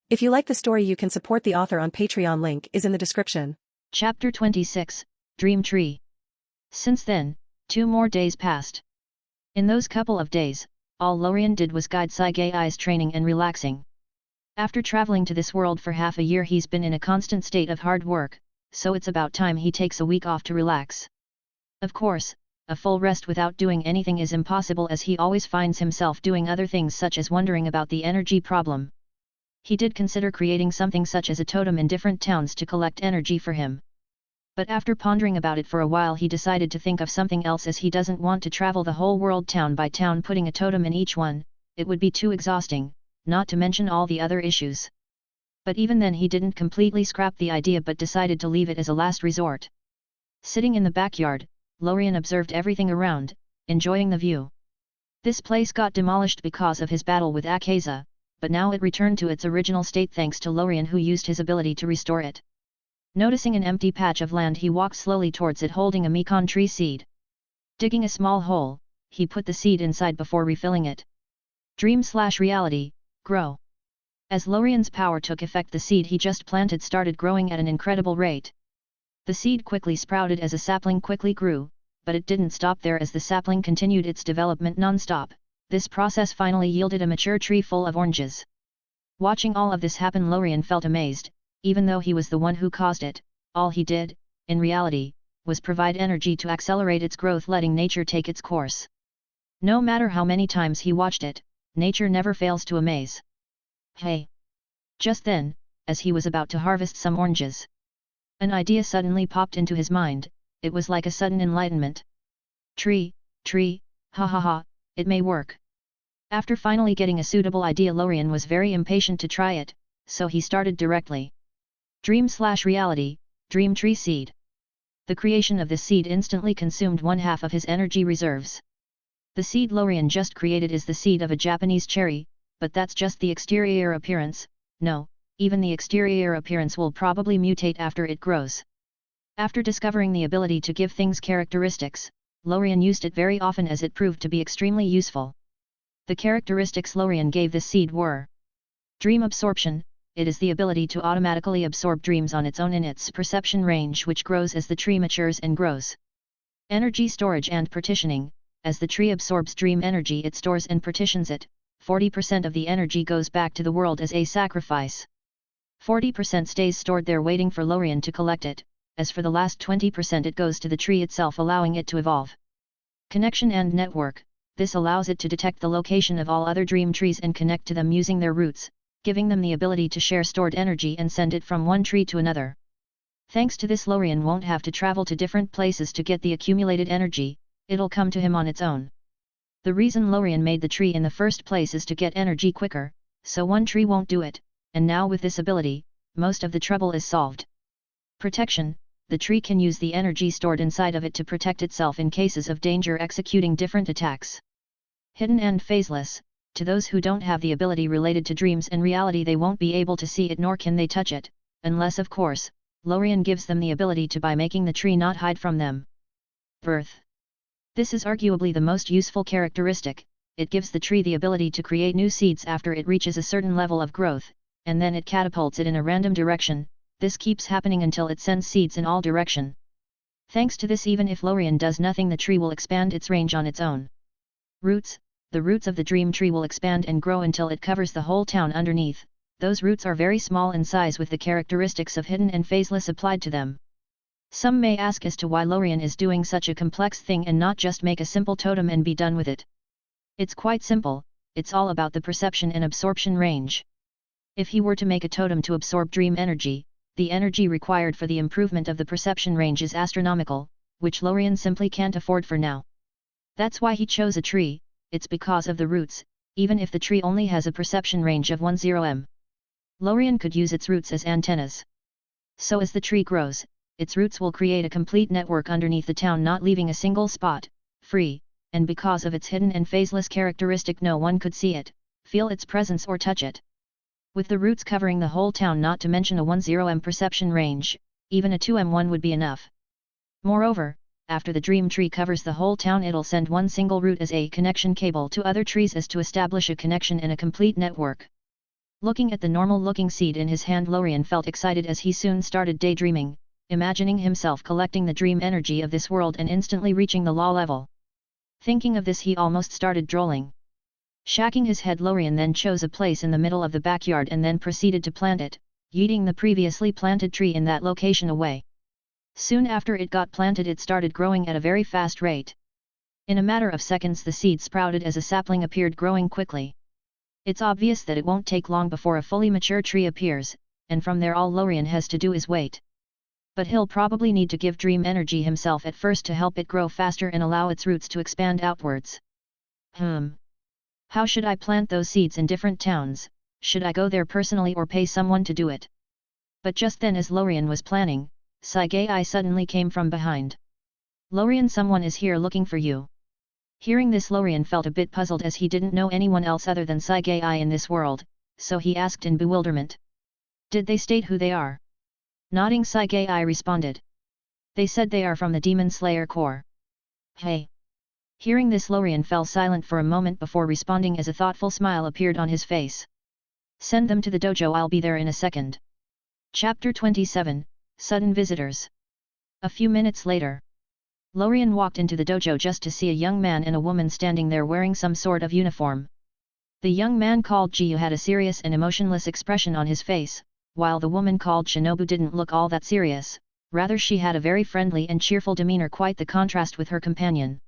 If you like the story, you can support the author on Patreon. Link is in the description. Chapter 26, Dream Tree. Since then, 2 more days passed. In those couple of days, all Lorien did was guide Saigai's training and relaxing. After traveling to this world for half a year, he's been in a constant state of hard work, so it's about time he takes a week off to relax. Of course, a full rest without doing anything is impossible, as he always finds himself doing other things, such as wondering about the energy problem. He did consider creating something such as a totem in different towns to collect energy for him. But after pondering about it for a while, he decided to think of something else, as he doesn't want to travel the whole world town by town putting a totem in each one. It would be too exhausting, not to mention all the other issues. But even then he didn't completely scrap the idea, but decided to leave it as a last resort. Sitting in the backyard, Lorien observed everything around, enjoying the view. This place got demolished because of his battle with Akaza, but now it returned to its original state thanks to Lorien, who used his ability to restore it. Noticing an empty patch of land, he walked slowly towards it holding a Mekon tree seed. Digging a small hole, he put the seed inside before refilling it. Dream/reality, grow. As Lorien's power took effect, the seed he just planted started growing at an incredible rate. The seed quickly sprouted as a sapling quickly grew, but it didn't stop there, as the sapling continued its development non-stop. This process finally yielded a mature tree full of oranges. Watching all of this happen, Lorien felt amazed. Even though he was the one who caused it, all he did, in reality, was provide energy to accelerate its growth, letting nature take its course. No matter how many times he watched it, nature never fails to amaze. Hey! Just then, as he was about to harvest some oranges, an idea suddenly popped into his mind. It was like a sudden enlightenment. Tree, ha ha ha, it may work. After finally getting a suitable idea, Lorien was very impatient to try it, so he started directly. Dream/reality, dream tree seed. The creation of this seed instantly consumed 1/2 of his energy reserves. The seed Lorien just created is the seed of a Japanese cherry, but that's just the exterior appearance. No, even the exterior appearance will probably mutate after it grows. After discovering the ability to give things characteristics, Lorien used it very often, as it proved to be extremely useful. The characteristics Lorien gave this seed were: dream absorption. It is the ability to automatically absorb dreams on its own in its perception range, which grows as the tree matures and grows. Energy storage and partitioning. As the tree absorbs dream energy, it stores and partitions it. 40% of the energy goes back to the world as a sacrifice. 40% stays stored there waiting for Lorien to collect it. As for the last 20%, it goes to the tree itself, allowing it to evolve. Connection and network. This allows it to detect the location of all other dream trees and connect to them using their roots, giving them the ability to share stored energy and send it from one tree to another. Thanks to this, Lorien won't have to travel to different places to get the accumulated energy, it'll come to him on its own. The reason Lorien made the tree in the first place is to get energy quicker, so one tree won't do it, and now with this ability, most of the trouble is solved. Protection. The tree can use the energy stored inside of it to protect itself in cases of danger, executing different attacks. Hidden and phaseless. To those who don't have the ability related to dreams and reality, they won't be able to see it, nor can they touch it, unless of course, Lorien gives them the ability to by making the tree not hide from them. Birth. This is arguably the most useful characteristic. It gives the tree the ability to create new seeds after it reaches a certain level of growth, and then it catapults it in a random direction. This keeps happening until it sends seeds in all direction. Thanks to this, even if Lorien does nothing, the tree will expand its range on its own. Roots. The roots of the dream tree will expand and grow until it covers the whole town underneath. Those roots are very small in size, with the characteristics of hidden and phaseless applied to them. Some may ask as to why Lorien is doing such a complex thing and not just make a simple totem and be done with it. It's quite simple. It's all about the perception and absorption range. If he were to make a totem to absorb dream energy, the energy required for the improvement of the perception range is astronomical, which Lorien simply can't afford for now. That's why he chose a tree. It's because of the roots. Even if the tree only has a perception range of 10 m, Lorien could use its roots as antennas. So as the tree grows, its roots will create a complete network underneath the town, not leaving a single spot free, and because of its hidden and phaseless characteristic, no one could see it, feel its presence or touch it. With the roots covering the whole town, not to mention a 10 m perception range, even a 2 m one would be enough. Moreover, after the dream tree covers the whole town, it'll send one single root as a connection cable to other trees as to establish a connection in a complete network. Looking at the normal-looking seed in his hand, Lorien felt excited as he soon started daydreaming, imagining himself collecting the dream energy of this world and instantly reaching the law level. Thinking of this, he almost started drooling. Shaking his head, Lorien then chose a place in the middle of the backyard and then proceeded to plant it, yeeting the previously planted tree in that location away. Soon after it got planted, it started growing at a very fast rate. In a matter of seconds the seed sprouted as a sapling appeared, growing quickly. It's obvious that it won't take long before a fully mature tree appears, and from there all Lorien has to do is wait. But he'll probably need to give dream energy himself at first to help it grow faster and allow its roots to expand outwards. How should I plant those seeds in different towns? Should I go there personally or pay someone to do it? But just then, as Lorien was planning, Sagai suddenly came from behind. Lorien, someone is here looking for you. Hearing this, Lorien felt a bit puzzled as he didn't know anyone else other than Sagai in this world, so he asked in bewilderment. Did they state who they are? Nodding, Sagai responded. They said they are from the Demon Slayer Corps. Hey! Hearing this, Lorien fell silent for a moment before responding as a thoughtful smile appeared on his face. Send them to the dojo, I'll be there in a second. Chapter 27, Sudden Visitors. A few minutes later, Lorien walked into the dojo just to see a young man and a woman standing there wearing some sort of uniform. The young man called Jiu had a serious and emotionless expression on his face, while the woman called Shinobu didn't look all that serious, rather she had a very friendly and cheerful demeanor, quite the contrast with her companion.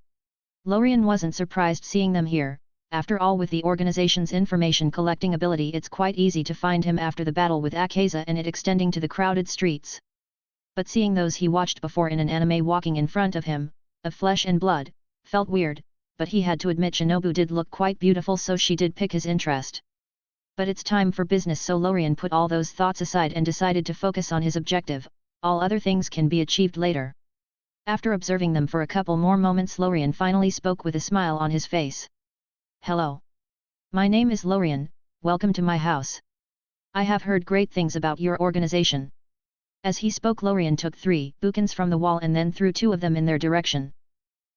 Lorien wasn't surprised seeing them here. After all, with the organization's information collecting ability, it's quite easy to find him after the battle with Akaza and it extending to the crowded streets. But seeing those he watched before in an anime walking in front of him, of flesh and blood, felt weird, but he had to admit Shinobu did look quite beautiful, so she did pick his interest. But it's time for business, so Lorien put all those thoughts aside and decided to focus on his objective. All other things can be achieved later. After observing them for a couple more moments, Lorien finally spoke with a smile on his face. Hello. My name is Lorien, welcome to my house. I have heard great things about your organization. As he spoke, Lorien took 3 bouquins from the wall and then threw 2 of them in their direction.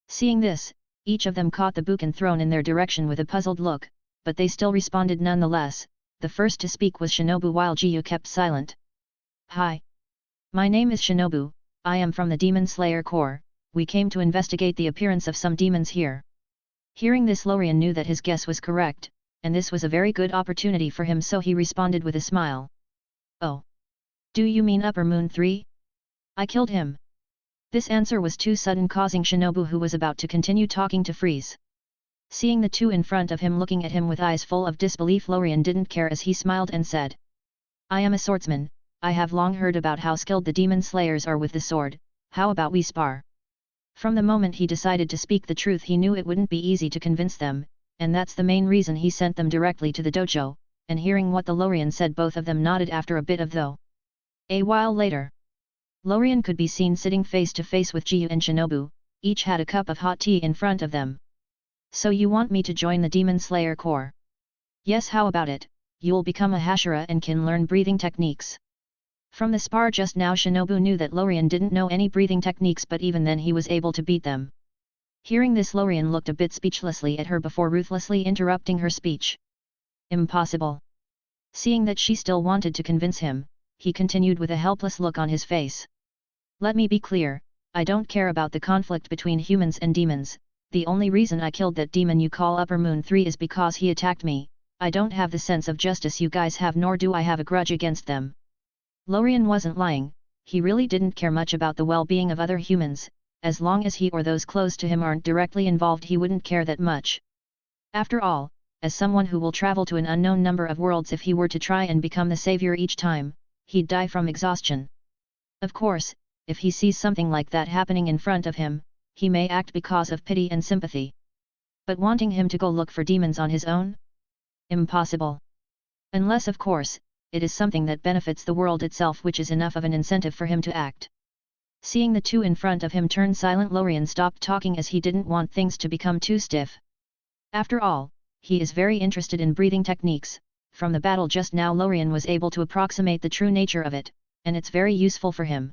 Seeing this, each of them caught the bouquin thrown in their direction with a puzzled look, but they still responded nonetheless. The first to speak was Shinobu, while Jiu kept silent. Hi. My name is Shinobu, I am from the Demon Slayer Corps, we came to investigate the appearance of some demons here. Hearing this, Lorien knew that his guess was correct, and this was a very good opportunity for him, so he responded with a smile. Oh. Do you mean Upper Moon 3? I killed him. This answer was too sudden, causing Shinobu, who was about to continue talking, to freeze. Seeing the 2 in front of him looking at him with eyes full of disbelief, Lorien didn't care as he smiled and said. I am a swordsman, I have long heard about how skilled the demon slayers are with the sword, how about we spar? From the moment he decided to speak the truth, he knew it wouldn't be easy to convince them, and that's the main reason he sent them directly to the dojo, and hearing what the Lorien said, both of them nodded after a bit of though. A while later, Lorien could be seen sitting face to face with Jiu and Shinobu, each had a cup of hot tea in front of them. So you want me to join the Demon Slayer Corps? Yes, how about it? You'll become a Hashira and can learn breathing techniques. From the spar just now, Shinobu knew that Lorien didn't know any breathing techniques, but even then he was able to beat them. Hearing this, Lorien looked a bit speechlessly at her before ruthlessly interrupting her speech. Impossible. Seeing that she still wanted to convince him, he continued with a helpless look on his face. Let me be clear, I don't care about the conflict between humans and demons. The only reason I killed that demon you call Upper Moon 3 is because he attacked me. I don't have the sense of justice you guys have, nor do I have a grudge against them. Lorien wasn't lying, he really didn't care much about the well-being of other humans. As long as he or those close to him aren't directly involved, he wouldn't care that much. After all, as someone who will travel to an unknown number of worlds, if he were to try and become the savior each time, he'd die from exhaustion. Of course, if he sees something like that happening in front of him, he may act because of pity and sympathy. But wanting him to go look for demons on his own? Impossible. Unless, of course, it is something that benefits the world itself, which is enough of an incentive for him to act. Seeing the 2 in front of him turn silent, Lorien stopped talking as he didn't want things to become too stiff. After all, he is very interested in breathing techniques. From the battle just now, Lorien was able to approximate the true nature of it, and it's very useful for him.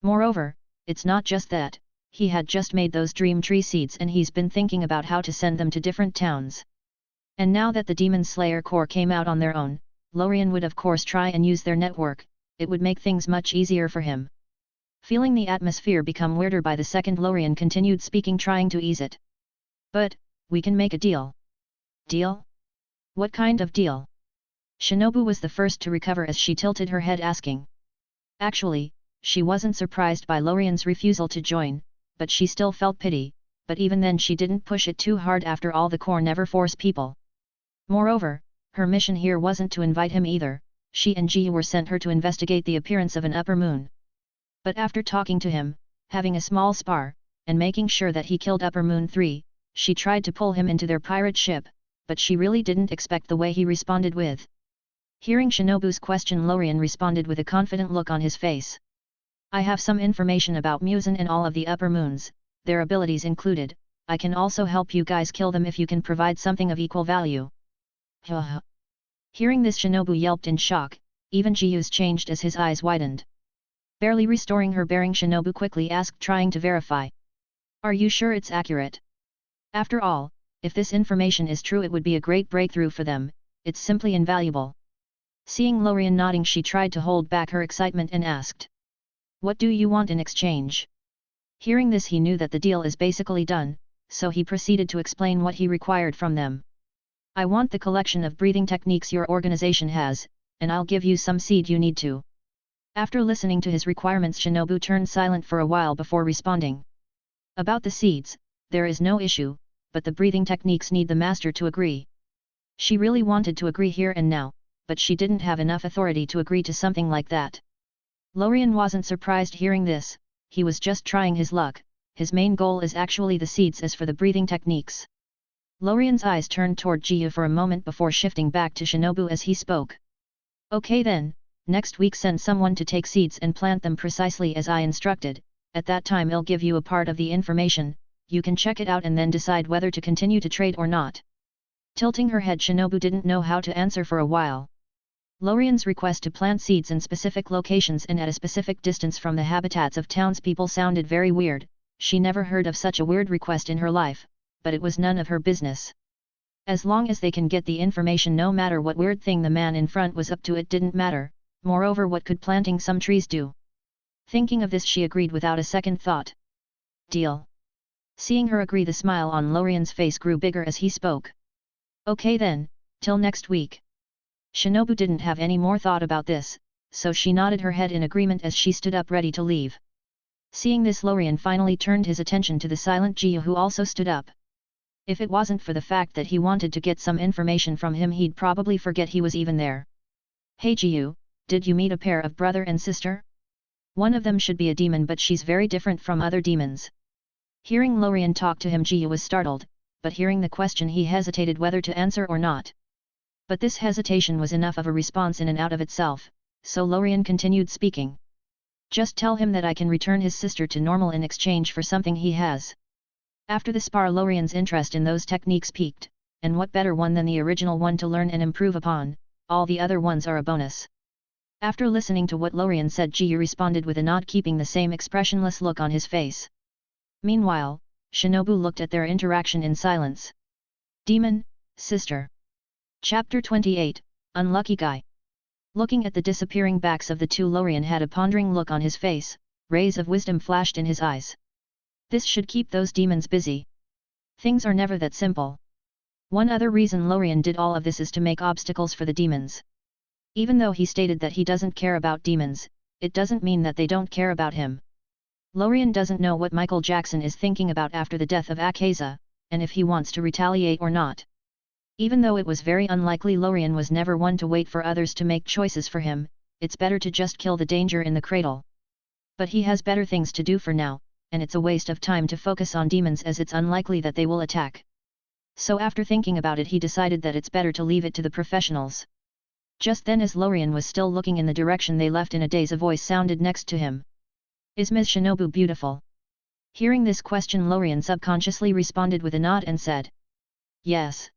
Moreover, it's not just that, He had just made those dream tree seeds and he's been thinking about how to send them to different towns. And now that the Demon Slayer Corps came out on their own, Lorien would of course try and use their network, it would make things much easier for him. Feeling the atmosphere become weirder by the second, Lorien continued speaking, trying to ease it. But, we can make a deal. Deal? What kind of deal? Shinobu was the first to recover as she tilted her head, asking. Actually, she wasn't surprised by Lorien's refusal to join, but she still felt pity, but even then she didn't push it too hard. After all, the Corps never force people. Moreover, her mission here wasn't to invite him either, she and Ji were sent her to investigate the appearance of an upper moon. But after talking to him, having a small spar, and making sure that he killed Upper Moon 3, she tried to pull him into their pirate ship, but she really didn't expect the way he responded with. Hearing Shinobu's question, Lorien responded with a confident look on his face. I have some information about Musen and all of the upper moons, their abilities included. I can also help you guys kill them if you can provide something of equal value. Hearing this, Shinobu yelped in shock, even Jiyu's changed as his eyes widened. Barely restoring her bearing, Shinobu quickly asked, trying to verify. Are you sure it's accurate? After all, if this information is true, it would be a great breakthrough for them, it's simply invaluable. Seeing Lorien nodding, she tried to hold back her excitement and asked. What do you want in exchange? Hearing this, he knew that the deal is basically done, so he proceeded to explain what he required from them. I want the collection of breathing techniques your organization has, and I'll give you some seed you need to. After listening to his requirements, Shinobu turned silent for a while before responding. About the seeds, there is no issue, but the breathing techniques need the master to agree. She really wanted to agree here and now, but she didn't have enough authority to agree to something like that. Lorien wasn't surprised hearing this, he was just trying his luck, his main goal is actually the seeds. As for the breathing techniques. Lorien's eyes turned toward Jiyu for a moment before shifting back to Shinobu as he spoke. Okay then, next week send someone to take seeds and plant them precisely as I instructed, at that time I'll give you a part of the information, you can check it out and then decide whether to continue to trade or not. Tilting her head, Shinobu didn't know how to answer for a while. Lorien's request to plant seeds in specific locations and at a specific distance from the habitats of townspeople sounded very weird, she never heard of such a weird request in her life, but it was none of her business. As long as they can get the information, no matter what weird thing the man in front was up to, it didn't matter. Moreover, what could planting some trees do? Thinking of this, she agreed without a second thought. Deal. Seeing her agree, the smile on Lorien's face grew bigger as he spoke. Okay then, till next week. Shinobu didn't have any more thought about this, so she nodded her head in agreement as she stood up ready to leave. Seeing this, Lorien finally turned his attention to the silent Jiyu, who also stood up. If it wasn't for the fact that he wanted to get some information from him, he'd probably forget he was even there. Hey Jiyu, did you meet a pair of brother and sister? One of them should be a demon, but she's very different from other demons. Hearing Lorien talk to him, Jiyu was startled, but hearing the question he hesitated whether to answer or not. But this hesitation was enough of a response in and out of itself, so Lorien continued speaking. Just tell him that I can return his sister to normal in exchange for something he has. After the spar, Lorien's interest in those techniques peaked, and what better one than the original one to learn and improve upon, all the other ones are a bonus. After listening to what Lorien said, Jiyu responded with a nod, keeping the same expressionless look on his face. Meanwhile, Shinobu looked at their interaction in silence. Demon, sister. Chapter 28, Unlucky Guy. Looking at the disappearing backs of the two, Lorien had a pondering look on his face, rays of wisdom flashed in his eyes. This should keep those demons busy. Things are never that simple. One other reason Lorien did all of this is to make obstacles for the demons. Even though he stated that he doesn't care about demons, it doesn't mean that they don't care about him. Lorien doesn't know what Michael Jackson is thinking about after the death of Akaza, and if he wants to retaliate or not. Even though it was very unlikely, Lorien was never one to wait for others to make choices for him, it's better to just kill the danger in the cradle. But he has better things to do for now, and it's a waste of time to focus on demons as it's unlikely that they will attack. So after thinking about it, he decided that it's better to leave it to the professionals. Just then, as Lorien was still looking in the direction they left in a daze, a voice sounded next to him. Is Ms. Shinobu beautiful? Hearing this question, Lorien subconsciously responded with a nod and said, yes.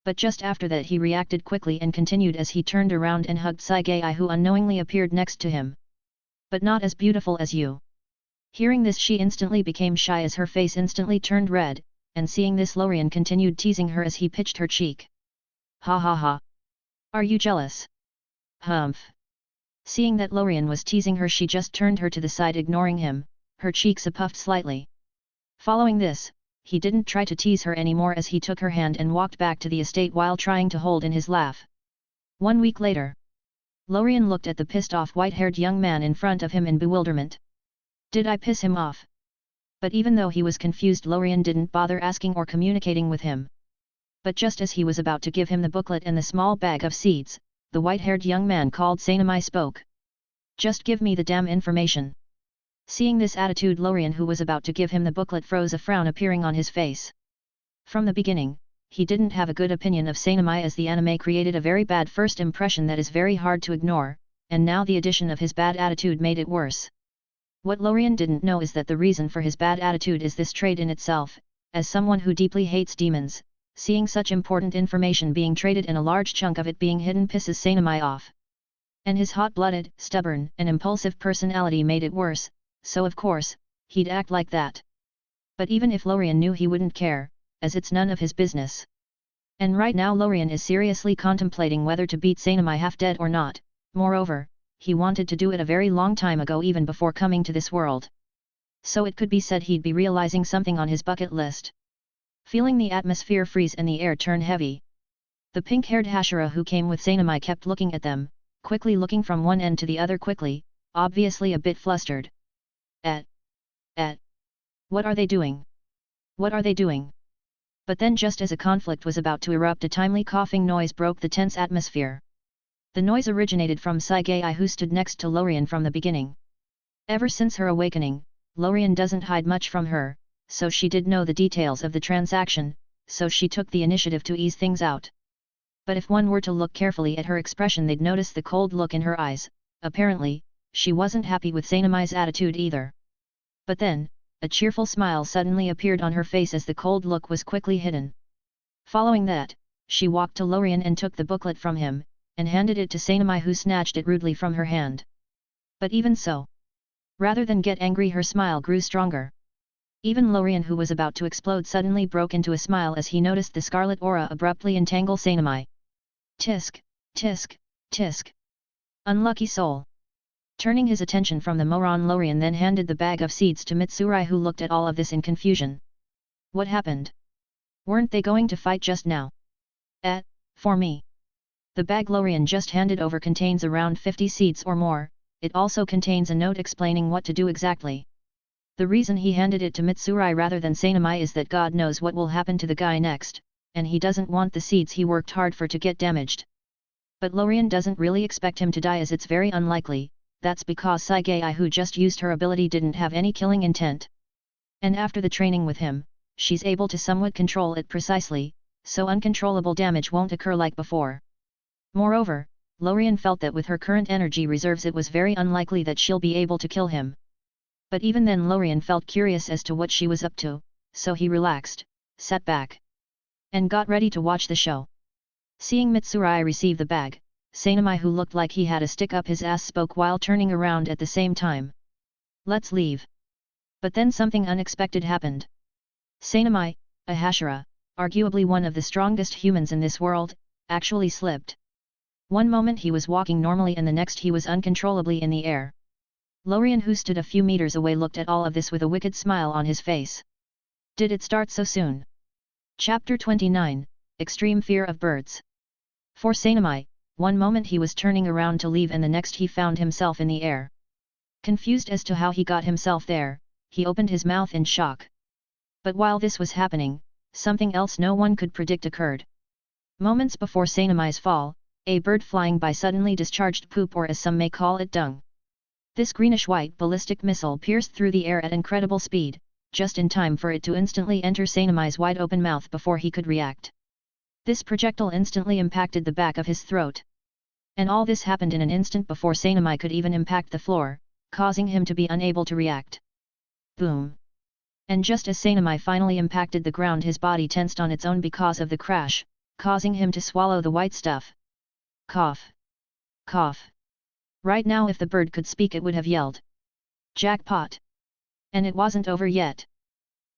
But just after that he reacted quickly and continued as he turned around and hugged Saigei, who unknowingly appeared next to him. But not as beautiful as you. Hearing this, she instantly became shy as her face instantly turned red, and seeing this, Lorien continued teasing her as he pitched her cheek. Ha ha ha. Are you jealous? Humph. Seeing that Lorien was teasing her, she just turned her to the side, ignoring him, her cheeks puffed slightly. Following this, he didn't try to tease her anymore as he took her hand and walked back to the estate while trying to hold in his laugh. 1 week later. Lorien looked at the pissed-off white-haired young man in front of him in bewilderment. Did I piss him off? But even though he was confused, Lorien didn't bother asking or communicating with him. But just as he was about to give him the booklet and the small bag of seeds, the white-haired young man called Synopsis spoke. Just give me the damn information. Seeing this attitude, Lorien, who was about to give him the booklet, froze, a frown appearing on his face. From the beginning, he didn't have a good opinion of Synopsis as the anime created a very bad first impression that is very hard to ignore, and now the addition of his bad attitude made it worse. What Lorien didn't know is that the reason for his bad attitude is this trait in itself. As someone who deeply hates demons, seeing such important information being traded and a large chunk of it being hidden pisses Synopsis off. And his hot-blooded, stubborn, and impulsive personality made it worse, so of course, he'd act like that. But even if Lorien knew, he wouldn't care, as it's none of his business. And right now Lorien is seriously contemplating whether to beat Synopsis half dead or not. Moreover, he wanted to do it a very long time ago, even before coming to this world. So it could be said he'd be realizing something on his bucket list. Feeling the atmosphere freeze and the air turn heavy, the pink-haired Hashira who came with Synopsis kept looking at them, quickly looking from one end to the other quickly, obviously a bit flustered. What are they doing? What are they doing? But then, just as a conflict was about to erupt, a timely coughing noise broke the tense atmosphere. The noise originated from Sagai, who stood next to Lorien from the beginning. Ever since her awakening, Lorien doesn't hide much from her, so she did know the details of the transaction, so she took the initiative to ease things out. But if one were to look carefully at her expression, they'd notice the cold look in her eyes. Apparently, she wasn't happy with Synopsis' attitude either. But then, a cheerful smile suddenly appeared on her face as the cold look was quickly hidden. Following that, she walked to Lorien and took the booklet from him, and handed it to Synopsis, who snatched it rudely from her hand. But even so, rather than get angry, her smile grew stronger. Even Lorien, who was about to explode, suddenly broke into a smile as he noticed the scarlet aura abruptly entangle Synopsis. Tisk, tisk, tisk. Unlucky soul. Turning his attention from the moron, Lorien then handed the bag of seeds to Mitsuri, who looked at all of this in confusion. What happened? Weren't they going to fight just now? For me. The bag Lorien just handed over contains around 50 seeds or more. It also contains a note explaining what to do exactly. The reason he handed it to Mitsuri rather than Synopsis is that God knows what will happen to the guy next, and he doesn't want the seeds he worked hard for to get damaged. But Lorien doesn't really expect him to die, as it's very unlikely. That's because Sagai, who just used her ability, didn't have any killing intent. And after the training with him, she's able to somewhat control it precisely, so uncontrollable damage won't occur like before. Moreover, Lorien felt that with her current energy reserves it was very unlikely that she'll be able to kill him. But even then Lorien felt curious as to what she was up to, so he relaxed, sat back, and got ready to watch the show. Seeing Mitsuri receive the bag, Synopsis, who looked like he had a stick up his ass, spoke while turning around at the same time. Let's leave. But then something unexpected happened. Synopsis, a Hashira, arguably one of the strongest humans in this world, actually slipped. One moment he was walking normally and the next he was uncontrollably in the air. Lorien, who stood a few meters away, looked at all of this with a wicked smile on his face. Did it start so soon? Chapter 29, Extreme Fear of Birds. For Synopsis, one moment he was turning around to leave and the next he found himself in the air. Confused as to how he got himself there, he opened his mouth in shock. But while this was happening, something else no one could predict occurred. Moments before Synopsis' fall, a bird flying by suddenly discharged poop, or as some may call it, dung. This greenish-white ballistic missile pierced through the air at incredible speed, just in time for it to instantly enter Synopsis' wide-open mouth before he could react. This projectile instantly impacted the back of his throat. And all this happened in an instant before Synopsis could even impact the floor, causing him to be unable to react. Boom! And just as Synopsis finally impacted the ground, his body tensed on its own because of the crash, causing him to swallow the white stuff. Cough! Cough! Right now if the bird could speak it would have yelled. Jackpot! And it wasn't over yet.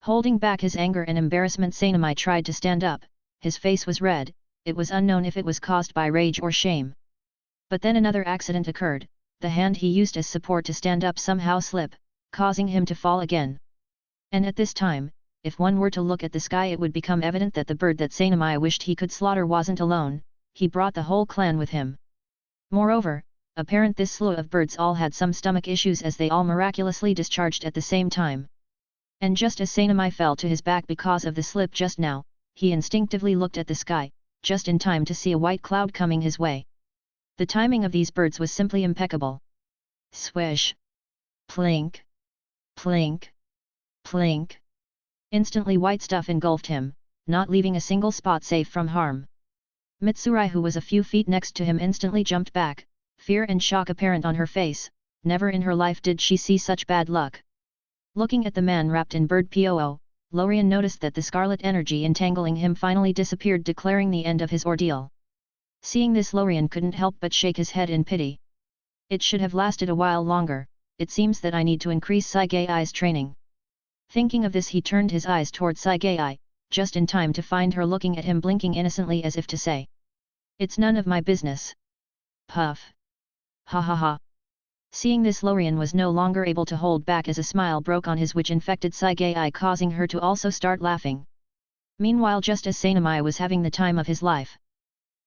Holding back his anger and embarrassment, Sainamai tried to stand up. His face was red. It was unknown if it was caused by rage or shame. But then another accident occurred. The hand he used as support to stand up somehow slipped, causing him to fall again. And at this time, if one were to look at the sky, it would become evident that the bird that Sainamai wished he could slaughter wasn't alone. He brought the whole clan with him. Moreover, apparent this slew of birds all had some stomach issues, as they all miraculously discharged at the same time. And just as Sainamai fell to his back because of the slip just now, he instinctively looked at the sky, just in time to see a white cloud coming his way. The timing of these birds was simply impeccable. Swish! Plink! Plink! Plink! Instantly white stuff engulfed him, not leaving a single spot safe from harm. Mitsurai, who was a few feet next to him, instantly jumped back, fear and shock apparent on her face. Never in her life did she see such bad luck. Looking at the man wrapped in bird poo, Lorien noticed that the scarlet energy entangling him finally disappeared, declaring the end of his ordeal. Seeing this, Lorien couldn't help but shake his head in pity. It should have lasted a while longer. It seems that I need to increase Saigai's training. Thinking of this, he turned his eyes toward Saigai, just in time to find her looking at him, blinking innocently as if to say, "It's none of my business." Puff. Ha ha ha. Seeing this, Lorien was no longer able to hold back as a smile broke on his, which infected Saigai, causing her to also start laughing. Meanwhile, just as Sainamai was having the time of his life,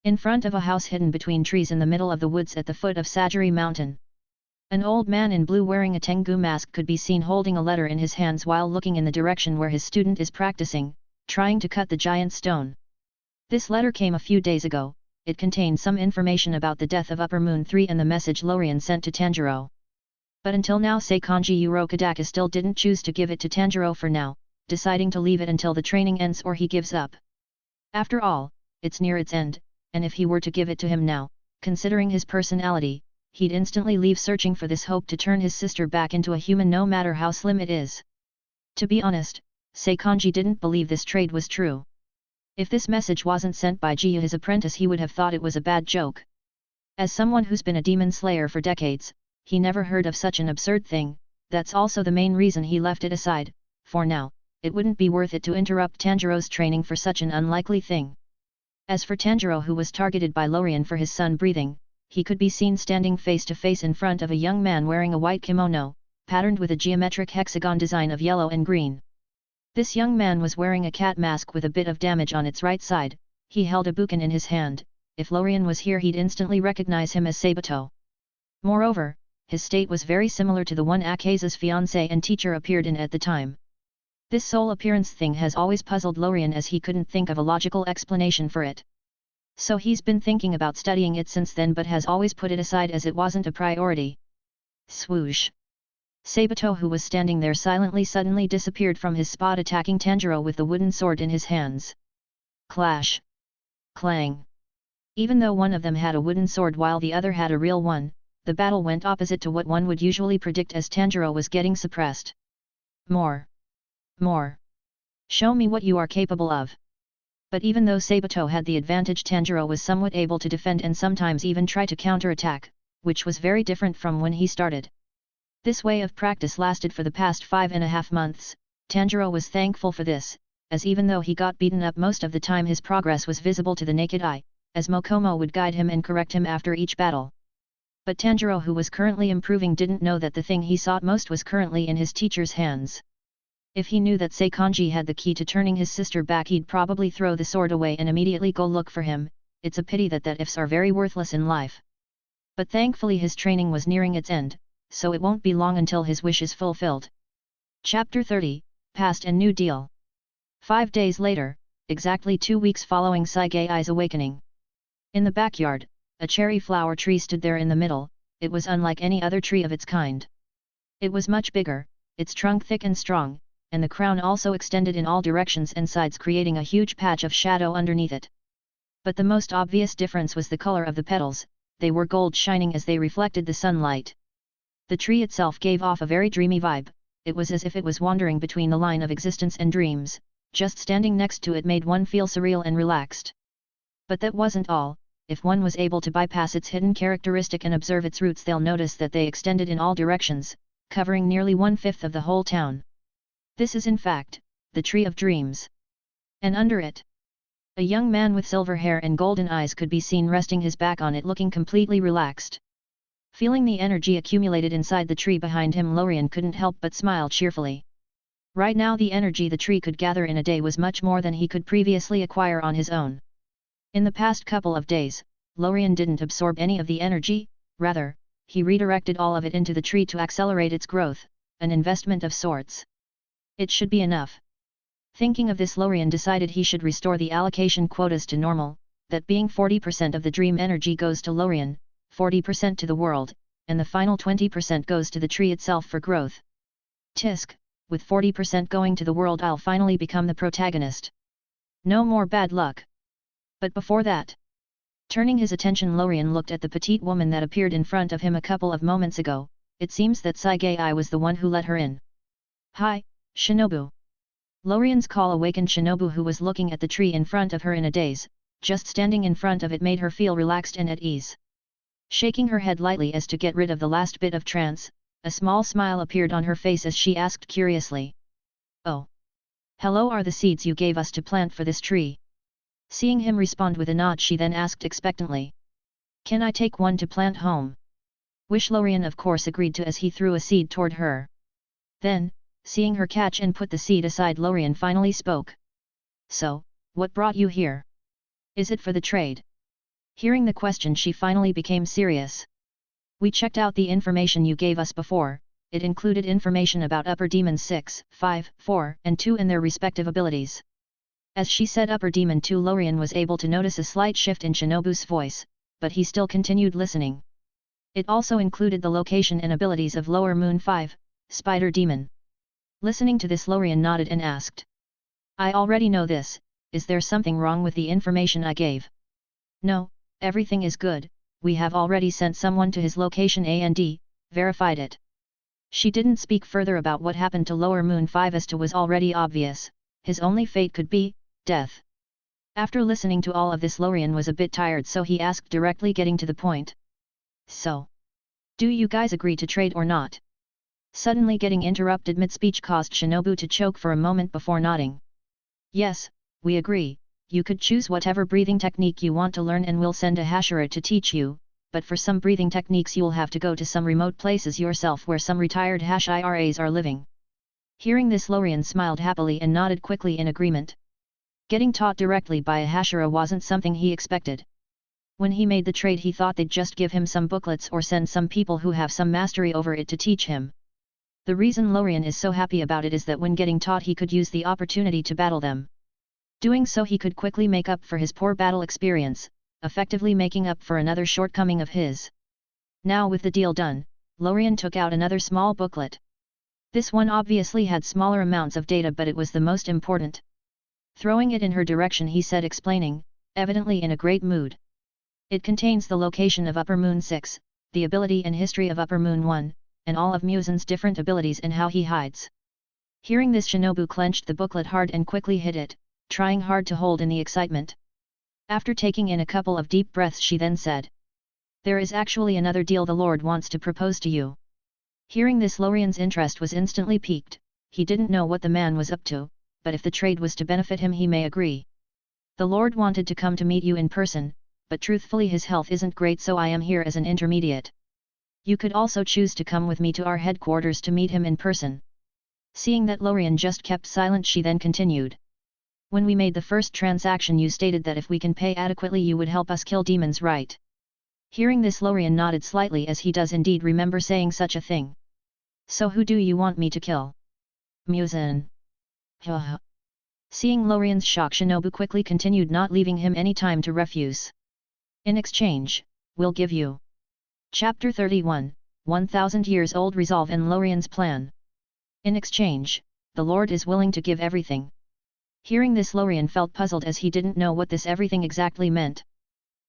in front of a house hidden between trees in the middle of the woods at the foot of Sagiri Mountain, an old man in blue wearing a Tengu mask could be seen holding a letter in his hands while looking in the direction where his student is practicing, trying to cut the giant stone. This letter came a few days ago. It contained some information about the death of Upper Moon 3 and the message Lorien sent to Tanjiro. But until now, Seikanji Urokodaka still didn't choose to give it to Tanjiro for now, deciding to leave it until the training ends or he gives up. After all, it's near its end, and if he were to give it to him now, considering his personality, he'd instantly leave searching for this hope to turn his sister back into a human, no matter how slim it is. To be honest, Seikanji didn't believe this trade was true. If this message wasn't sent by Jiyu, his apprentice, he would have thought it was a bad joke. As someone who's been a demon slayer for decades, he never heard of such an absurd thing. That's also the main reason he left it aside. For now, it wouldn't be worth it to interrupt Tanjiro's training for such an unlikely thing. As for Tanjiro, who was targeted by Lorien for his sun breathing, he could be seen standing face to face in front of a young man wearing a white kimono, patterned with a geometric hexagon design of yellow and green. This young man was wearing a cat mask with a bit of damage on its right side. He held a bukin in his hand. If Lorien was here, he'd instantly recognize him as Sabato. Moreover, his state was very similar to the one Akaza's fiancé and teacher appeared in at the time. This soul appearance thing has always puzzled Lorien, as he couldn't think of a logical explanation for it. So he's been thinking about studying it since then, but has always put it aside as it wasn't a priority. Swoosh! Sabato, who was standing there silently, suddenly disappeared from his spot, attacking Tanjiro with the wooden sword in his hands. Clash! Clang! Even though one of them had a wooden sword while the other had a real one, the battle went opposite to what one would usually predict, as Tanjiro was getting suppressed. More! More! Show me what you are capable of! But even though Sabato had the advantage, Tanjiro was somewhat able to defend and sometimes even try to counterattack, which was very different from when he started. This way of practice lasted for the past 5.5 months. Tanjiro was thankful for this, as even though he got beaten up most of the time, his progress was visible to the naked eye, as Mokomo would guide him and correct him after each battle. But Tanjiro, who was currently improving, didn't know that the thing he sought most was currently in his teacher's hands. If he knew that Seikanji had the key to turning his sister back, he'd probably throw the sword away and immediately go look for him. It's a pity that ifs are very worthless in life. But thankfully his training was nearing its end, so it won't be long until his wish is fulfilled. Chapter 30, Past and New Deal. 5 days later, exactly 2 weeks following Saigai's awakening. In the backyard, a cherry flower tree stood there in the middle. It was unlike any other tree of its kind. It was much bigger, its trunk thick and strong, and the crown also extended in all directions and sides, creating a huge patch of shadow underneath it. But the most obvious difference was the color of the petals. They were gold, shining as they reflected the sunlight. The tree itself gave off a very dreamy vibe. It was as if it was wandering between the line of existence and dreams. Just standing next to it made one feel surreal and relaxed. But that wasn't all. If one was able to bypass its hidden characteristic and observe its roots, they'll notice that they extended in all directions. covering nearly 1/5 of the whole town. This is in fact, the Tree of Dreams. And under it, a young man with silver hair and golden eyes could be seen resting his back on it, looking completely relaxed. Feeling the energy accumulated inside the tree behind him, Lorien couldn't help but smile cheerfully. Right now the energy the tree could gather in a day was much more than he could previously acquire on his own. In the past couple of days, Lorien didn't absorb any of the energy, rather, he redirected all of it into the tree to accelerate its growth, an investment of sorts. It should be enough. Thinking of this, Lorien decided he should restore the allocation quotas to normal, that being 40% of the dream energy goes to Lorien, 40% to the world, and the final 20% goes to the tree itself for growth. Tisk, with 40% going to the world, I'll finally become the protagonist. No more bad luck. But before that, turning his attention, Lorien looked at the petite woman that appeared in front of him a couple of moments ago. It seems that Sagai was the one who let her in. Hi, Shinobu. Lorien's call awakened Shinobu, who was looking at the tree in front of her in a daze. Just standing in front of it made her feel relaxed and at ease. Shaking her head lightly as to get rid of the last bit of trance, a small smile appeared on her face as she asked curiously. Oh. Hello, are the seeds you gave us to plant for this tree? Seeing him respond with a nod, she then asked expectantly. Can I take one to plant home? Which Lorien of course agreed to as he threw a seed toward her. Then, seeing her catch and put the seed aside, Lorien finally spoke. So, what brought you here? Is it for the trade? Hearing the question, she finally became serious. We checked out the information you gave us before. It included information about Upper Demons 6, 5, 4, and 2 and their respective abilities. As she said Upper Demon 2, Lorien was able to notice a slight shift in Shinobu's voice, but he still continued listening. It also included the location and abilities of Lower Moon 5, Spider Demon. Listening to this, Lorien nodded and asked. I already know this. Is there something wrong with the information I gave? No, everything is good. We have already sent someone to his location and verified it. She didn't speak further about what happened to Lower Moon 5 as to was already obvious. His only fate could be death. After listening to all of this, Lorien was a bit tired, so he asked directly, getting to the point. So, do you guys agree to trade or not? Suddenly getting interrupted mid-speech caused Shinobu to choke for a moment before nodding. Yes, we agree. You could choose whatever breathing technique you want to learn and we'll send a Hashira to teach you, but for some breathing techniques you'll have to go to some remote places yourself where some retired Hashiras are living. Hearing this, Lorien smiled happily and nodded quickly in agreement. Getting taught directly by a Hashira wasn't something he expected. When he made the trade, he thought they'd just give him some booklets or send some people who have some mastery over it to teach him. The reason Lorien is so happy about it is that when getting taught he could use the opportunity to battle them. Doing so he could quickly make up for his poor battle experience, effectively making up for another shortcoming of his. Now with the deal done, Lorien took out another small booklet. This one obviously had smaller amounts of data, but it was the most important. Throwing it in her direction, he said, explaining, evidently in a great mood. It contains the location of Upper Moon 6, the ability and history of Upper Moon 1, and all of Musen's different abilities and how he hides. Hearing this, Shinobu clenched the booklet hard and quickly hid it, trying hard to hold in the excitement. After taking in a couple of deep breaths, she then said. There is actually another deal the Lord wants to propose to you. Hearing this, Lorien's interest was instantly piqued. He didn't know what the man was up to, but if the trade was to benefit him he may agree. The Lord wanted to come to meet you in person, but truthfully his health isn't great, so I am here as an intermediate. You could also choose to come with me to our headquarters to meet him in person. Seeing that Lorien just kept silent, she then continued. When we made the first transaction you stated that if we can pay adequately you would help us kill demons, right? Hearing this, Lorien nodded slightly, as he does indeed remember saying such a thing. So who do you want me to kill? Musen. Seeing Lorien's shock, Shinobu quickly continued, not leaving him any time to refuse. In exchange, we'll give you. Chapter 31, 1000 Years Old Resolve and Lorien's Plan. In exchange, the Lord is willing to give everything. Hearing this, Lorien felt puzzled, as he didn't know what this everything exactly meant.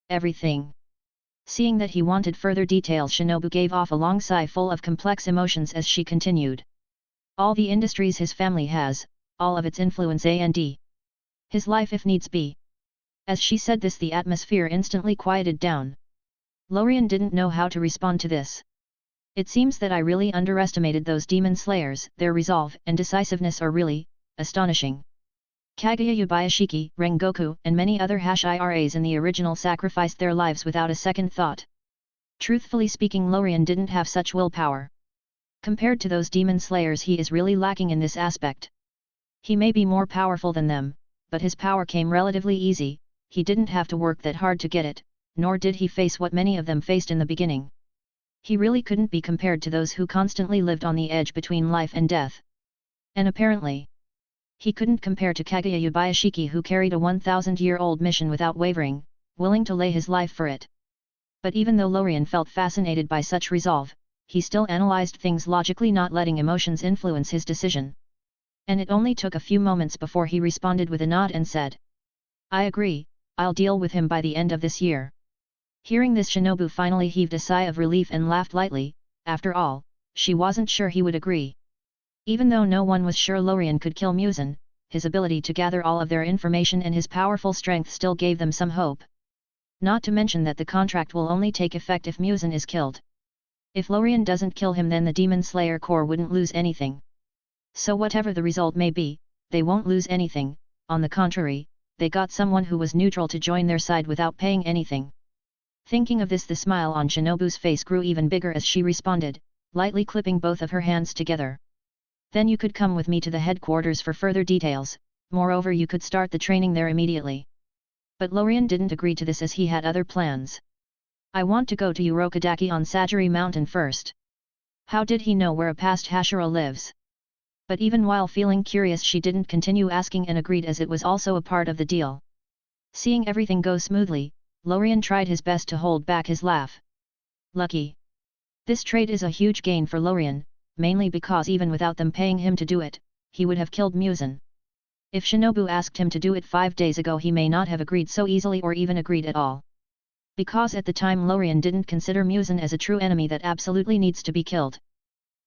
Everything. Seeing that he wanted further details, Shinobu gave off a long sigh full of complex emotions as she continued. All the industries his family has, all of its influence and his life if needs be. As she said this, the atmosphere instantly quieted down. Lorien didn't know how to respond to this. It seems that I really underestimated those demon slayers. Their resolve and decisiveness are really astonishing. Kaguya Yubayashiki, Rengoku, and many other Hashiras in the original sacrificed their lives without a second thought. Truthfully speaking, Lorien didn't have such willpower. Compared to those demon slayers, he is really lacking in this aspect. He may be more powerful than them, but his power came relatively easy. He didn't have to work that hard to get it, nor did he face what many of them faced in the beginning. He really couldn't be compared to those who constantly lived on the edge between life and death. And apparently, he couldn't compare to Kaguya Yubayashiki, who carried a 1,000-year-old mission without wavering, willing to lay his life for it. But even though Lorien felt fascinated by such resolve, he still analyzed things logically, not letting emotions influence his decision. And it only took a few moments before he responded with a nod and said, "I agree, I'll deal with him by the end of this year." Hearing this, Shinobu finally heaved a sigh of relief and laughed lightly. After all, she wasn't sure he would agree. Even though no one was sure Lorien could kill Muzan, his ability to gather all of their information and his powerful strength still gave them some hope. Not to mention that the contract will only take effect if Muzan is killed. If Lorien doesn't kill him, then the Demon Slayer Corps wouldn't lose anything. So whatever the result may be, they won't lose anything. On the contrary, they got someone who was neutral to join their side without paying anything. Thinking of this, the smile on Shinobu's face grew even bigger as she responded, lightly clipping both of her hands together. "Then you could come with me to the headquarters for further details, moreover you could start the training there immediately." But Lorien didn't agree to this as he had other plans. "I want to go to Urokodaki on Sajiri Mountain first." How did he know where a past Hashira lives? But even while feeling curious, she didn't continue asking and agreed, as it was also a part of the deal. Seeing everything go smoothly, Lorien tried his best to hold back his laugh. Lucky. This trade is a huge gain for Lorien, mainly because even without them paying him to do it, he would have killed Muzan. If Shinobu asked him to do it 5 days ago, he may not have agreed so easily or even agreed at all. Because at the time Lorien didn't consider Muzan as a true enemy that absolutely needs to be killed.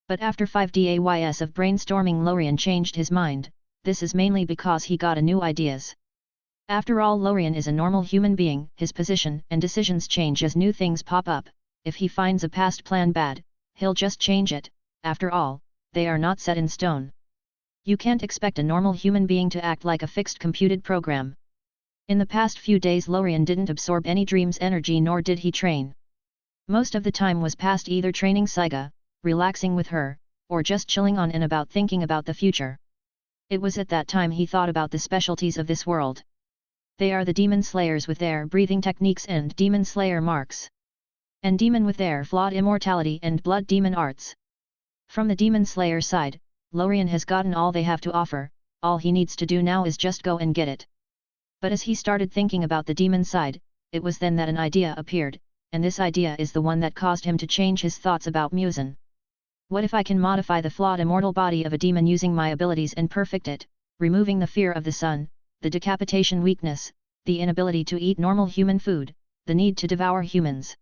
But after 5 days of brainstorming, Lorien changed his mind. This is mainly because he got a new ideas. After all, Lorien is a normal human being, his position and decisions change as new things pop up. If he finds a past plan bad, he'll just change it. After all, they are not set in stone. You can't expect a normal human being to act like a fixed computed program. In the past few days, Lorien didn't absorb any dream's energy, nor did he train. Most of the time was passed either training Saiga, relaxing with her, or just chilling on and about thinking about the future. It was at that time he thought about the specialties of this world. They are the Demon Slayers with their breathing techniques and Demon Slayer marks. And Demon with their flawed immortality and Blood Demon arts. From the Demon Slayer side, Lorien has gotten all they have to offer. All he needs to do now is just go and get it. But as he started thinking about the demon side, it was then that an idea appeared, and this idea is the one that caused him to change his thoughts about Muzan. What if I can modify the flawed immortal body of a demon using my abilities and perfect it, removing the fear of the sun, the decapitation weakness, the inability to eat normal human food, the need to devour humans.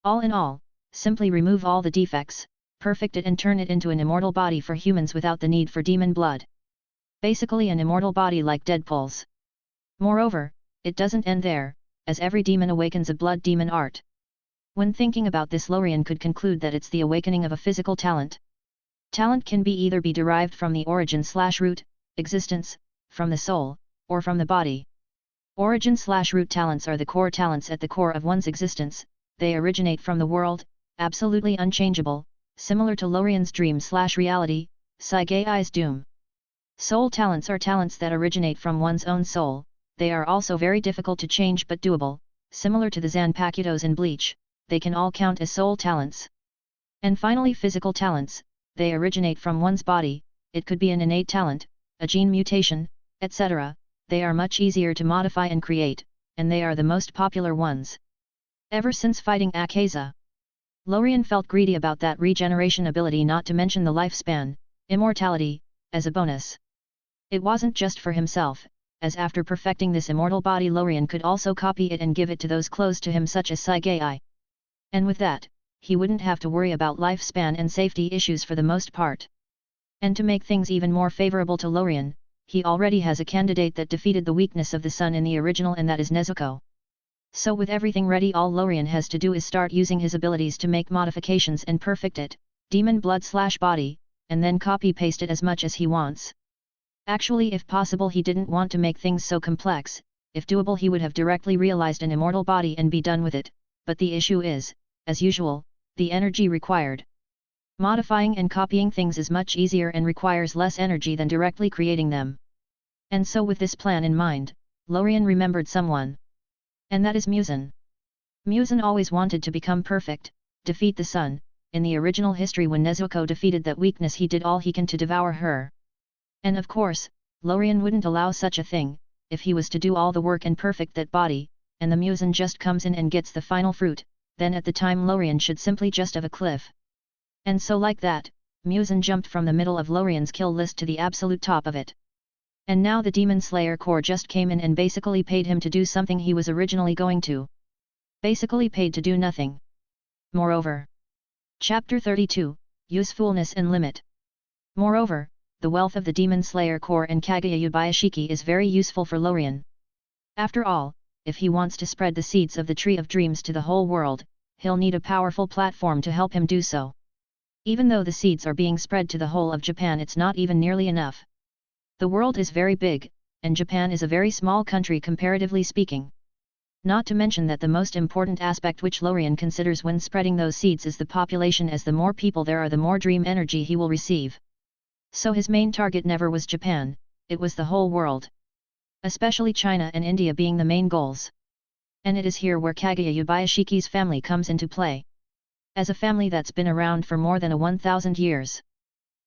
All in all, simply remove all the defects, perfect it and turn it into an immortal body for humans without the need for demon blood. Basically an immortal body like Deadpool's. Moreover, it doesn't end there, as every demon awakens a blood demon art. When thinking about this, Lorien could conclude that it's the awakening of a physical talent. Talent can be either be derived from the origin/root, existence, from the soul, or from the body. Origin/root talents are the core talents at the core of one's existence. They originate from the world, absolutely unchangeable, similar to Lorien's dream/reality, Saigai's doom. Soul talents are talents that originate from one's own soul. They are also very difficult to change but doable, similar to the Zanpakutos in Bleach. They can all count as soul talents. And finally, physical talents. They originate from one's body. It could be an innate talent, a gene mutation, etc. They are much easier to modify and create, and they are the most popular ones. Ever since fighting Akaza, Lorien felt greedy about that regeneration ability, not to mention the lifespan, immortality, as a bonus. It wasn't just for himself, as after perfecting this immortal body, Lorien could also copy it and give it to those close to him such as Saigai. And with that, he wouldn't have to worry about lifespan and safety issues for the most part. And to make things even more favorable to Lorien, he already has a candidate that defeated the weakness of the sun in the original, and that is Nezuko. So with everything ready, all Lorien has to do is start using his abilities to make modifications and perfect it, demon blood/body, and then copy-paste it as much as he wants. Actually, if possible, he didn't want to make things so complex. If doable, he would have directly realized an immortal body and be done with it, but the issue is, as usual, the energy required. Modifying and copying things is much easier and requires less energy than directly creating them. And so with this plan in mind, Lorien remembered someone. And that is Muzan. Muzan always wanted to become perfect, defeat the sun. In the original history, when Nezuko defeated that weakness, he did all he can to devour her. And of course, Lorien wouldn't allow such a thing. If he was to do all the work and perfect that body, and the Muzan just comes in and gets the final fruit, then at the time Lorien should simply just have a cliff. And so like that, Muzan jumped from the middle of Lorien's kill list to the absolute top of it. And now the Demon Slayer Corps just came in and basically paid him to do something he was originally going to. Basically paid to do nothing. Moreover. Chapter 32, Usefulness and Limit. Moreover, the wealth of the Demon Slayer Corps and Kaguya Yubayashiki is very useful for Lorien. After all, if he wants to spread the seeds of the Tree of Dreams to the whole world, he'll need a powerful platform to help him do so. Even though the seeds are being spread to the whole of Japan, it's not even nearly enough. The world is very big, and Japan is a very small country comparatively speaking. Not to mention that the most important aspect which Lorien considers when spreading those seeds is the population, as the more people there are, the more dream energy he will receive. So his main target never was Japan, it was the whole world. Especially China and India being the main goals. And it is here where Kaguya Yubayashiki's family comes into play. As a family that's been around for more than 1,000 years.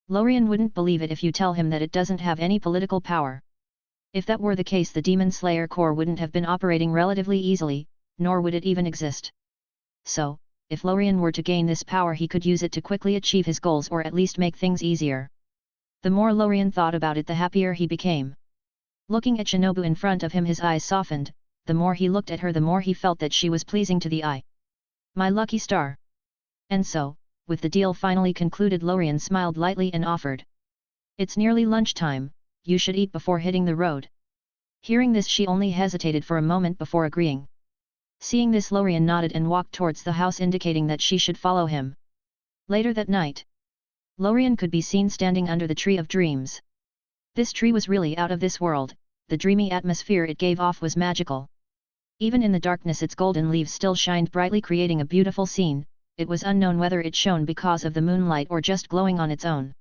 Lorien wouldn't believe it if you tell him that it doesn't have any political power. If that were the case, the Demon Slayer Corps wouldn't have been operating relatively easily, nor would it even exist. So, if Lorien were to gain this power, he could use it to quickly achieve his goals, or at least make things easier. The more Lorien thought about it, the happier he became. Looking at Shinobu in front of him, his eyes softened. The more he looked at her, the more he felt that she was pleasing to the eye. My lucky star. And so, with the deal finally concluded, Lorien smiled lightly and offered. It's nearly lunchtime, you should eat before hitting the road. Hearing this, she only hesitated for a moment before agreeing. Seeing this, Lorien nodded and walked towards the house, indicating that she should follow him. Later that night, Lorien could be seen standing under the Tree of Dreams. This tree was really out of this world, the dreamy atmosphere it gave off was magical. Even in the darkness, its golden leaves still shined brightly, creating a beautiful scene. It was unknown whether it shone because of the moonlight or just glowing on its own.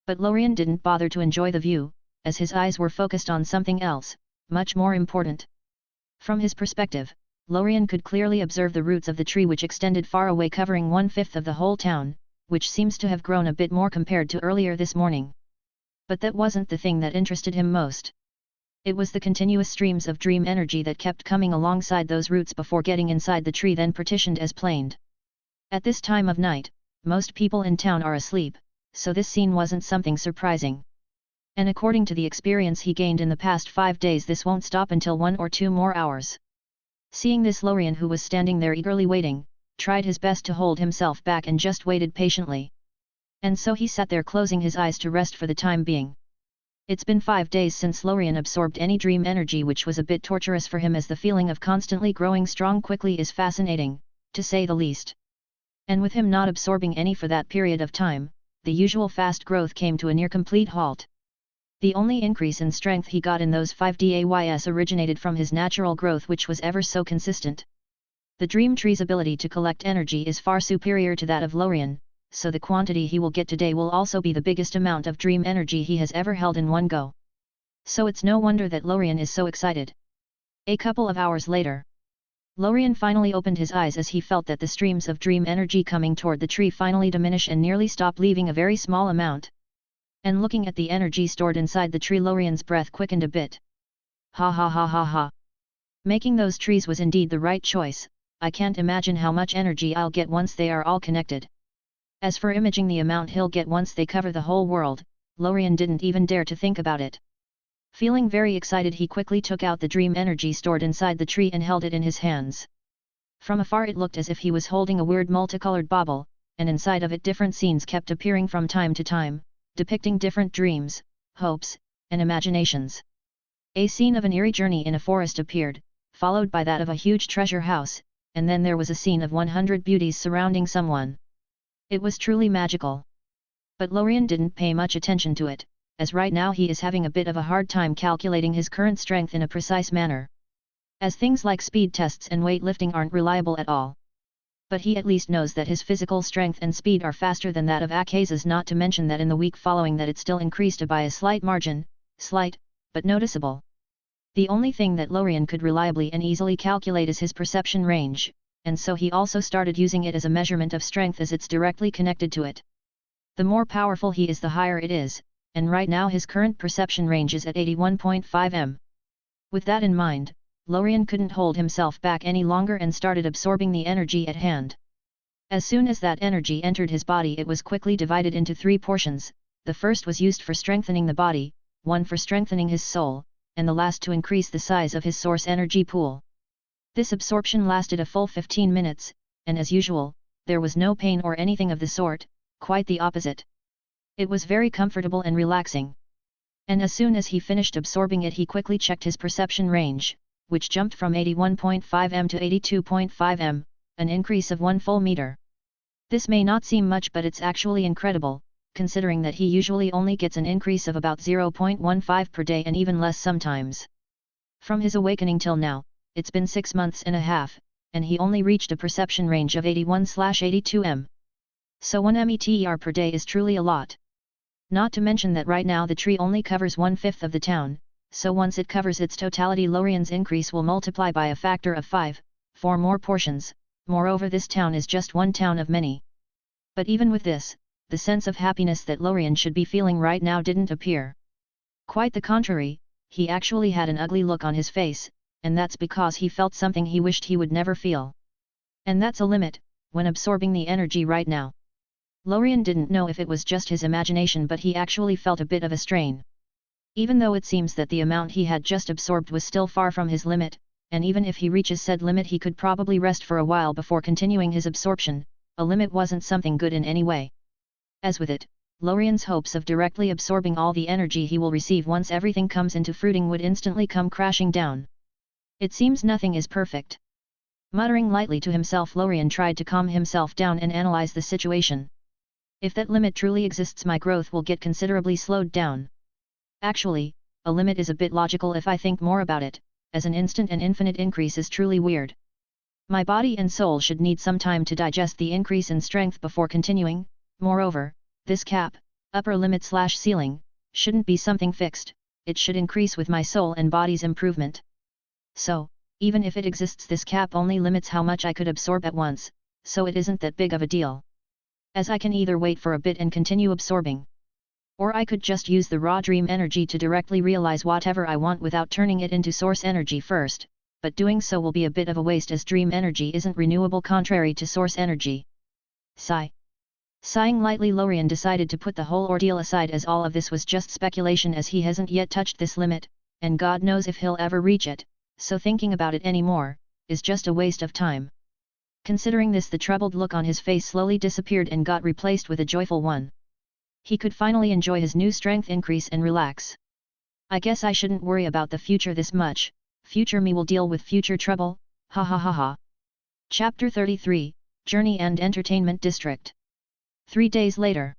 But Lorien didn't bother to enjoy the view, as his eyes were focused on something else, much more important. From his perspective, Lorien could clearly observe the roots of the tree, which extended far away, covering 1/5 of the whole town, which seems to have grown a bit more compared to earlier this morning. But that wasn't the thing that interested him most. It was the continuous streams of dream energy that kept coming alongside those roots before getting inside the tree, then partitioned as planed. At this time of night, most people in town are asleep, so this scene wasn't something surprising. And according to the experience he gained in the past 5 days, this won't stop until 1 or 2 more hours. Seeing this, Lorien, who was standing there eagerly waiting, tried his best to hold himself back and just waited patiently. And so he sat there, closing his eyes to rest for the time being. It's been 5 days since Lorien absorbed any dream energy, which was a bit torturous for him, as the feeling of constantly growing strong quickly is fascinating, to say the least. And with him not absorbing any for that period of time, the usual fast growth came to a near complete halt. The only increase in strength he got in those 5 days originated from his natural growth, which was ever so consistent. The Dream Tree's ability to collect energy is far superior to that of Lorien, so the quantity he will get today will also be the biggest amount of dream energy he has ever held in one go. So it's no wonder that Lorien is so excited. A couple of hours later, Lorien finally opened his eyes as he felt that the streams of dream energy coming toward the tree finally diminish and nearly stop, leaving a very small amount. And looking at the energy stored inside the tree, Lorien's breath quickened a bit. Ha ha ha ha ha. Making those trees was indeed the right choice. I can't imagine how much energy I'll get once they are all connected. As for imaging the amount he'll get once they cover the whole world, Lorien didn't even dare to think about it. Feeling very excited, he quickly took out the dream energy stored inside the tree and held it in his hands. From afar it looked as if he was holding a weird multicolored bauble, and inside of it different scenes kept appearing from time to time, depicting different dreams, hopes, and imaginations. A scene of an eerie journey in a forest appeared, followed by that of a huge treasure house, and then there was a scene of 100 beauties surrounding someone. It was truly magical. But Lorien didn't pay much attention to it, as right now he is having a bit of a hard time calculating his current strength in a precise manner. As things like speed tests and weightlifting aren't reliable at all. But he at least knows that his physical strength and speed are faster than that of Akaza's, not to mention that in the week following that it still increased by a slight margin, slight, but noticeable. The only thing that Lorien could reliably and easily calculate is his perception range, and so he also started using it as a measurement of strength as it's directly connected to it. The more powerful he is, the higher it is, and right now his current perception range is at 81.5 m. With that in mind, Lorien couldn't hold himself back any longer and started absorbing the energy at hand. As soon as that energy entered his body, it was quickly divided into 3 portions. The first was used for strengthening the body, one for strengthening his soul, and the last to increase the size of his source energy pool. This absorption lasted a full 15 minutes, and as usual, there was no pain or anything of the sort, quite the opposite. It was very comfortable and relaxing. And as soon as he finished absorbing it, he quickly checked his perception range, which jumped from 81.5 m to 82.5 m, an increase of 1 full meter. This may not seem much, but it's actually incredible, considering that he usually only gets an increase of about 0.15 per day and even less sometimes. From his awakening till now, it's been 6 months and a half, and he only reached a perception range of 81/82 m. So 1 meter per day is truly a lot. Not to mention that right now the tree only covers 1/5 of the town, so once it covers its totality, Lorien's increase will multiply by a factor of 5, 4 more portions. Moreover, this town is just one town of many. But even with this, the sense of happiness that Lorien should be feeling right now didn't appear. Quite the contrary, he actually had an ugly look on his face, and that's because he felt something he wished he would never feel. And that's a limit, when absorbing the energy right now. Lorien didn't know if it was just his imagination, but he actually felt a bit of a strain. Even though it seems that the amount he had just absorbed was still far from his limit, and even if he reaches said limit he could probably rest for a while before continuing his absorption, a limit wasn't something good in any way. As with it, Lorien's hopes of directly absorbing all the energy he will receive once everything comes into fruiting would instantly come crashing down. It seems nothing is perfect. Muttering lightly to himself, Lorien tried to calm himself down and analyze the situation. If that limit truly exists, my growth will get considerably slowed down. Actually, a limit is a bit logical if I think more about it, as an instant and infinite increase is truly weird. My body and soul should need some time to digest the increase in strength before continuing. Moreover, this cap, upper limit/ceiling, shouldn't be something fixed, it should increase with my soul and body's improvement. So, even if it exists, this cap only limits how much I could absorb at once, so it isn't that big of a deal. As I can either wait for a bit and continue absorbing, or I could just use the raw dream energy to directly realize whatever I want without turning it into source energy first, but doing so will be a bit of a waste as dream energy isn't renewable, contrary to source energy. Sigh. Sighing lightly, Lorien decided to put the whole ordeal aside, as all of this was just speculation, as he hasn't yet touched this limit, and God knows if he'll ever reach it, so thinking about it anymore is just a waste of time. Considering this, the troubled look on his face slowly disappeared and got replaced with a joyful one. He could finally enjoy his new strength increase and relax. I guess I shouldn't worry about the future this much, future me will deal with future trouble, ha ha ha ha. Chapter 33, Journey and Entertainment District. 3 days later.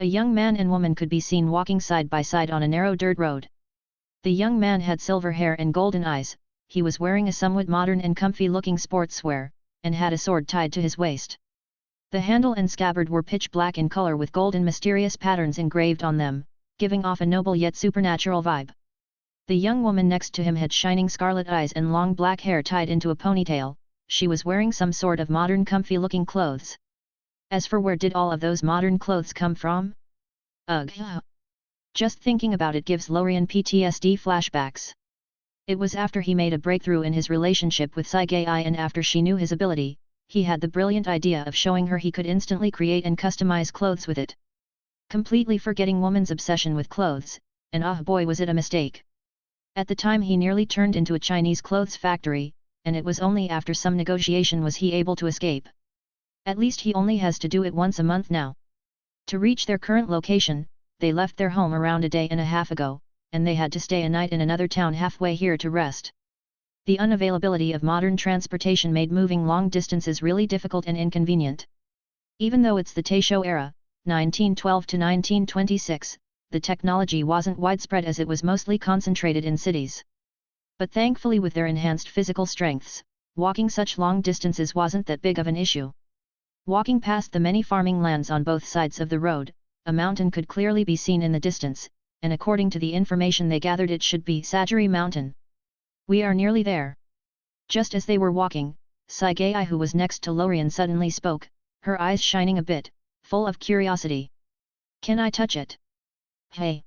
A young man and woman could be seen walking side by side on a narrow dirt road. The young man had silver hair and golden eyes, he was wearing a somewhat modern and comfy-looking sportswear, and had a sword tied to his waist. The handle and scabbard were pitch black in color with golden mysterious patterns engraved on them, giving off a noble yet supernatural vibe. The young woman next to him had shining scarlet eyes and long black hair tied into a ponytail. She was wearing some sort of modern comfy-looking clothes. As for where did all of those modern clothes come from? Ugh. Just thinking about it gives Lorien PTSD flashbacks. It was after he made a breakthrough in his relationship with Sagai, and after she knew his ability, he had the brilliant idea of showing her he could instantly create and customize clothes with it. Completely forgetting woman's obsession with clothes, and ah boy was it a mistake. At the time he nearly turned into a Chinese clothes factory, and it was only after some negotiation was he able to escape. At least he only has to do it once a month now. To reach their current location, they left their home around a day and a half ago, and they had to stay a night in another town halfway here to rest. The unavailability of modern transportation made moving long distances really difficult and inconvenient. Even though it's the Taisho era, 1912 to 1926, the technology wasn't widespread as it was mostly concentrated in cities. But thankfully with their enhanced physical strengths, walking such long distances wasn't that big of an issue. Walking past the many farming lands on both sides of the road, a mountain could clearly be seen in the distance, and according to the information they gathered it should be Sagiri Mountain. We are nearly there. Just as they were walking, Saigai, who was next to Lorien, suddenly spoke, her eyes shining a bit, full of curiosity. Can I touch it? Hey!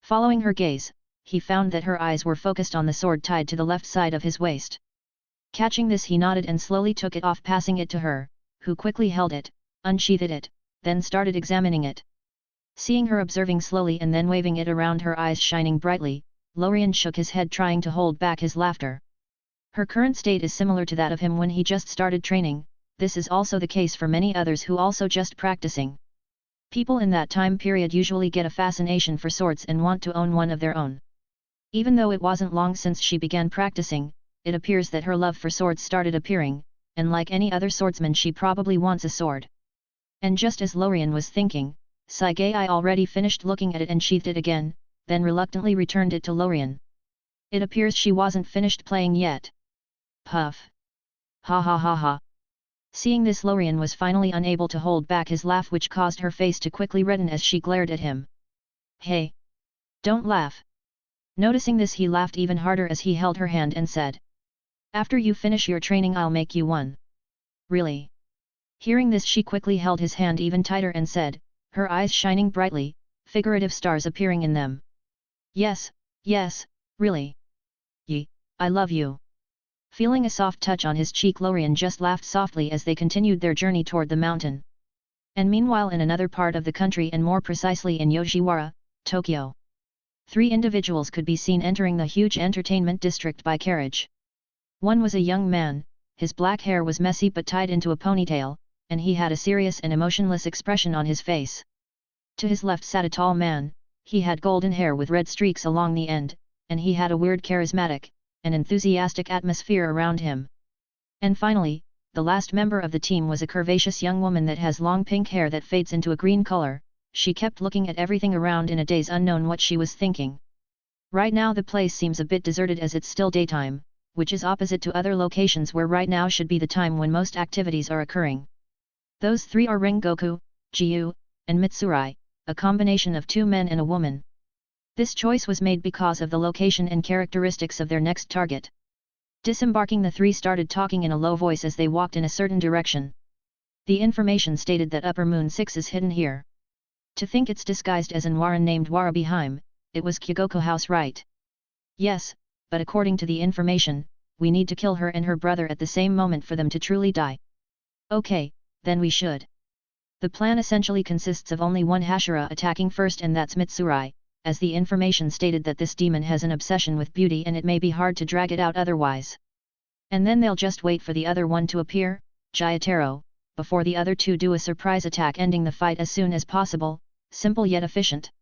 Following her gaze, he found that her eyes were focused on the sword tied to the left side of his waist. Catching this, he nodded and slowly took it off, passing it to her, who quickly held it, unsheathed it, then started examining it. Seeing her observing slowly and then waving it around, her eyes shining brightly, Lorien shook his head, trying to hold back his laughter. Her current state is similar to that of him when he just started training. This is also the case for many others who also just practicing. People in that time period usually get a fascination for swords and want to own one of their own. Even though it wasn't long since she began practicing, it appears that her love for swords started appearing, and like any other swordsman she probably wants a sword. And just as Lorien was thinking, Saigai already finished looking at it and sheathed it again, then reluctantly returned it to Lorien. It appears she wasn't finished playing yet. Puff! Ha ha ha ha! Seeing this, Lorien was finally unable to hold back his laugh, which caused her face to quickly redden as she glared at him. Hey! Don't laugh! Noticing this, he laughed even harder as he held her hand and said, after you finish your training I'll make you one. Really? Hearing this, she quickly held his hand even tighter and said, her eyes shining brightly, figurative stars appearing in them. Yes, yes, really. I love you. Feeling a soft touch on his cheek, Lorien just laughed softly as they continued their journey toward the mountain. And meanwhile, in another part of the country, and more precisely in Yoshiwara, Tokyo, 3 individuals could be seen entering the huge entertainment district by carriage. One was a young man, his black hair was messy but tied into a ponytail, and he had a serious and emotionless expression on his face. To his left sat a tall man, he had golden hair with red streaks along the end, and he had a weird charismatic, and enthusiastic atmosphere around him. And finally, the last member of the team was a curvaceous young woman that has long pink hair that fades into a green color. She kept looking at everything around in a daze, unknown what she was thinking. Right now the place seems a bit deserted as it's still daytime, which is opposite to other locations where right now should be the time when most activities are occurring. Those 3 are Rengoku, Jiu, and Mitsurai, a combination of 2 men and a woman. This choice was made because of the location and characteristics of their next target. Disembarking, the 3 started talking in a low voice as they walked in a certain direction. The information stated that Upper Moon 6 is hidden here. To think it's disguised as an Warren named Warabiheim, it was Kyogoko House, right? Yes, but according to the information, we need to kill her and her brother at the same moment for them to truly die. Okay, then we should. The plan essentially consists of only one Hashira attacking first, and that's Mitsurai, as the information stated that this demon has an obsession with beauty and it may be hard to drag it out otherwise. And then they'll just wait for the other one to appear, Gyataro, before the other 2 do a surprise attack, ending the fight as soon as possible. Simple yet efficient.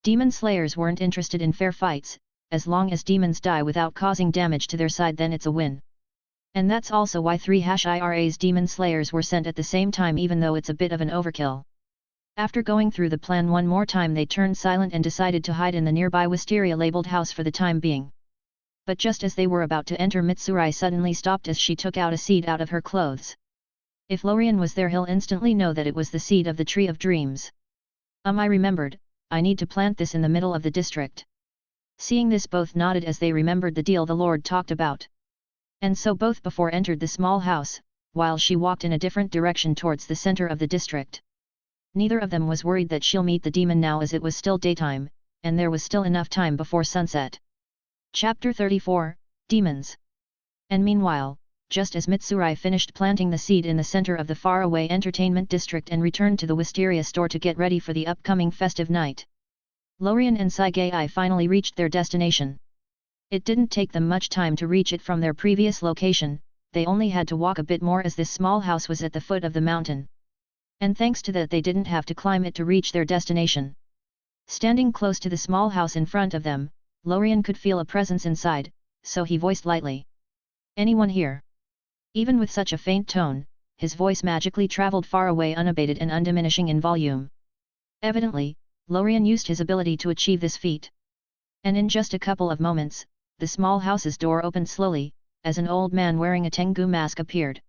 Demon slayers weren't interested in fair fights. As long as demons die without causing damage to their side, then it's a win. And that's also why 3 #IRA's demon slayers were sent at the same time, even though it's a bit of an overkill. After going through the plan one more time, they turned silent and decided to hide in the nearby wisteria-labeled house for the time being. But just as they were about to enter, Mitsurai suddenly stopped as she took out a seed out of her clothes. If Lorien was there, he'll instantly know that it was the seed of the Tree of Dreams. I remembered, I need to plant this in the middle of the district. Seeing this, both nodded as they remembered the deal the Lord talked about. And so both before entered the small house, while she walked in a different direction towards the center of the district. Neither of them was worried that she'll meet the demon now, as it was still daytime, and there was still enough time before sunset. Chapter 34, Demons. And meanwhile, just as Mitsurai finished planting the seed in the center of the faraway entertainment district and returned to the wisteria store to get ready for the upcoming festive night, Lorien and Saigai finally reached their destination. It didn't take them much time to reach it from their previous location. They only had to walk a bit more, as this small house was at the foot of the mountain. And thanks to that, they didn't have to climb it to reach their destination. Standing close to the small house in front of them, Lorien could feel a presence inside, so he voiced lightly, Anyone here? Even with such a faint tone, his voice magically traveled far away unabated and undiminishing in volume. Evidently, Lorien used his ability to achieve this feat. And in just a couple of moments, the small house's door opened slowly, as an old man wearing a Tengu mask appeared.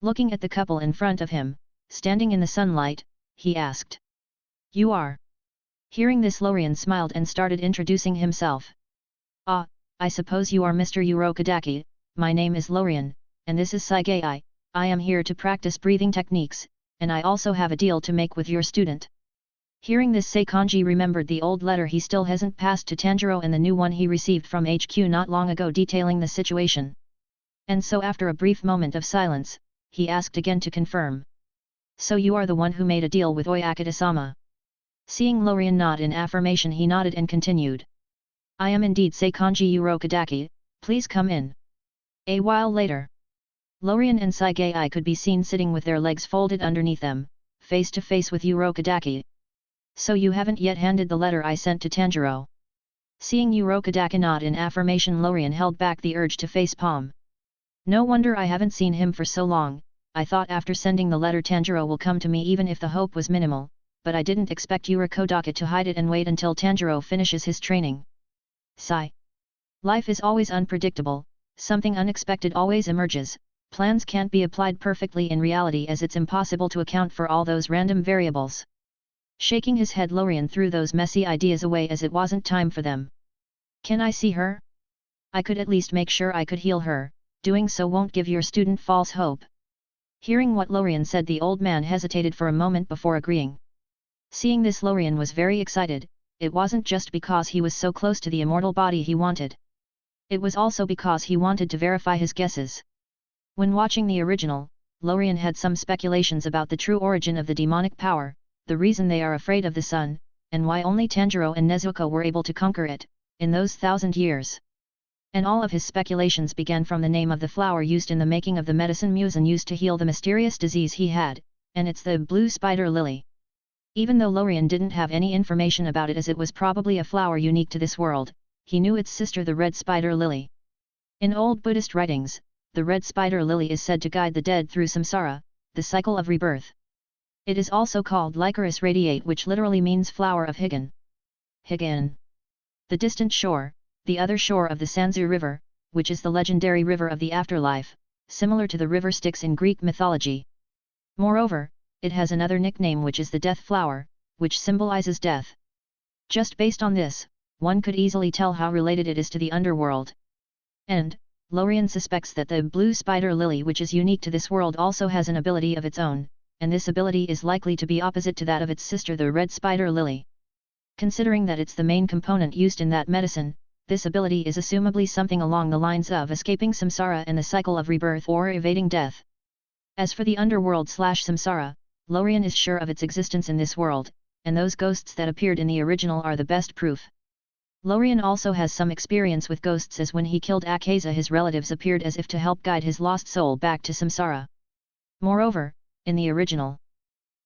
Looking at the couple in front of him, standing in the sunlight, he asked. You are? Hearing this, Lorien smiled and started introducing himself. Ah, I suppose you are Mr. Urokodaki. My name is Lorien, and this is Saigei. I am here to practice breathing techniques, and I also have a deal to make with your student. Hearing this, Seikanji remembered the old letter he still hasn't passed to Tanjiro and the new one he received from HQ not long ago detailing the situation. And so after a brief moment of silence, he asked again to confirm. So you are the one who made a deal with Oyakata-sama? Seeing Lorien nod in affirmation, he nodded and continued. I am indeed Seikanji Urokodaki, please come in. A while later, Lorien and Saigei could be seen sitting with their legs folded underneath them, face to face with Urokodaki. So you haven't yet handed the letter I sent to Tanjiro? Seeing Urokodaki nod in affirmation, Lorien held back the urge to facepalm. No wonder I haven't seen him for so long. I thought after sending the letter Tanjiro will come to me even if the hope was minimal, but I didn't expect Urokodaki to hide it and wait until Tanjiro finishes his training. Sigh. Life is always unpredictable, something unexpected always emerges, plans can't be applied perfectly in reality as it's impossible to account for all those random variables. Shaking his head, Lorien threw those messy ideas away as it wasn't time for them. Can I see her? I could at least make sure I could heal her, doing so won't give your student false hope. Hearing what Lorien said, the old man hesitated for a moment before agreeing. Seeing this, Lorien was very excited. It wasn't just because he was so close to the immortal body he wanted. It was also because he wanted to verify his guesses. When watching the original, Lorien had some speculations about the true origin of the demonic power, the reason they are afraid of the sun, and why only Tanjiro and Nezuko were able to conquer it, in those 1,000 years. And all of his speculations began from the name of the flower used in the making of the medicine Musen used to heal the mysterious disease he had, and it's the blue spider lily. Even though Lorien didn't have any information about it as it was probably a flower unique to this world, he knew its sister, the red spider lily. In old Buddhist writings, the red spider lily is said to guide the dead through samsara, the cycle of rebirth. It is also called Lycoris radiate, which literally means flower of Higan. Higan. The distant shore, the other shore of the Sanzu River, which is the legendary river of the afterlife, similar to the river Styx in Greek mythology. Moreover, it has another nickname which is the death flower, which symbolizes death. Just based on this, one could easily tell how related it is to the underworld. And, Lorien suspects that the blue spider lily, which is unique to this world, also has an ability of its own, and this ability is likely to be opposite to that of its sister, the red spider lily. Considering that it's the main component used in that medicine, this ability is assumably something along the lines of escaping samsara and the cycle of rebirth, or evading death. As for the underworld / samsara, Lorien is sure of its existence in this world, and those ghosts that appeared in the original are the best proof. Lorien also has some experience with ghosts, as when he killed Akaza, his relatives appeared as if to help guide his lost soul back to samsara. Moreover, in the original,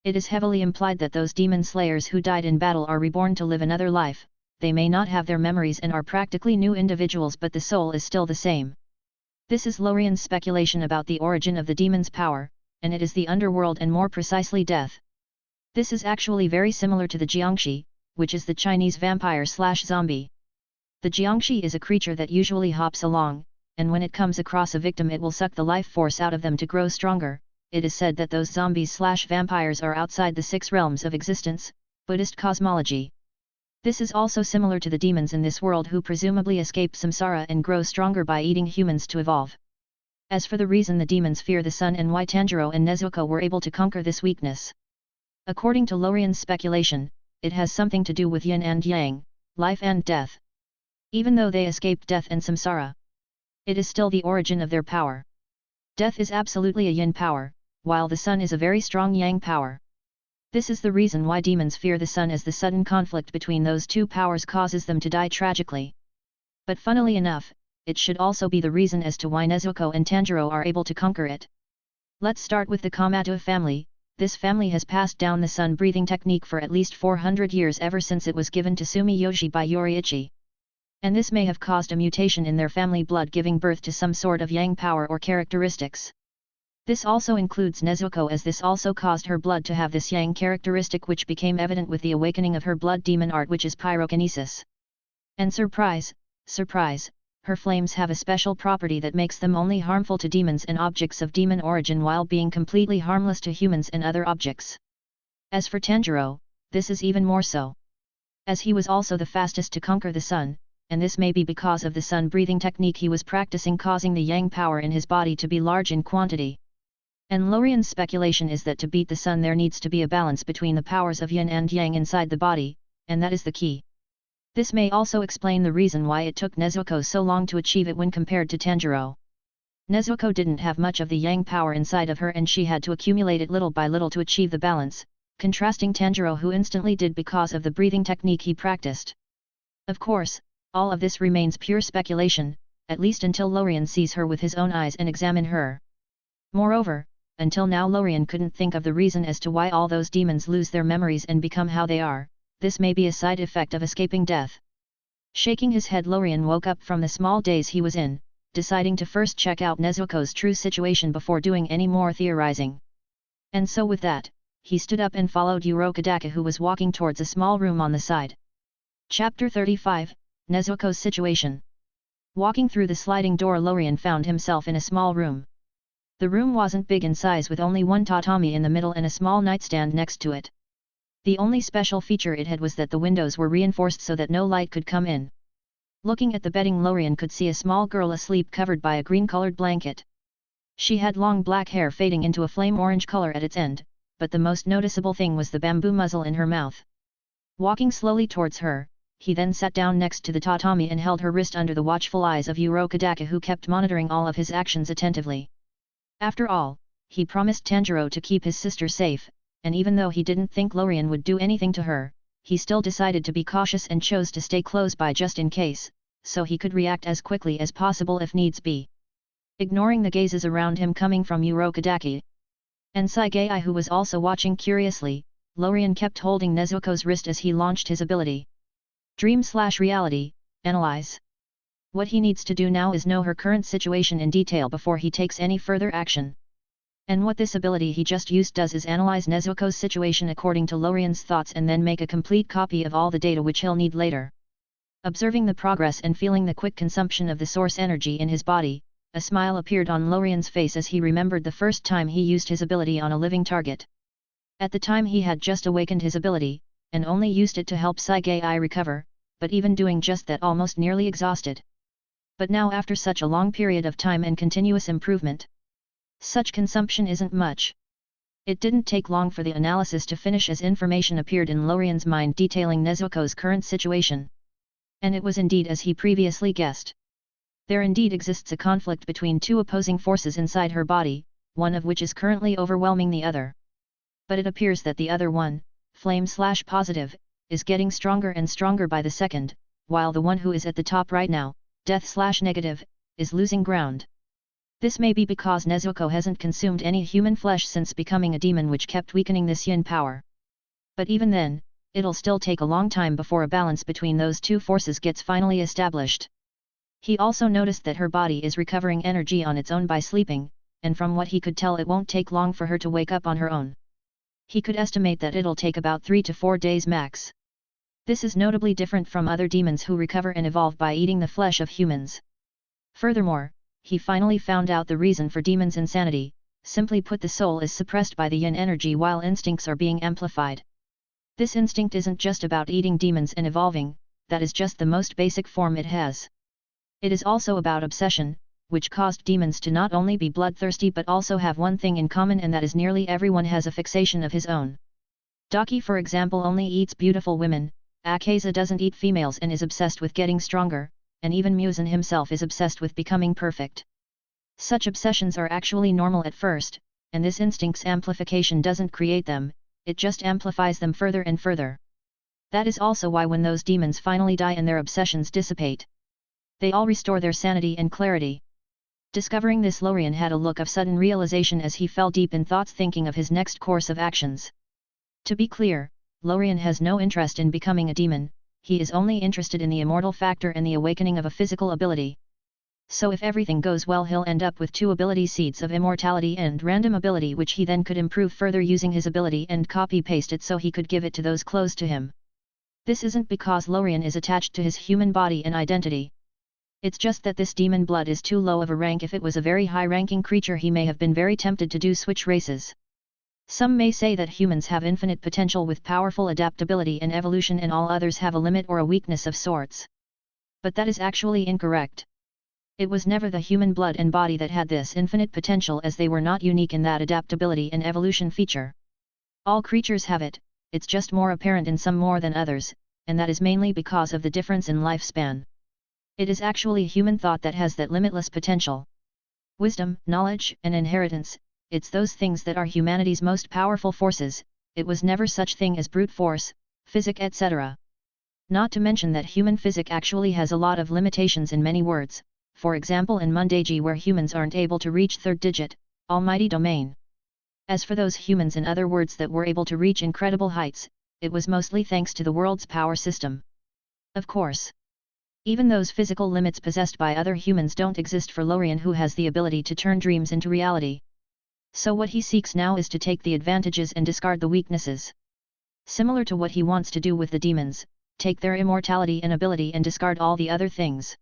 it is heavily implied that those demon slayers who died in battle are reborn to live another life. They may not have their memories and are practically new individuals, but the soul is still the same. This is Lorien's speculation about the origin of the demon's power, and it is the underworld, and more precisely death. This is actually very similar to the Jiangshi, which is the Chinese vampire / zombie. The Jiangshi is a creature that usually hops along, and when it comes across a victim it will suck the life force out of them to grow stronger. It is said that those zombies / vampires are outside the 6 realms of existence, Buddhist cosmology. This is also similar to the demons in this world, who presumably escape samsara and grow stronger by eating humans to evolve. As for the reason the demons fear the sun and why Tanjiro and Nezuko were able to conquer this weakness, according to Lorien's speculation, it has something to do with yin and yang, life and death. Even though they escaped death and samsara, it is still the origin of their power. Death is absolutely a yin power, while the sun is a very strong yang power. This is the reason why demons fear the sun, as the sudden conflict between those two powers causes them to die tragically. But funnily enough, it should also be the reason as to why Nezuko and Tanjiro are able to conquer it. Let's start with the Komato family. This family has passed down the sun-breathing technique for at least 400 years, ever since it was given to Sumiyoshi by Yoriichi. And this may have caused a mutation in their family blood, giving birth to some sort of yang power or characteristics. This also includes Nezuko, as this also caused her blood to have this yang characteristic, which became evident with the awakening of her blood demon art, which is pyrokinesis. And surprise, surprise, her flames have a special property that makes them only harmful to demons and objects of demon origin, while being completely harmless to humans and other objects. As for Tanjiro, this is even more so, as he was also the fastest to conquer the sun, and this may be because of the sun breathing technique he was practicing, causing the yang power in his body to be large in quantity. And Lorien's speculation is that to beat the sun there needs to be a balance between the powers of yin and yang inside the body, and that is the key. This may also explain the reason why it took Nezuko so long to achieve it when compared to Tanjiro. Nezuko didn't have much of the yang power inside of her, and she had to accumulate it little by little to achieve the balance, contrasting Tanjiro, who instantly did because of the breathing technique he practiced. Of course, all of this remains pure speculation, at least until Lorien sees her with his own eyes and examine her. Moreover, until now Lorien couldn't think of the reason as to why all those demons lose their memories and become how they are. This may be a side effect of escaping death. Shaking his head, Lorien woke up from the small daze he was in, deciding to first check out Nezuko's true situation before doing any more theorizing. And so with that, he stood up and followed Urokodaka, who was walking towards a small room on the side. Chapter 35, Nezuko's Situation. Walking through the sliding door, Lorien found himself in a small room. The room wasn't big in size, with only one tatami in the middle and a small nightstand next to it. The only special feature it had was that the windows were reinforced so that no light could come in. Looking at the bedding, Lorien could see a small girl asleep covered by a green-colored blanket. She had long black hair fading into a flame orange color at its end, but the most noticeable thing was the bamboo muzzle in her mouth. Walking slowly towards her, he then sat down next to the tatami and held her wrist under the watchful eyes of Urokodaka, who kept monitoring all of his actions attentively. After all, he promised Tanjiro to keep his sister safe, and even though he didn't think Lorien would do anything to her, he still decided to be cautious and chose to stay close by just in case, so he could react as quickly as possible if needs be. Ignoring the gazes around him coming from Urokodaka and Saigei, who was also watching curiously, Lorien kept holding Nezuko's wrist as he launched his ability. Dream/reality, analyze. What he needs to do now is know her current situation in detail before he takes any further action. And what this ability he just used does is analyze Nezuko's situation according to Lorien's thoughts and then make a complete copy of all the data which he'll need later. Observing the progress and feeling the quick consumption of the source energy in his body, a smile appeared on Lorien's face as he remembered the first time he used his ability on a living target. At the time he had just awakened his ability, and only used it to help Saigei recover, but even doing just that almost nearly exhausted. But now, after such a long period of time and continuous improvement, such consumption isn't much. It didn't take long for the analysis to finish as information appeared in Lorien's mind detailing Nezuko's current situation. And it was indeed as he previously guessed. There indeed exists a conflict between two opposing forces inside her body, one of which is currently overwhelming the other. But it appears that the other one, flame/positive, is getting stronger and stronger by the second, while the one who is at the top right now, death/negative, is losing ground. This may be because Nezuko hasn't consumed any human flesh since becoming a demon, which kept weakening this yin power. But even then, it'll still take a long time before a balance between those two forces gets finally established. He also noticed that her body is recovering energy on its own by sleeping, and from what he could tell it won't take long for her to wake up on her own. He could estimate that it'll take about 3 to 4 days max. This is notably different from other demons who recover and evolve by eating the flesh of humans. Furthermore, he finally found out the reason for demons' insanity. Simply put, the soul is suppressed by the yin energy while instincts are being amplified. This instinct isn't just about eating demons and evolving, that is just the most basic form it has. It is also about obsession, which caused demons to not only be bloodthirsty but also have one thing in common, and that is nearly everyone has a fixation of his own. Daki, for example, only eats beautiful women, Akaza doesn't eat females and is obsessed with getting stronger, and even Muzan himself is obsessed with becoming perfect. Such obsessions are actually normal at first, and this instinct's amplification doesn't create them, it just amplifies them further and further. That is also why when those demons finally die and their obsessions dissipate, they all restore their sanity and clarity. Discovering this, Lorien had a look of sudden realization as he fell deep in thoughts, thinking of his next course of actions. To be clear, Lorien has no interest in becoming a demon, he is only interested in the immortal factor and the awakening of a physical ability. So if everything goes well, he'll end up with 2 ability seeds of immortality and random ability, which he then could improve further using his ability and copy-paste it so he could give it to those close to him. This isn't because Lorien is attached to his human body and identity. It's just that this demon blood is too low of a rank. If it was a very high-ranking creature, he may have been very tempted to do switch races. Some may say that humans have infinite potential with powerful adaptability and evolution, and all others have a limit or a weakness of sorts. But that is actually incorrect. It was never the human blood and body that had this infinite potential, as they were not unique in that adaptability and evolution feature. All creatures have it, it's just more apparent in some more than others, and that is mainly because of the difference in lifespan. It is actually human thought that has that limitless potential. Wisdom, knowledge, and inheritance, it's those things that are humanity's most powerful forces. It was never such thing as brute force, physic, etc. Not to mention that human physic actually has a lot of limitations in many words, for example in Mundaji, where humans aren't able to reach 3rd digit, almighty domain. As for those humans in other words that were able to reach incredible heights, it was mostly thanks to the world's power system. Of course, even those physical limits possessed by other humans don't exist for Lorien, who has the ability to turn dreams into reality. So what he seeks now is to take the advantages and discard the weaknesses. Similar to what he wants to do with the demons, take their immortality and ability and discard all the other things.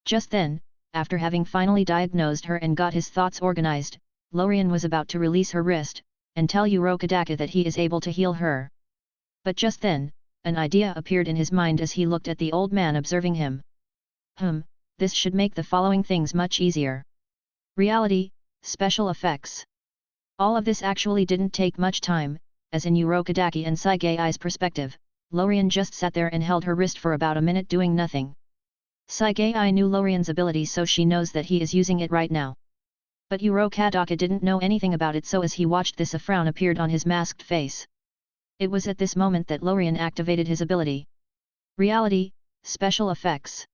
Just then, after having finally diagnosed her and got his thoughts organized, Lorien was about to release her wrist, and tell Urokodaka that he is able to heal her. But just then, an idea appeared in his mind as he looked at the old man observing him. This should make the following things much easier. Reality, special effects. All of this actually didn't take much time, as in Urokodaki and Saigei's perspective, Lorien just sat there and held her wrist for about a minute doing nothing. Saigei knew Lorien's ability, so she knows that he is using it right now. But Urokodaka didn't know anything about it, so as he watched this, a frown appeared on his masked face. It was at this moment that Lorien activated his ability. Reality, special effects.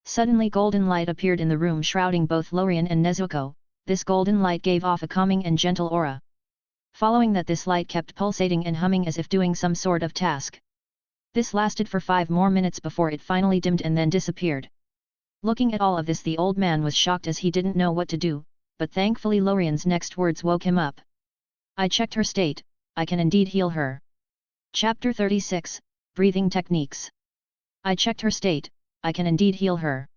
Suddenly golden light appeared in the room, shrouding both Lorien and Nezuko. This golden light gave off a calming and gentle aura. Following that, this light kept pulsating and humming as if doing some sort of task. This lasted for 5 more minutes before it finally dimmed and then disappeared. Looking at all of this, the old man was shocked as he didn't know what to do, but thankfully Lorien's next words woke him up. I checked her state, I can indeed heal her. Chapter 36, Breathing Techniques. I checked her state, I can indeed heal her.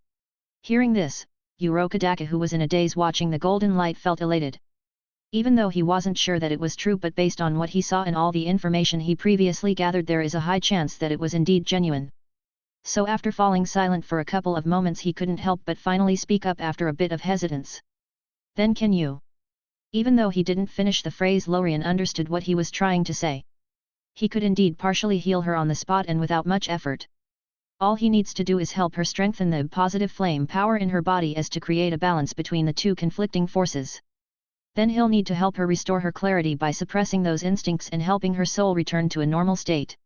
Hearing this, Urokodaka, who was in a daze watching the golden light, felt elated. Even though he wasn't sure that it was true, but based on what he saw and all the information he previously gathered, there is a high chance that it was indeed genuine. So after falling silent for a couple of moments, he couldn't help but finally speak up after a bit of hesitance. Then can you? Even though he didn't finish the phrase, Lorien understood what he was trying to say. He could indeed partially heal her on the spot and without much effort. All he needs to do is help her strengthen the positive flame power in her body as to create a balance between the 2 conflicting forces. Then he'll need to help her restore her clarity by suppressing those instincts and helping her soul return to a normal state.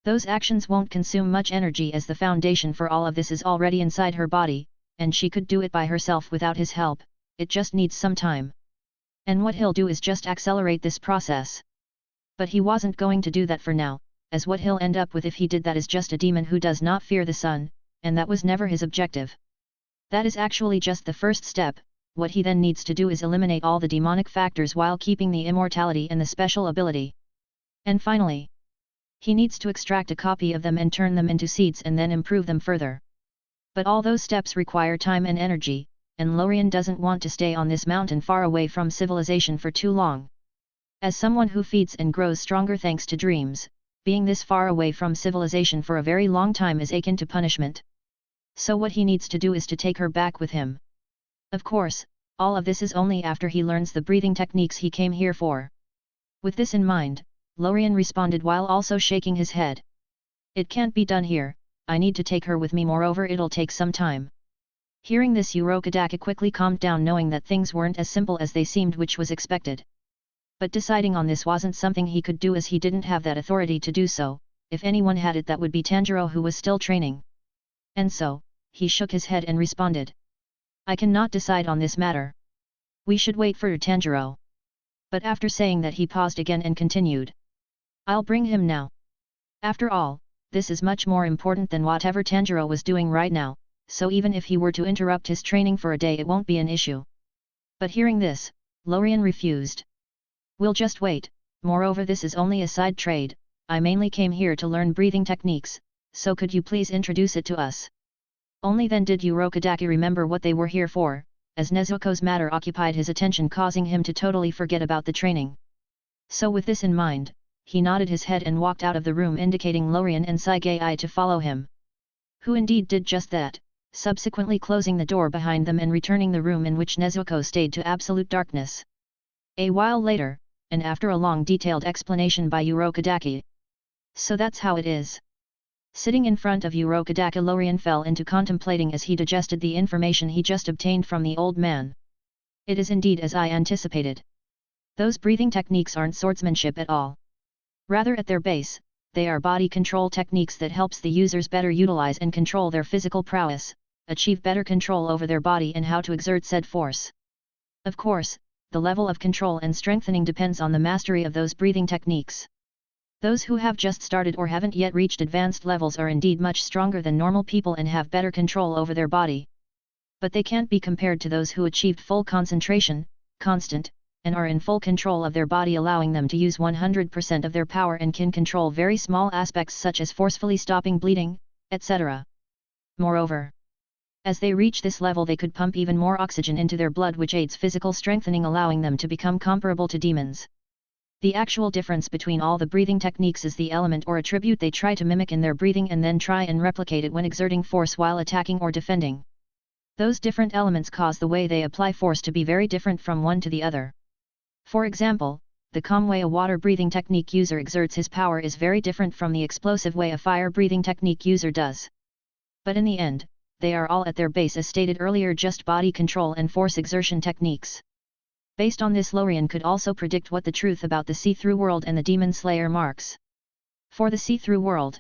Those actions won't consume much energy, as the foundation for all of this is already inside her body, and she could do it by herself without his help. It just needs some time. And what he'll do is just accelerate this process. But he wasn't going to do that for now, as what he'll end up with if he did that is just a demon who does not fear the sun, and that was never his objective. That is actually just the first step. What he then needs to do is eliminate all the demonic factors while keeping the immortality and the special ability. And finally, he needs to extract a copy of them and turn them into seeds and then improve them further. But all those steps require time and energy, and Lorien doesn't want to stay on this mountain far away from civilization for too long. As someone who feeds and grows stronger thanks to dreams, being this far away from civilization for a very long time is akin to punishment. So what he needs to do is to take her back with him. Of course, all of this is only after he learns the breathing techniques he came here for. With this in mind, Lorien responded while also shaking his head. It can't be done here, I need to take her with me, moreover it'll take some time. Hearing this, Urokodaka quickly calmed down, knowing that things weren't as simple as they seemed, which was expected. But deciding on this wasn't something he could do, as he didn't have that authority to do so. If anyone had it, that would be Tanjiro, who was still training. And so, he shook his head and responded. I cannot decide on this matter. We should wait for Tanjiro. But after saying that, he paused again and continued. I'll bring him now. After all, this is much more important than whatever Tanjiro was doing right now, so even if he were to interrupt his training for a day it won't be an issue. But hearing this, Lorien refused. We'll just wait, moreover this is only a side trade, I mainly came here to learn breathing techniques, so could you please introduce it to us? Only then did Urokodaki remember what they were here for, as Nezuko's matter occupied his attention causing him to totally forget about the training. So with this in mind, he nodded his head and walked out of the room indicating Lorien and Saigei to follow him. Who indeed did just that, subsequently closing the door behind them and returning the room in which Nezuko stayed to absolute darkness. A while later, and after a long detailed explanation by Urokodaki. So that's how it is. Sitting in front of Urokodaki, Lorien fell into contemplating as he digested the information he just obtained from the old man. It is indeed as I anticipated. Those breathing techniques aren't swordsmanship at all. Rather at their base, they are body control techniques that helps the users better utilize and control their physical prowess, achieve better control over their body and how to exert said force. Of course, the level of control and strengthening depends on the mastery of those breathing techniques. Those who have just started or haven't yet reached advanced levels are indeed much stronger than normal people and have better control over their body. But they can't be compared to those who achieved full concentration, constant, and are in full control of their body, allowing them to use 100% of their power and can control very small aspects such as forcefully stopping bleeding, etc. Moreover, as they reach this level they could pump even more oxygen into their blood, which aids physical strengthening, allowing them to become comparable to demons. The actual difference between all the breathing techniques is the element or attribute they try to mimic in their breathing and then try and replicate it when exerting force while attacking or defending. Those different elements cause the way they apply force to be very different from one to the other. For example, the calm way a water-breathing technique user exerts his power is very different from the explosive way a fire-breathing technique user does. But in the end, they are all at their base, as stated earlier, just body control and force exertion techniques. Based on this, Lorien could also predict what the truth about the see-through world and the Demon Slayer marks. For the see-through world,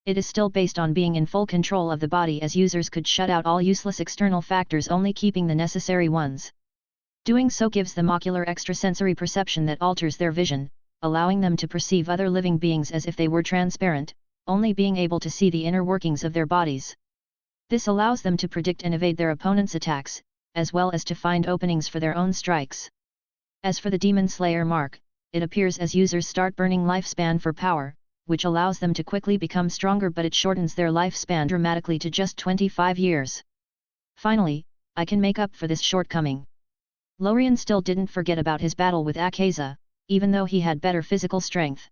it is still based on being in full control of the body, as users could shut out all useless external factors, only keeping the necessary ones. Doing so gives them ocular extrasensory perception that alters their vision, allowing them to perceive other living beings as if they were transparent, only being able to see the inner workings of their bodies. This allows them to predict and evade their opponent's attacks, as well as to find openings for their own strikes. As for the Demon Slayer mark, it appears as users start burning lifespan for power, which allows them to quickly become stronger, but it shortens their lifespan dramatically to just 25 years. Finally, I can make up for this shortcoming. Lorien still didn't forget about his battle with Akaza, even though he had better physical strength.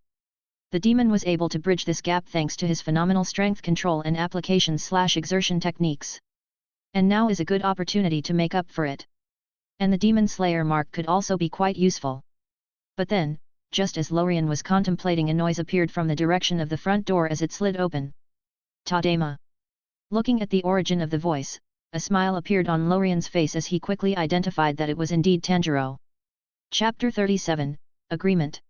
The demon was able to bridge this gap thanks to his phenomenal strength control and application/exertion techniques. And now is a good opportunity to make up for it. And the Demon Slayer mark could also be quite useful. But then, just as Lorien was contemplating, a noise appeared from the direction of the front door as it slid open. Tadema. Looking at the origin of the voice, a smile appeared on Lorien's face as he quickly identified that it was indeed Tanjiro. Chapter 37, Agreement.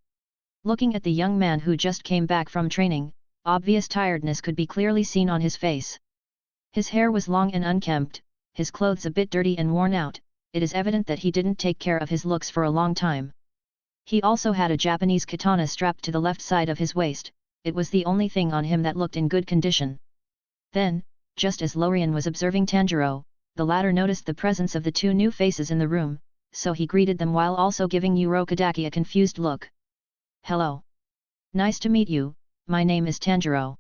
Looking at the young man who just came back from training, obvious tiredness could be clearly seen on his face. His hair was long and unkempt, his clothes a bit dirty and worn out. It is evident that he didn't take care of his looks for a long time. He also had a Japanese katana strapped to the left side of his waist. It was the only thing on him that looked in good condition. Then, just as Lorien was observing Tanjiro, the latter noticed the presence of the two new faces in the room, so he greeted them while also giving Urokodaki a confused look. "Hello. Nice to meet you, my name is Tanjiro."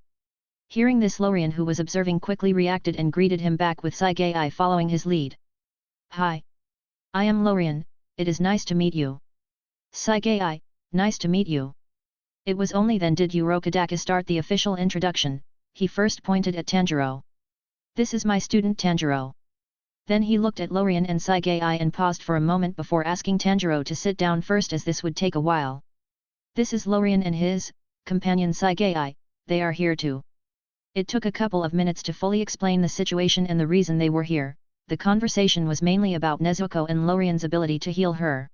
Hearing this, Lorien, who was observing, quickly reacted and greeted him back with Saigei following his lead. "Hi. I am Lorien, it is nice to meet you." "Saigei, nice to meet you." It was only then did Urokodaki start the official introduction. He first pointed at Tanjiro. "This is my student Tanjiro." Then he looked at Lorien and Saigei and paused for a moment before asking Tanjiro to sit down first, as this would take a while. "This is Lorien and his companion Saigei, they are here too." It took a couple of minutes to fully explain the situation and the reason they were here. The conversation was mainly about Nezuko and Lorien's ability to heal her.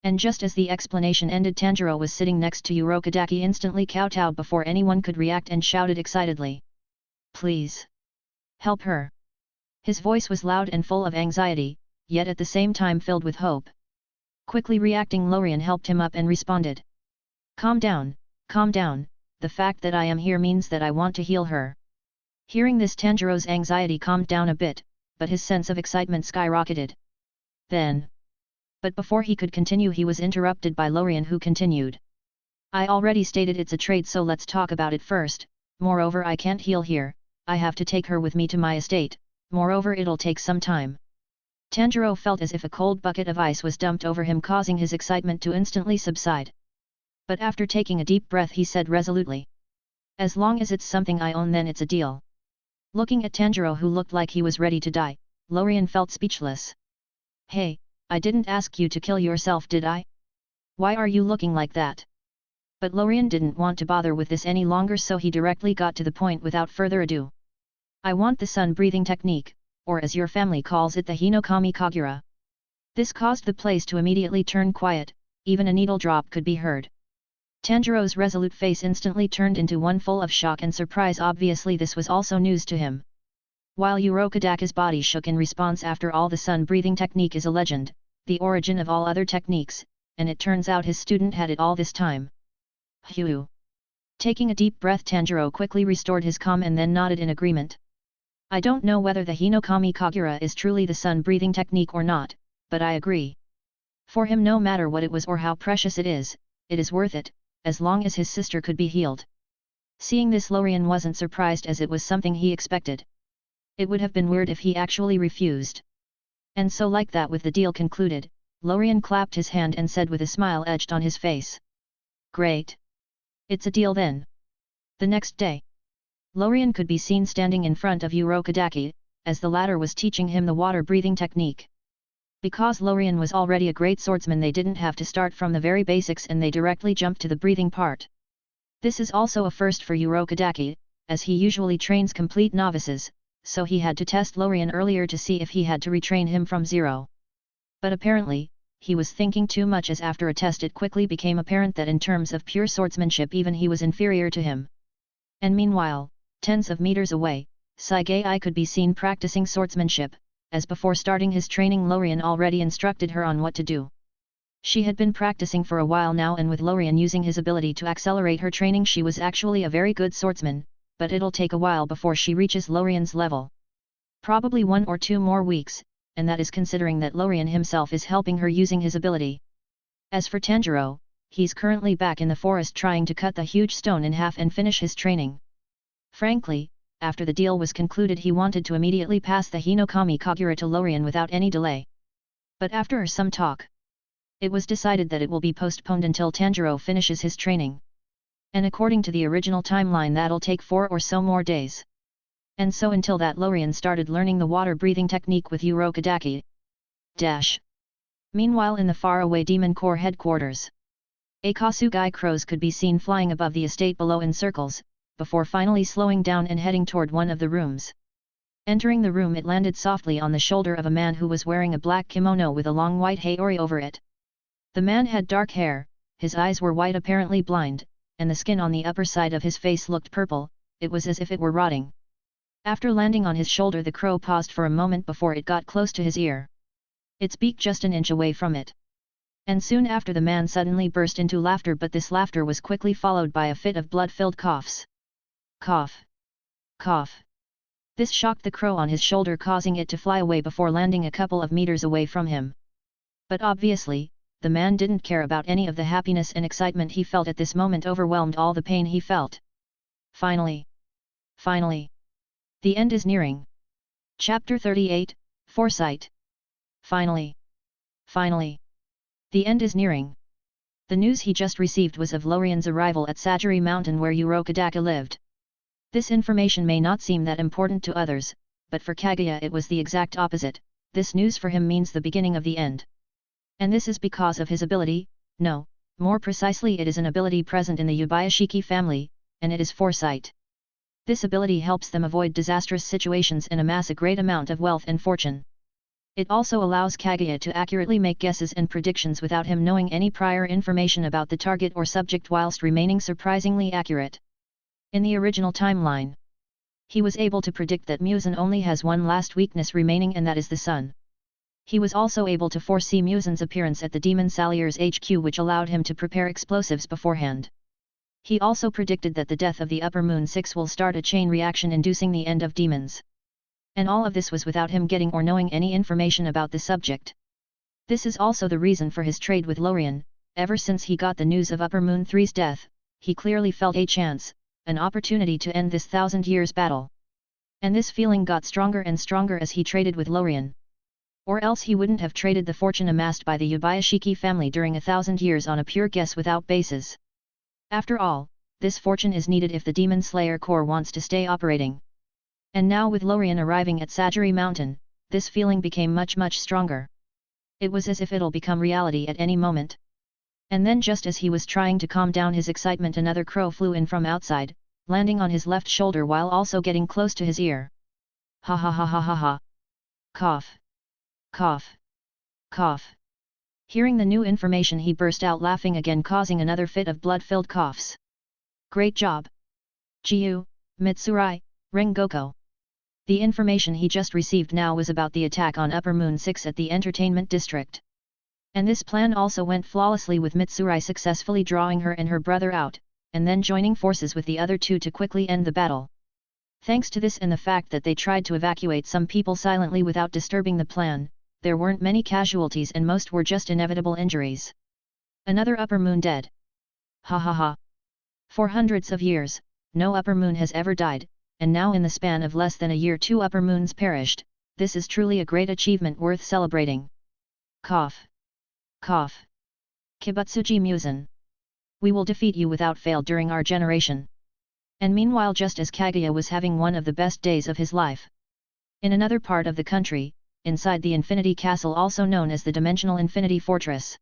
And just as the explanation ended, Tanjiro was sitting next to Urokodaki, instantly kowtowed before anyone could react and shouted excitedly, "Please! Help her!" His voice was loud and full of anxiety, yet at the same time filled with hope. Quickly reacting, Lorien helped him up and responded, calm down, the fact that I am here means that I want to heal her. Hearing this, Tanjiro's anxiety calmed down a bit, but his sense of excitement skyrocketed. Then. But before he could continue, he was interrupted by Lorien, who continued. I already stated it's a trade, so let's talk about it first. Moreover, I can't heal here, I have to take her with me to my estate, moreover it'll take some time. Tanjiro felt as if a cold bucket of ice was dumped over him, causing his excitement to instantly subside. But after taking a deep breath, he said resolutely. As long as it's something I own, then it's a deal. Looking at Tanjiro, who looked like he was ready to die, Lorien felt speechless. Hey, I didn't ask you to kill yourself, did I? Why are you looking like that? But Lorien didn't want to bother with this any longer, so he directly got to the point without further ado. I want the sun breathing technique, or as your family calls it, the Hinokami Kagura. This caused the place to immediately turn quiet, even a needle drop could be heard. Tanjiro's resolute face instantly turned into one full of shock and surprise. Obviously this was also news to him. While Urokodaka's body shook in response, after all, the sun breathing technique is a legend, the origin of all other techniques, and it turns out his student had it all this time. Phew. Taking a deep breath, Tanjiro quickly restored his calm and then nodded in agreement. I don't know whether the Hinokami Kagura is truly the sun breathing technique or not, but I agree. For him, no matter what it was or how precious it is worth it, as long as his sister could be healed. Seeing this, Lorien wasn't surprised, as it was something he expected. It would have been weird if he actually refused. And so, like that, with the deal concluded, Lorien clapped his hand and said with a smile etched on his face. Great. It's a deal then. The next day, Lorien could be seen standing in front of Urokodaki, as the latter was teaching him the water-breathing technique. Because Lorien was already a great swordsman, they didn't have to start from the very basics and they directly jumped to the breathing part. This is also a first for Urokodaki, as he usually trains complete novices, so he had to test Lorien earlier to see if he had to retrain him from zero. But apparently, he was thinking too much, as after a test it quickly became apparent that in terms of pure swordsmanship even he was inferior to him. And meanwhile, tens of meters away, Sagai could be seen practicing swordsmanship, as before starting his training Lorien already instructed her on what to do. She had been practicing for a while now, and with Lorien using his ability to accelerate her training, she was actually a very good swordsman, but it'll take a while before she reaches Lorien's level. Probably 1 or 2 more weeks, and that is considering that Lorien himself is helping her using his ability. As for Tanjiro, he's currently back in the forest trying to cut the huge stone in half and finish his training. Frankly, after the deal was concluded, he wanted to immediately pass the Hinokami Kagura to Lorien without any delay. But after some talk, it was decided that it will be postponed until Tanjiro finishes his training. And according to the original timeline, that'll take 4 or so more days. And so until that, Lorien started learning the water-breathing technique with Urokodaki. Meanwhile, in the faraway Demon Corps headquarters, Akatsugai crows could be seen flying above the estate below in circles, before finally slowing down and heading toward one of the rooms. Entering the room, it landed softly on the shoulder of a man who was wearing a black kimono with a long white haori over it. The man had dark hair, his eyes were white, apparently blind, and the skin on the upper side of his face looked purple, it was as if it were rotting. After landing on his shoulder, the crow paused for a moment before it got close to his ear. Its beak just an inch away from it. And soon after, the man suddenly burst into laughter, but this laughter was quickly followed by a fit of blood-filled coughs. Cough. Cough. This shocked the crow on his shoulder, causing it to fly away before landing a couple of meters away from him. But obviously, the man didn't care about any of the happiness and excitement he felt at this moment, overwhelmed all the pain he felt. Finally. The end is nearing. Chapter 38, Foresight. Finally. The end is nearing. The news he just received was of Lorien's arrival at Sagiri Mountain, where Urokodaka lived. This information may not seem that important to others, but for Kaguya it was the exact opposite. This news for him means the beginning of the end. And this is because of his ability, no, more precisely it is an ability present in the Yubayashiki family, and it is foresight. This ability helps them avoid disastrous situations and amass a great amount of wealth and fortune. It also allows Kaguya to accurately make guesses and predictions without him knowing any prior information about the target or subject, whilst remaining surprisingly accurate. In the original timeline, he was able to predict that Muzan only has one last weakness remaining, and that is the sun. He was also able to foresee Muzan's appearance at the Demon Salier's HQ, which allowed him to prepare explosives beforehand. He also predicted that the death of the Upper Moon 6 will start a chain reaction inducing the end of demons. And all of this was without him getting or knowing any information about the subject. This is also the reason for his trade with Lorien. Ever since he got the news of Upper Moon 3's death, he clearly felt a chance, an opportunity to end this 1,000 years battle. And this feeling got stronger and stronger as he traded with Lorien. Or else he wouldn't have traded the fortune amassed by the Yubayashiki family during 1,000 years on a pure guess without basis. After all, this fortune is needed if the Demon Slayer Corps wants to stay operating. And now with Lorien arriving at Sajiri Mountain, this feeling became much stronger. It was as if it'll become reality at any moment. And then just as he was trying to calm down his excitement, another crow flew in from outside, landing on his left shoulder while also getting close to his ear. Ha ha ha ha ha ha. Cough. Cough. Cough. Hearing the new information, he burst out laughing again, causing another fit of blood-filled coughs. Great job! Jiu, Mitsurai, Rengoko. The information he just received now was about the attack on Upper Moon 6 at the Entertainment District. And this plan also went flawlessly, with Mitsurai successfully drawing her and her brother out, and then joining forces with the other two to quickly end the battle. Thanks to this and the fact that they tried to evacuate some people silently without disturbing the plan, there weren't many casualties and most were just inevitable injuries. Another Upper Moon dead. Ha ha ha. For hundreds of years, no Upper Moon has ever died, and now in the span of less than a year 2 Upper Moons perished. This is truly a great achievement worth celebrating. Cough. Cough. Kibutsuji Musen. We will defeat you without fail during our generation. And meanwhile, just as Kaguya was having one of the best days of his life. In another part of the country, inside the Infinity Castle, also known as the Dimensional Infinity Fortress,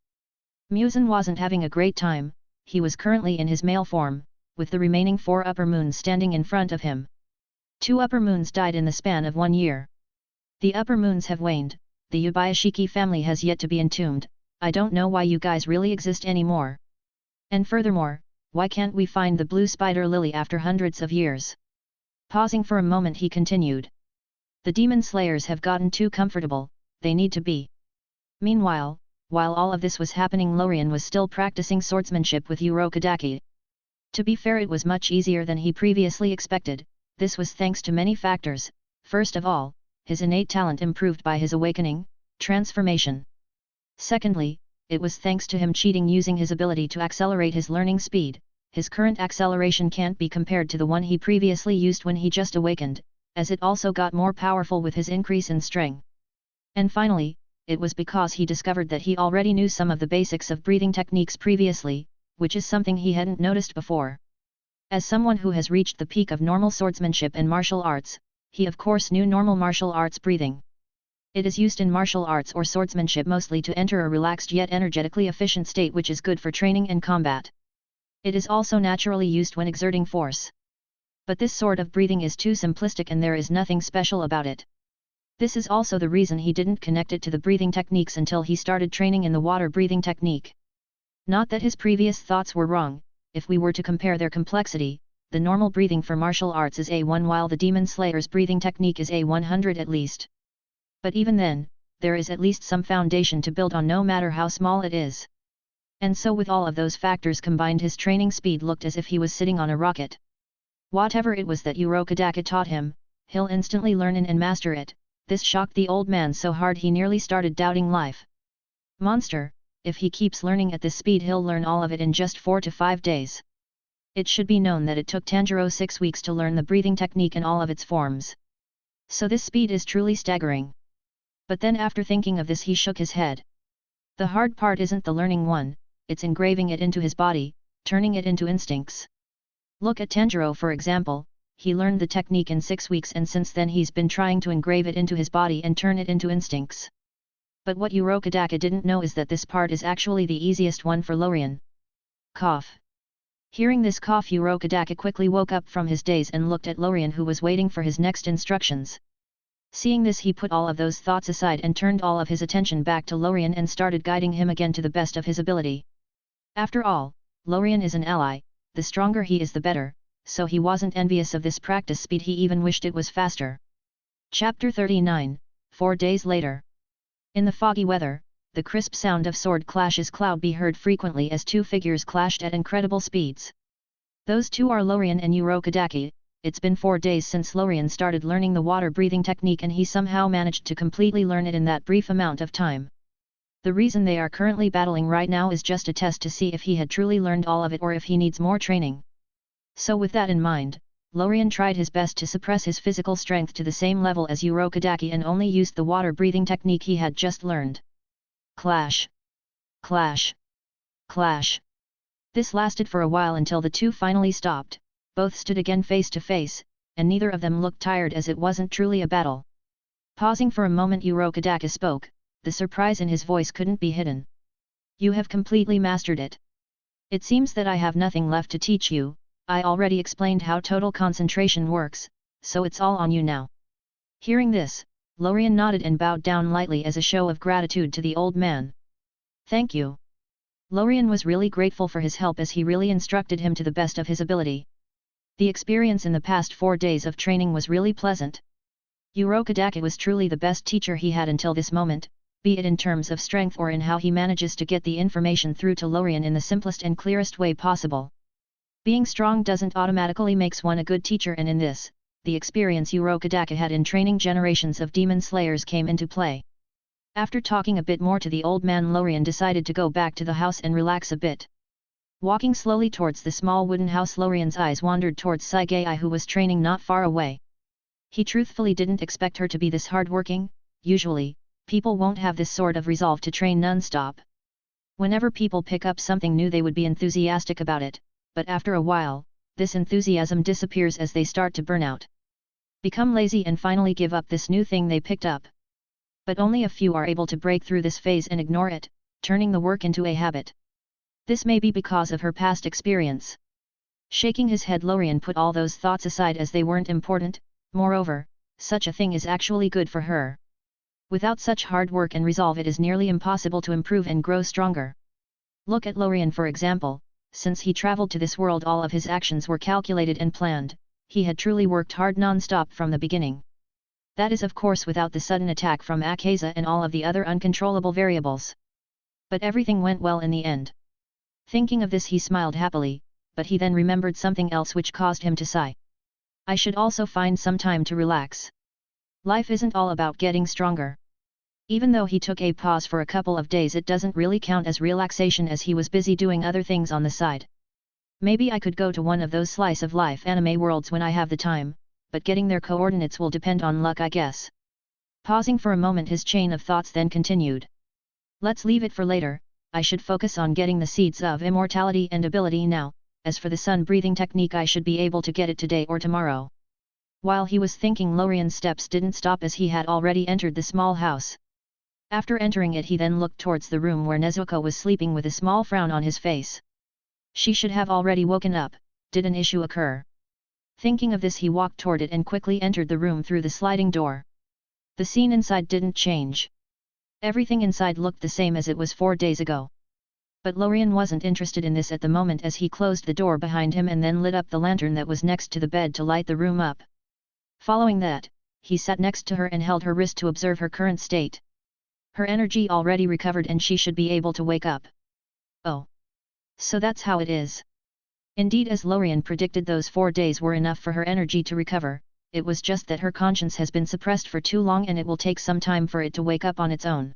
Musen wasn't having a great time. He was currently in his male form, with the remaining 4 Upper Moons standing in front of him. 2 Upper Moons died in the span of 1 year. The Upper Moons have waned, the Yubayashiki family has yet to be entombed. I don't know why you guys really exist anymore. And furthermore, why can't we find the blue spider lily after hundreds of years? Pausing for a moment, he continued. The demon slayers have gotten too comfortable, they need to be. Meanwhile, while all of this was happening, Lorien was still practicing swordsmanship with Urokodaki. To be fair, it was much easier than he previously expected. This was thanks to many factors. First of all, his innate talent improved by his awakening, transformation. Secondly, it was thanks to him cheating using his ability to accelerate his learning speed. His current acceleration can't be compared to the one he previously used when he just awakened, as it also got more powerful with his increase in strength. And finally, it was because he discovered that he already knew some of the basics of breathing techniques previously, which is something he hadn't noticed before. As someone who has reached the peak of normal swordsmanship and martial arts, he of course knew normal martial arts breathing. It is used in martial arts or swordsmanship mostly to enter a relaxed yet energetically efficient state, which is good for training and combat. It is also naturally used when exerting force. But this sort of breathing is too simplistic and there is nothing special about it. This is also the reason he didn't connect it to the breathing techniques until he started training in the water breathing technique. Not that his previous thoughts were wrong. If we were to compare their complexity, the normal breathing for martial arts is A1 while the Demon Slayer's breathing technique is A100 at least. But even then, there is at least some foundation to build on, no matter how small it is. And so with all of those factors combined, his training speed looked as if he was sitting on a rocket. Whatever it was that Urokodaki taught him, he'll instantly learn and master it. This shocked the old man so hard he nearly started doubting life. Monster, if he keeps learning at this speed, he'll learn all of it in just 4 to 5 days. It should be known that it took Tanjiro 6 weeks to learn the breathing technique in all of its forms. So this speed is truly staggering. But then after thinking of this, he shook his head. The hard part isn't the learning one, it's engraving it into his body, turning it into instincts. Look at Tanjiro for example, he learned the technique in 6 weeks and since then he's been trying to engrave it into his body and turn it into instincts. But what Urokodaki didn't know is that this part is actually the easiest one for Lorien. Cough. Hearing this cough, Urokodaki quickly woke up from his daze and looked at Lorien, who was waiting for his next instructions. Seeing this, he put all of those thoughts aside and turned all of his attention back to Lorien and started guiding him again to the best of his ability. After all, Lorien is an ally, the stronger he is the better, so he wasn't envious of this practice speed, he even wished it was faster. Chapter 39, 4 days later. In the foggy weather, the crisp sound of sword clashes could be heard frequently as two figures clashed at incredible speeds. Those two are Lorien and Urokodaki. It's been 4 days since Lorien started learning the water breathing technique and he somehow managed to completely learn it in that brief amount of time. The reason they are currently battling right now is just a test to see if he had truly learned all of it or if he needs more training. So with that in mind, Lorien tried his best to suppress his physical strength to the same level as Urokodaki and only used the water breathing technique he had just learned. Clash! Clash! Clash! This lasted for a while until the two finally stopped. Both stood again face to face, and neither of them looked tired as it wasn't truly a battle. Pausing for a moment, Urokodaki spoke, the surprise in his voice couldn't be hidden. You have completely mastered it. It seems that I have nothing left to teach you. I already explained how total concentration works, so it's all on you now. Hearing this, Lorien nodded and bowed down lightly as a show of gratitude to the old man. Thank you. Lorien was really grateful for his help as he really instructed him to the best of his ability. The experience in the past 4 days of training was really pleasant. Urokodaki was truly the best teacher he had until this moment, be it in terms of strength or in how he manages to get the information through to Lorien in the simplest and clearest way possible. Being strong doesn't automatically makes one a good teacher, and in this, the experience Urokodaki had in training generations of demon slayers came into play. After talking a bit more to the old man, Lorien decided to go back to the house and relax a bit. Walking slowly towards the small wooden house, Lorien's eyes wandered towards Sagai, who was training not far away. He truthfully didn't expect her to be this hard-working. Usually, people won't have this sort of resolve to train non-stop. Whenever people pick up something new, they would be enthusiastic about it, but after a while, this enthusiasm disappears as they start to burn out. Become lazy and finally give up this new thing they picked up. But only a few are able to break through this phase and ignore it, turning the work into a habit. This may be because of her past experience. Shaking his head, Lorien put all those thoughts aside as they weren't important. Moreover, such a thing is actually good for her. Without such hard work and resolve, it is nearly impossible to improve and grow stronger. Look at Lorien for example. Since he traveled to this world, all of his actions were calculated and planned. He had truly worked hard non-stop from the beginning. That is of course without the sudden attack from Akaza and all of the other uncontrollable variables. But everything went well in the end. Thinking of this, he smiled happily, but he then remembered something else which caused him to sigh. I should also find some time to relax. Life isn't all about getting stronger. Even though he took a pause for a couple of days, it doesn't really count as relaxation as he was busy doing other things on the side. Maybe I could go to one of those slice of life anime worlds when I have the time, but getting their coordinates will depend on luck, I guess. Pausing for a moment, his chain of thoughts then continued. Let's leave it for later. I should focus on getting the seeds of immortality and ability now. As for the sun breathing technique, I should be able to get it today or tomorrow. While he was thinking, Lorien's steps didn't stop as he had already entered the small house. After entering it, he then looked towards the room where Nezuko was sleeping with a small frown on his face. She should have already woken up. Did an issue occur? Thinking of this, he walked toward it and quickly entered the room through the sliding door. The scene inside didn't change. Everything inside looked the same as it was 4 days ago. But Lorien wasn't interested in this at the moment, as he closed the door behind him and then lit up the lantern that was next to the bed to light the room up. Following that, he sat next to her and held her wrist to observe her current state. Her energy already recovered and she should be able to wake up. Oh. So that's how it is. Indeed, as Lorien predicted, those 4 days were enough for her energy to recover. It was just that her conscience has been suppressed for too long and it will take some time for it to wake up on its own.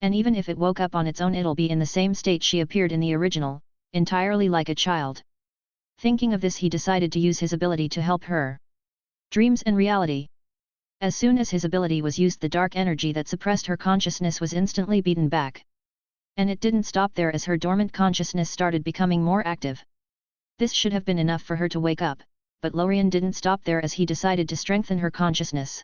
And even if it woke up on its own, it'll be in the same state she appeared in the original, entirely like a child. Thinking of this, he decided to use his ability to help her. Dreams and reality. As soon as his ability was used, the dark energy that suppressed her consciousness was instantly beaten back. And it didn't stop there, as her dormant consciousness started becoming more active. This should have been enough for her to wake up, but Lorien didn't stop there, as he decided to strengthen her consciousness.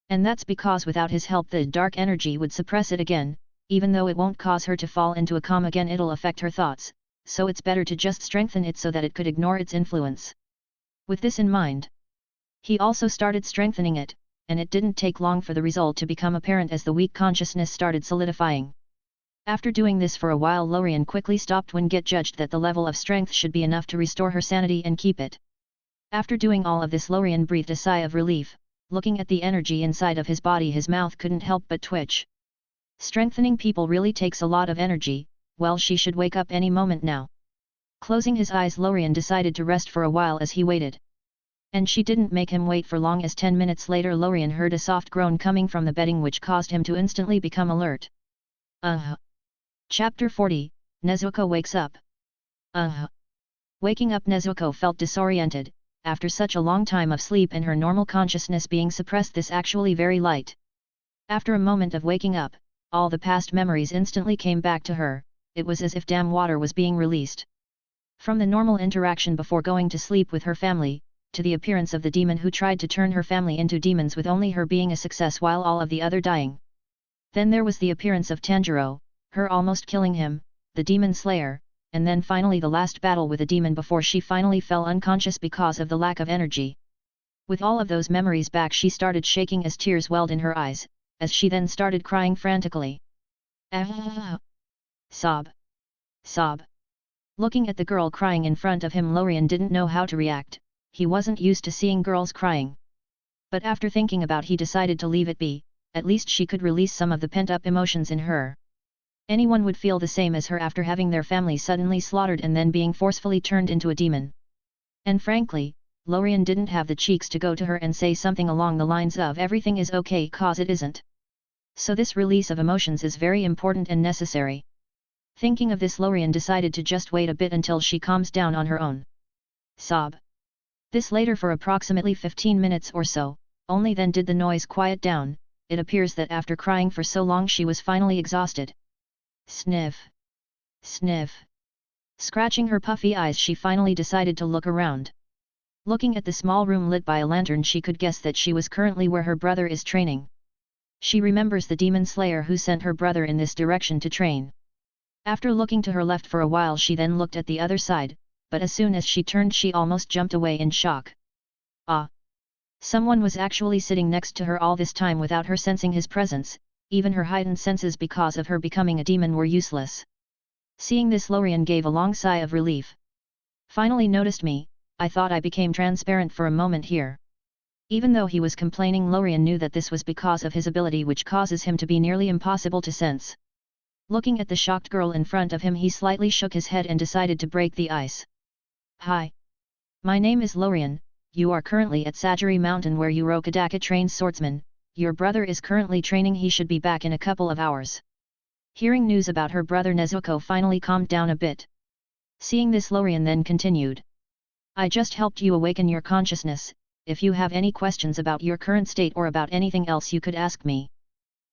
And that's because without his help, the dark energy would suppress it again. Even though it won't cause her to fall into a coma again, it'll affect her thoughts, so it's better to just strengthen it so that it could ignore its influence. With this in mind, he also started strengthening it, and it didn't take long for the result to become apparent as the weak consciousness started solidifying. After doing this for a while, Lorien quickly stopped when it judged that the level of strength should be enough to restore her sanity and keep it. After doing all of this, Lorien breathed a sigh of relief. Looking at the energy inside of his body, his mouth couldn't help but twitch. Strengthening people really takes a lot of energy. Well, she should wake up any moment now. Closing his eyes, Lorien decided to rest for a while as he waited. And she didn't make him wait for long, as 10 minutes later Lorien heard a soft groan coming from the bedding which caused him to instantly become alert. Chapter 40, Nezuko wakes up. Waking up, Nezuko felt disoriented. After such a long time of sleep and her normal consciousness being suppressed, this actually very light. After a moment of waking up, all the past memories instantly came back to her. It was as if dam water was being released. From the normal interaction before going to sleep with her family, to the appearance of the demon who tried to turn her family into demons with only her being a success while all of the other dying. Then there was the appearance of Tanjiro, her almost killing him, the demon slayer, and then finally the last battle with the demon before she finally fell unconscious because of the lack of energy. With all of those memories back, she started shaking as tears welled in her eyes, as she then started crying frantically. Sob. Sob. Looking at the girl crying in front of him, Lorien didn't know how to react. He wasn't used to seeing girls crying. But after thinking about, he decided to leave it be. At least she could release some of the pent-up emotions in her. Anyone would feel the same as her after having their family suddenly slaughtered and then being forcefully turned into a demon. And frankly, Lorien didn't have the cheeks to go to her and say something along the lines of everything is okay, cause it isn't. So this release of emotions is very important and necessary. Thinking of this, Lorien decided to just wait a bit until she calms down on her own. Sob. This later for approximately 15 minutes or so, only then did the noise quiet down. It appears that after crying for so long she was finally exhausted. Sniff. Sniff. Scratching her puffy eyes, she finally decided to look around. Looking at the small room lit by a lantern, she could guess that she was currently where her brother is training. She remembers the demon slayer who sent her brother in this direction to train. After looking to her left for a while, she then looked at the other side, but as soon as she turned she almost jumped away in shock. Ah! Someone was actually sitting next to her all this time without her sensing his presence. Even her heightened senses because of her becoming a demon were useless. Seeing this, Lorien gave a long sigh of relief. Finally noticed me. I thought I became transparent for a moment here. Even though he was complaining, Lorien knew that this was because of his ability, which causes him to be nearly impossible to sense. Looking at the shocked girl in front of him, he slightly shook his head and decided to break the ice. Hi. My name is Lorien. You are currently at Sagiri Mountain where Urokodaka trains swordsmen. Your brother is currently training, he should be back in a couple of hours. Hearing news about her brother, Nezuko finally calmed down a bit. Seeing this, Lorien then continued. I just helped you awaken your consciousness. If you have any questions about your current state or about anything else, you could ask me.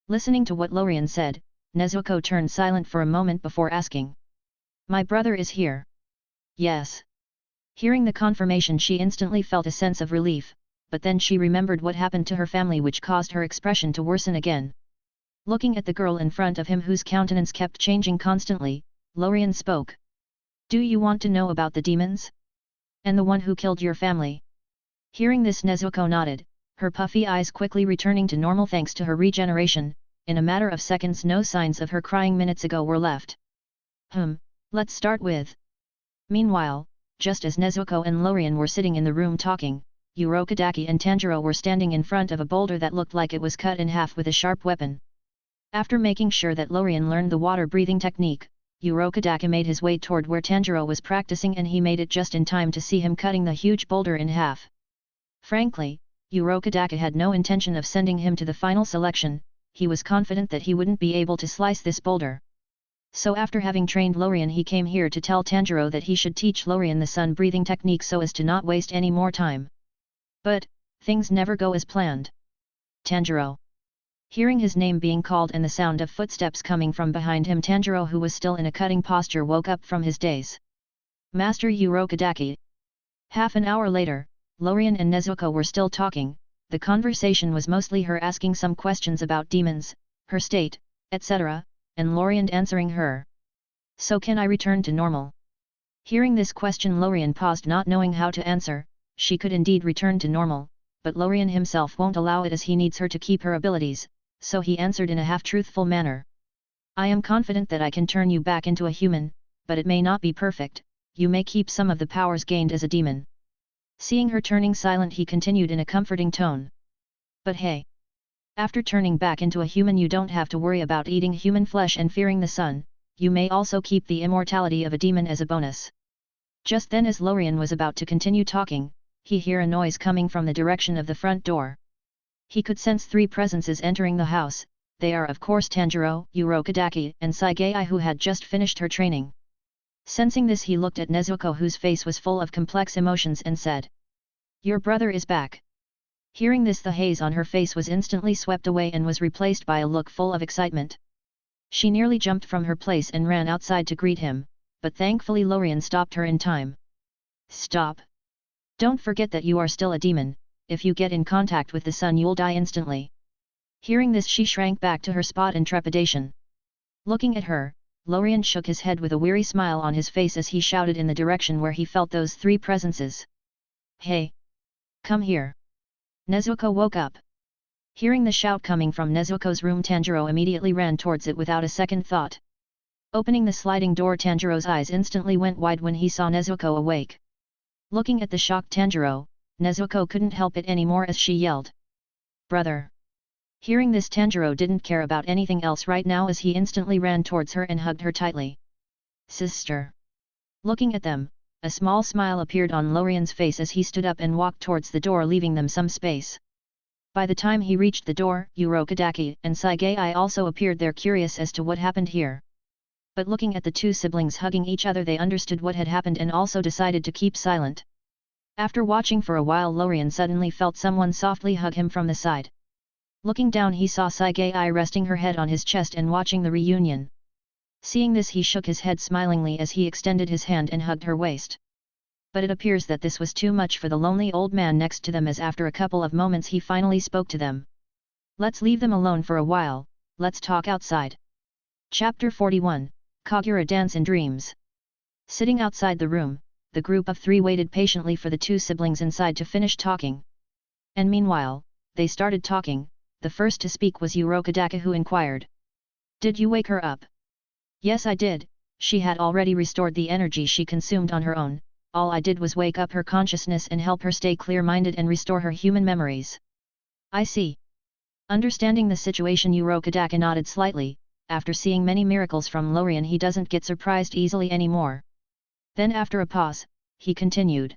Listening to what Lorien said, Nezuko turned silent for a moment before asking. My brother is here. Yes. Hearing the confirmation, she instantly felt a sense of relief. But then she remembered what happened to her family, which caused her expression to worsen again. Looking at the girl in front of him, whose countenance kept changing constantly, Lorien spoke. Do you want to know about the demons? And the one who killed your family? Hearing this, Nezuko nodded, her puffy eyes quickly returning to normal thanks to her regeneration. In a matter of seconds, no signs of her crying minutes ago were left. Let's start with. Meanwhile, just as Nezuko and Lorien were sitting in the room talking, Urokodaka and Tanjiro were standing in front of a boulder that looked like it was cut in half with a sharp weapon. After making sure that Lorien learned the water breathing technique, Urokodaka made his way toward where Tanjiro was practicing, and he made it just in time to see him cutting the huge boulder in half. Frankly, Urokodaka had no intention of sending him to the final selection. He was confident that he wouldn't be able to slice this boulder. So after having trained Lorien, he came here to tell Tanjiro that he should teach Lorien the sun breathing technique so as to not waste any more time. But, things never go as planned. Tanjiro. Hearing his name being called and the sound of footsteps coming from behind him, Tanjiro, who was still in a cutting posture, woke up from his daze. Master Urokodaka. Half an hour later, Lorien and Nezuko were still talking. The conversation was mostly her asking some questions about demons, her state, etc., and Lorien answering her. So can I return to normal? Hearing this question, Lorien paused, not knowing how to answer. She could indeed return to normal, but Lorien himself won't allow it as he needs her to keep her abilities, so he answered in a half-truthful manner. I am confident that I can turn you back into a human, but it may not be perfect. You may keep some of the powers gained as a demon. Seeing her turning silent, he continued in a comforting tone. But hey! After turning back into a human, you don't have to worry about eating human flesh and fearing the sun. You may also keep the immortality of a demon as a bonus. Just then as Lorien was about to continue talking, he heard a noise coming from the direction of the front door. He could sense 3 presences entering the house. They are of course Tanjiro, Urokodaki, and Saigei who had just finished her training. Sensing this he looked at Nezuko whose face was full of complex emotions and said, "Your brother is back." Hearing this the haze on her face was instantly swept away and was replaced by a look full of excitement. She nearly jumped from her place and ran outside to greet him, but thankfully Lorien stopped her in time. "Stop! Don't forget that you are still a demon, if you get in contact with the sun you'll die instantly." Hearing this she shrank back to her spot in trepidation. Looking at her, Lorien shook his head with a weary smile on his face as he shouted in the direction where he felt those 3 presences. "Hey! Come here!" Nezuko woke up. Hearing the shout coming from Nezuko's room, Tanjiro immediately ran towards it without a second thought. Opening the sliding door, Tanjiro's eyes instantly went wide when he saw Nezuko awake. Looking at the shocked Tanjiro, Nezuko couldn't help it anymore as she yelled, "Brother!" Hearing this, Tanjiro didn't care about anything else right now as he instantly ran towards her and hugged her tightly. "Sister!" Looking at them, a small smile appeared on Lorien's face as he stood up and walked towards the door, leaving them some space. By the time he reached the door, Urokodaki and Saigei also appeared there, curious as to what happened here. But looking at the 2 siblings hugging each other, they understood what had happened and also decided to keep silent. After watching for a while, Lorien suddenly felt someone softly hug him from the side. Looking down he saw Saigei resting her head on his chest and watching the reunion. Seeing this he shook his head smilingly as he extended his hand and hugged her waist. But it appears that this was too much for the lonely old man next to them, as after a couple of moments he finally spoke to them. "Let's leave them alone for a while, let's talk outside." Chapter 41, Kagura Dance in Dreams. Sitting outside the room, the group of 3 waited patiently for the 2 siblings inside to finish talking. And meanwhile, they started talking. The first to speak was Urokodaki, who inquired, "Did you wake her up?" "Yes, I did. She had already restored the energy she consumed on her own. All I did was wake up her consciousness and help her stay clear-minded and restore her human memories." "I see." Understanding the situation, Urokodaki nodded slightly. After seeing many miracles from Lorien, he doesn't get surprised easily anymore. Then after a pause, he continued,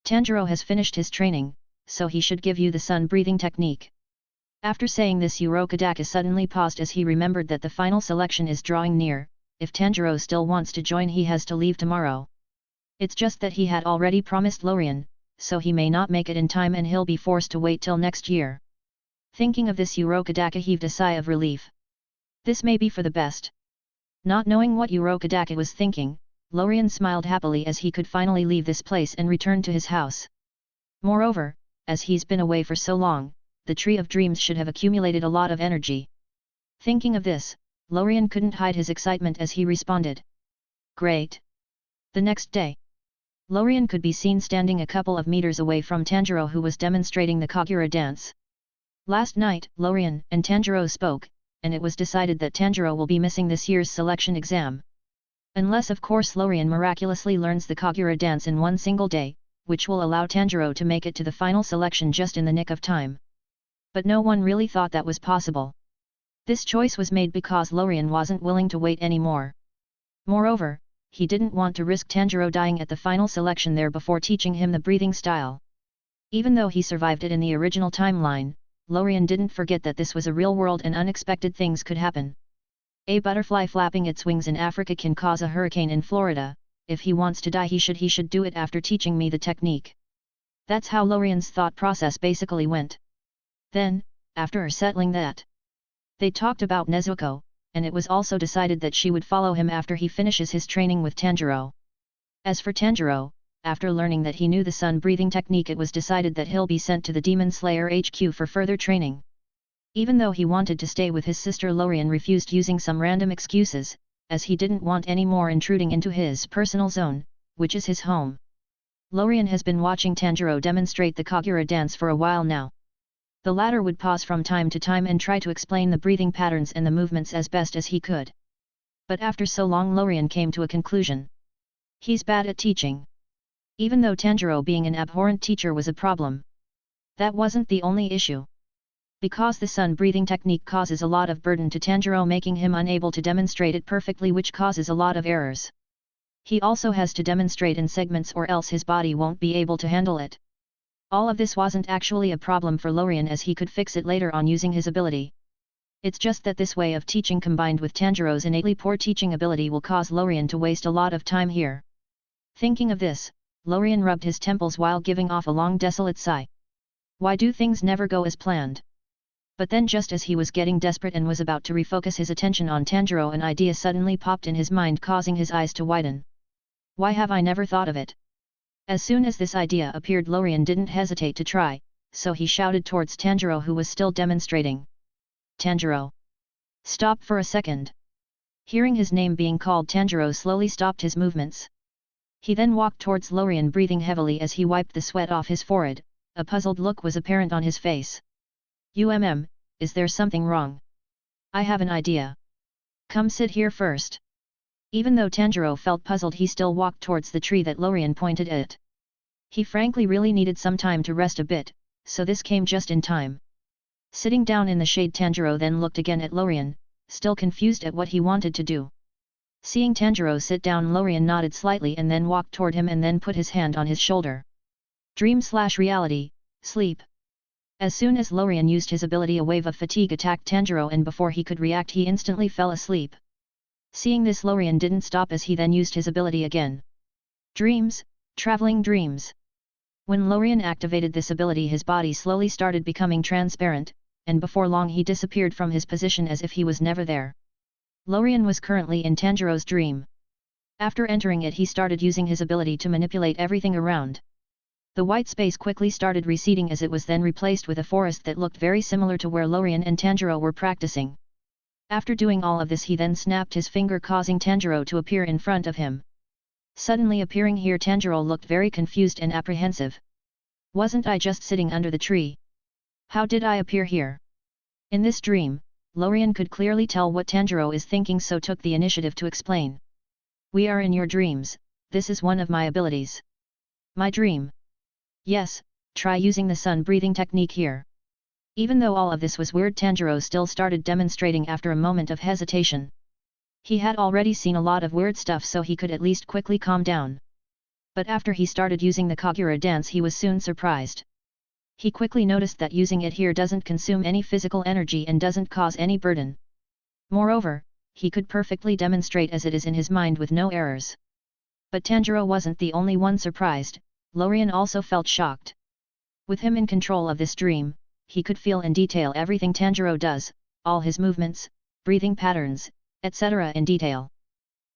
"Tanjiro has finished his training, so he should give you the sun-breathing technique." After saying this, Urokodaki suddenly paused as he remembered that the final selection is drawing near. If Tanjiro still wants to join, he has to leave tomorrow. It's just that he had already promised Lorien, so he may not make it in time and he'll be forced to wait till next year. Thinking of this, Urokodaki heaved a sigh of relief. This may be for the best. Not knowing what Urokodaki was thinking, Lorien smiled happily as he could finally leave this place and return to his house. Moreover, as he's been away for so long, the Tree of Dreams should have accumulated a lot of energy. Thinking of this, Lorien couldn't hide his excitement as he responded, "Great." The next day, Lorien could be seen standing a couple of meters away from Tanjiro, who was demonstrating the Kagura dance. Last night, Lorien and Tanjiro spoke, and it was decided that Tanjiro will be missing this year's selection exam. Unless of course Lorien miraculously learns the Kagura dance in one single day, which will allow Tanjiro to make it to the final selection just in the nick of time. But no one really thought that was possible. This choice was made because Lorien wasn't willing to wait anymore. Moreover, he didn't want to risk Tanjiro dying at the final selection there before teaching him the breathing style. Even though he survived it in the original timeline, Lorien didn't forget that this was a real world and unexpected things could happen. A butterfly flapping its wings in Africa can cause a hurricane in Florida. If he wants to die, he should do it after teaching me the technique. That's how Lorien's thought process basically went. Then, after settling that, they talked about Nezuko, and it was also decided that she would follow him after he finishes his training with Tanjiro. As for Tanjiro, after learning that he knew the sun-breathing technique, it was decided that he'll be sent to the Demon Slayer HQ for further training. Even though he wanted to stay with his sister, Lorien refused, using some random excuses, as he didn't want any more intruding into his personal zone, which is his home. Lorien has been watching Tanjiro demonstrate the Kagura dance for a while now. The latter would pause from time to time and try to explain the breathing patterns and the movements as best as he could. But after so long, Lorien came to a conclusion. He's bad at teaching. Even though Tanjiro being an abhorrent teacher was a problem, that wasn't the only issue. Because the sun-breathing technique causes a lot of burden to Tanjiro, making him unable to demonstrate it perfectly, which causes a lot of errors. He also has to demonstrate in segments or else his body won't be able to handle it. All of this wasn't actually a problem for Lorien as he could fix it later on using his ability. It's just that this way of teaching combined with Tanjiro's innately poor teaching ability will cause Lorien to waste a lot of time here. Thinking of this, Lorien rubbed his temples while giving off a long desolate sigh. Why do things never go as planned? But then just as he was getting desperate and was about to refocus his attention on Tanjiro, an idea suddenly popped in his mind, causing his eyes to widen. Why have I never thought of it? As soon as this idea appeared, Lorien didn't hesitate to try, so he shouted towards Tanjiro, who was still demonstrating. Tanjiro! Stop for a second! Hearing his name being called, Tanjiro slowly stopped his movements. He then walked towards Lorien, breathing heavily as he wiped the sweat off his forehead. A puzzled look was apparent on his face. Is there something wrong? I have an idea. Come sit here first. Even though Tanjiro felt puzzled, he still walked towards the tree that Lorien pointed at. He frankly really needed some time to rest a bit, so this came just in time. Sitting down in the shade, Tanjiro then looked again at Lorien, still confused at what he wanted to do. Seeing Tanjiro sit down, Lorien nodded slightly and then walked toward him and then put his hand on his shoulder. Dream/reality, sleep. As soon as Lorien used his ability, a wave of fatigue attacked Tanjiro, and before he could react he instantly fell asleep. Seeing this, Lorien didn't stop as he then used his ability again. Dreams, traveling dreams. When Lorien activated this ability, his body slowly started becoming transparent, and before long he disappeared from his position as if he was never there. Lorien was currently in Tanjiro's dream. After entering it, he started using his ability to manipulate everything around. The white space quickly started receding as it was then replaced with a forest that looked very similar to where Lorien and Tanjiro were practicing. After doing all of this, he then snapped his finger, causing Tanjiro to appear in front of him. Suddenly appearing here, Tanjiro looked very confused and apprehensive. Wasn't I just sitting under the tree? How did I appear here? In this dream, Lorien could clearly tell what Tanjiro is thinking, so took the initiative to explain. We are in your dreams, this is one of my abilities. My dream? Yes, try using the sun breathing technique here. Even though all of this was weird, Tanjiro still started demonstrating after a moment of hesitation. He had already seen a lot of weird stuff, so he could at least quickly calm down. But after he started using the Kagura dance, he was soon surprised. He quickly noticed that using it here doesn't consume any physical energy and doesn't cause any burden. Moreover, he could perfectly demonstrate as it is in his mind with no errors. But Tanjiro wasn't the only one surprised. Lorien also felt shocked. With him in control of this dream, he could feel in detail everything Tanjiro does, all his movements, breathing patterns, etc. in detail.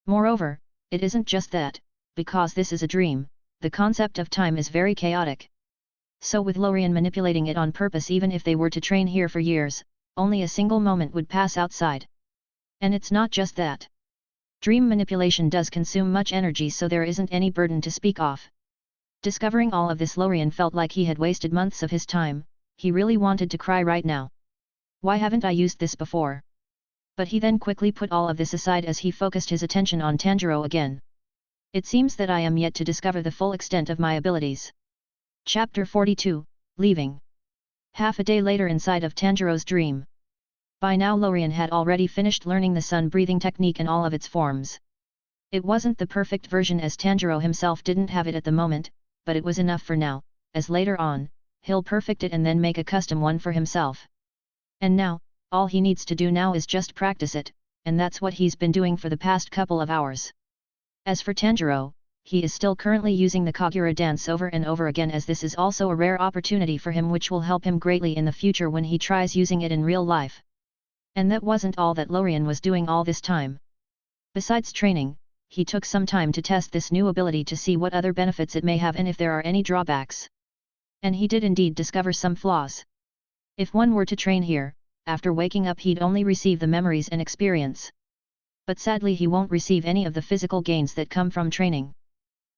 Moreover, it isn't just that, because this is a dream, the concept of time is very chaotic. So with Lorien manipulating it on purpose, even if they were to train here for years, only a single moment would pass outside. And it's not just that. Dream manipulation does consume much energy, so there isn't any burden to speak of. Discovering all of this, Lorien felt like he had wasted months of his time. He really wanted to cry right now. Why haven't I used this before? But he then quickly put all of this aside as he focused his attention on Tanjiro again. It seems that I am yet to discover the full extent of my abilities. Chapter 42, Leaving. Half a day later, inside of Tanjiro's dream. By now Lorien had already finished learning the sun breathing technique in all of its forms. It wasn't the perfect version, as Tanjiro himself didn't have it at the moment, but it was enough for now, as later on, he'll perfect it and then make a custom one for himself. And now, all he needs to do now is just practice it, and that's what he's been doing for the past couple of hours. As for Tanjiro, he is still currently using the Kagura dance over and over again, as this is also a rare opportunity for him which will help him greatly in the future when he tries using it in real life. And that wasn't all that Lorien was doing all this time. Besides training, he took some time to test this new ability to see what other benefits it may have and if there are any drawbacks. And he did indeed discover some flaws. If one were to train here, after waking up he'd only receive the memories and experience. But sadly he won't receive any of the physical gains that come from training.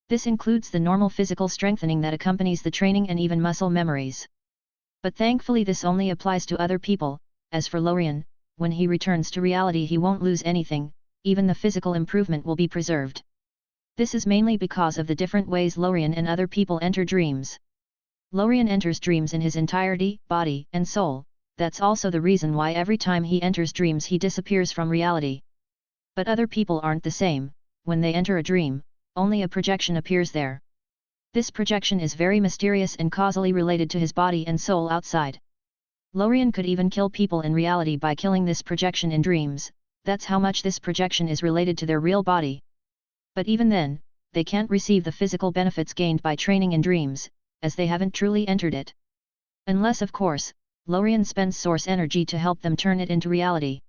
This includes the normal physical strengthening that accompanies the training and even muscle memories. But thankfully this only applies to other people. As for Lorien, when he returns to reality he won't lose anything, even the physical improvement will be preserved. This is mainly because of the different ways Lorien and other people enter dreams. Lorien enters dreams in his entirety, body and soul. That's also the reason why every time he enters dreams he disappears from reality. But other people aren't the same. When they enter a dream, only a projection appears there. This projection is very mysterious and causally related to his body and soul outside. Lorien could even kill people in reality by killing this projection in dreams, that's how much this projection is related to their real body. But even then, they can't receive the physical benefits gained by training in dreams, as they haven't truly entered it. Unless of course, Lorien spends source energy to help them turn it into reality.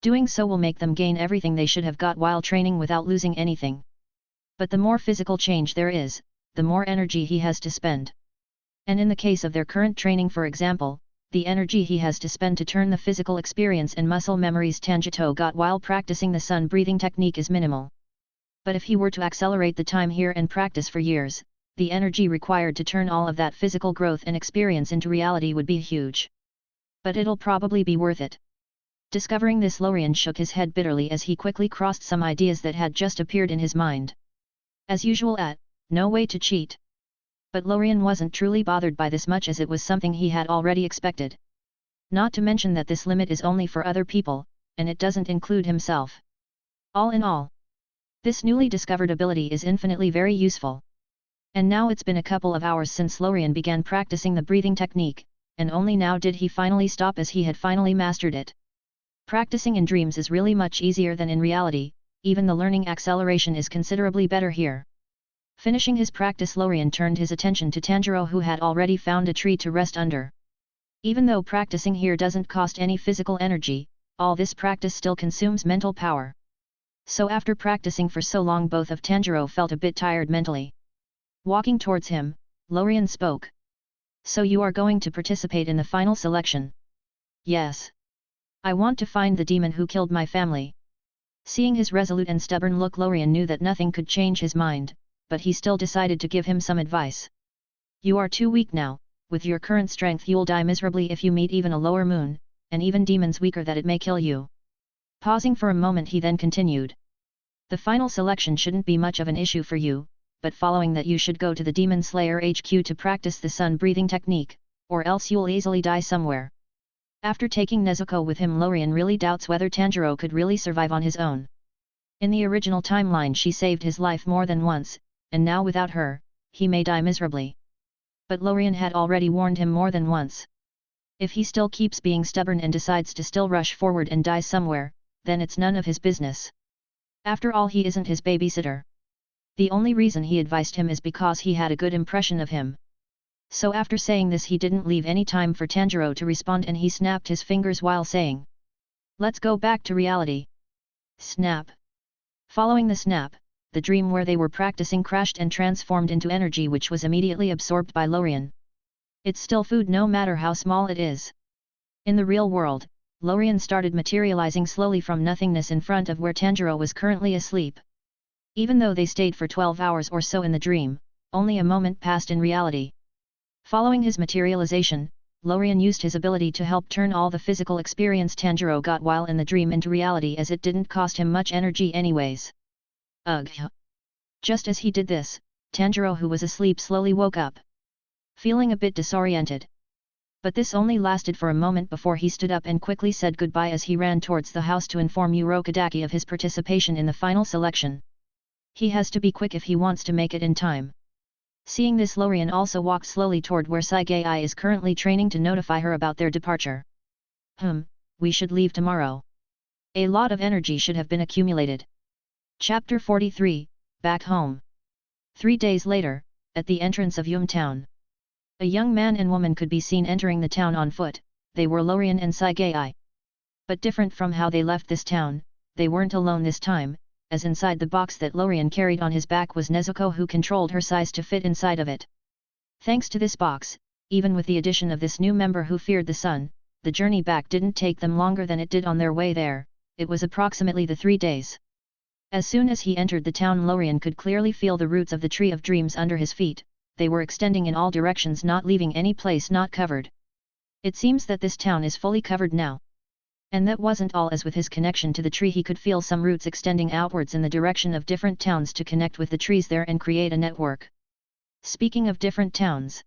Doing so will make them gain everything they should have got while training without losing anything. But the more physical change there is, the more energy he has to spend. And in the case of their current training, for example, the energy he has to spend to turn the physical experience and muscle memories Tangito got while practicing the sun breathing technique is minimal. But if he were to accelerate the time here and practice for years, the energy required to turn all of that physical growth and experience into reality would be huge. But it'll probably be worth it. Discovering this, Lorien shook his head bitterly as he quickly crossed some ideas that had just appeared in his mind. As usual, no way to cheat. But Lorien wasn't truly bothered by this much, as it was something he had already expected. Not to mention that this limit is only for other people, and it doesn't include himself. All in all, this newly discovered ability is infinitely very useful. And now it's been a couple of hours since Lorien began practicing the breathing technique, and only now did he finally stop, as he had finally mastered it. Practicing in dreams is really much easier than in reality, even the learning acceleration is considerably better here. Finishing his practice, Lorien turned his attention to Tanjiro, who had already found a tree to rest under. Even though practicing here doesn't cost any physical energy, all this practice still consumes mental power. So after practicing for so long, both of Tanjiro felt a bit tired mentally. Walking towards him, Lorien spoke. So you are going to participate in the final selection? Yes. I want to find the demon who killed my family. Seeing his resolute and stubborn look, Lorien knew that nothing could change his mind, but he still decided to give him some advice. You are too weak now. With your current strength you'll die miserably if you meet even a lower moon, and even demons weaker that it may kill you. Pausing for a moment, he then continued. The final selection shouldn't be much of an issue for you, but following that you should go to the Demon Slayer HQ to practice the sun breathing technique, or else you'll easily die somewhere. After taking Nezuko with him, Lorien really doubts whether Tanjiro could really survive on his own. In the original timeline she saved his life more than once, and now without her, he may die miserably. But Lorien had already warned him more than once. If he still keeps being stubborn and decides to still rush forward and die somewhere, then it's none of his business. After all, he isn't his babysitter. The only reason he advised him is because he had a good impression of him. So after saying this, he didn't leave any time for Tanjiro to respond, and he snapped his fingers while saying, "Let's go back to reality." Snap. Following the snap, the dream where they were practicing crashed and transformed into energy, which was immediately absorbed by Lorien. It's still food no matter how small it is. In the real world, Lorien started materializing slowly from nothingness in front of where Tanjiro was currently asleep. Even though they stayed for 12 hours or so in the dream, only a moment passed in reality. Following his materialization, Lorien used his ability to help turn all the physical experience Tanjiro got while in the dream into reality, as it didn't cost him much energy anyways. Ugh. Just as he did this, Tanjiro, who was asleep, slowly woke up, feeling a bit disoriented. But this only lasted for a moment before he stood up and quickly said goodbye as he ran towards the house to inform Urokodaki of his participation in the final selection. He has to be quick if he wants to make it in time. Seeing this, Lorien also walked slowly toward where Saigei is currently training to notify her about their departure. We should leave tomorrow. A lot of energy should have been accumulated. Chapter 43, Back Home. 3 days later, at the entrance of Yum Town. A young man and woman could be seen entering the town on foot. They were Lorien and Saigei. But different from how they left this town, they weren't alone this time, as inside the box that Lorien carried on his back was Nezuko, who controlled her size to fit inside of it. Thanks to this box, even with the addition of this new member who feared the sun, the journey back didn't take them longer than it did on their way there. It was approximately the 3 days. As soon as he entered the town, Lorien could clearly feel the roots of the Tree of Dreams under his feet. They were extending in all directions, not leaving any place not covered. It seems that this town is fully covered now. And that wasn't all, as with his connection to the tree he could feel some roots extending outwards in the direction of different towns to connect with the trees there and create a network. Speaking of different towns,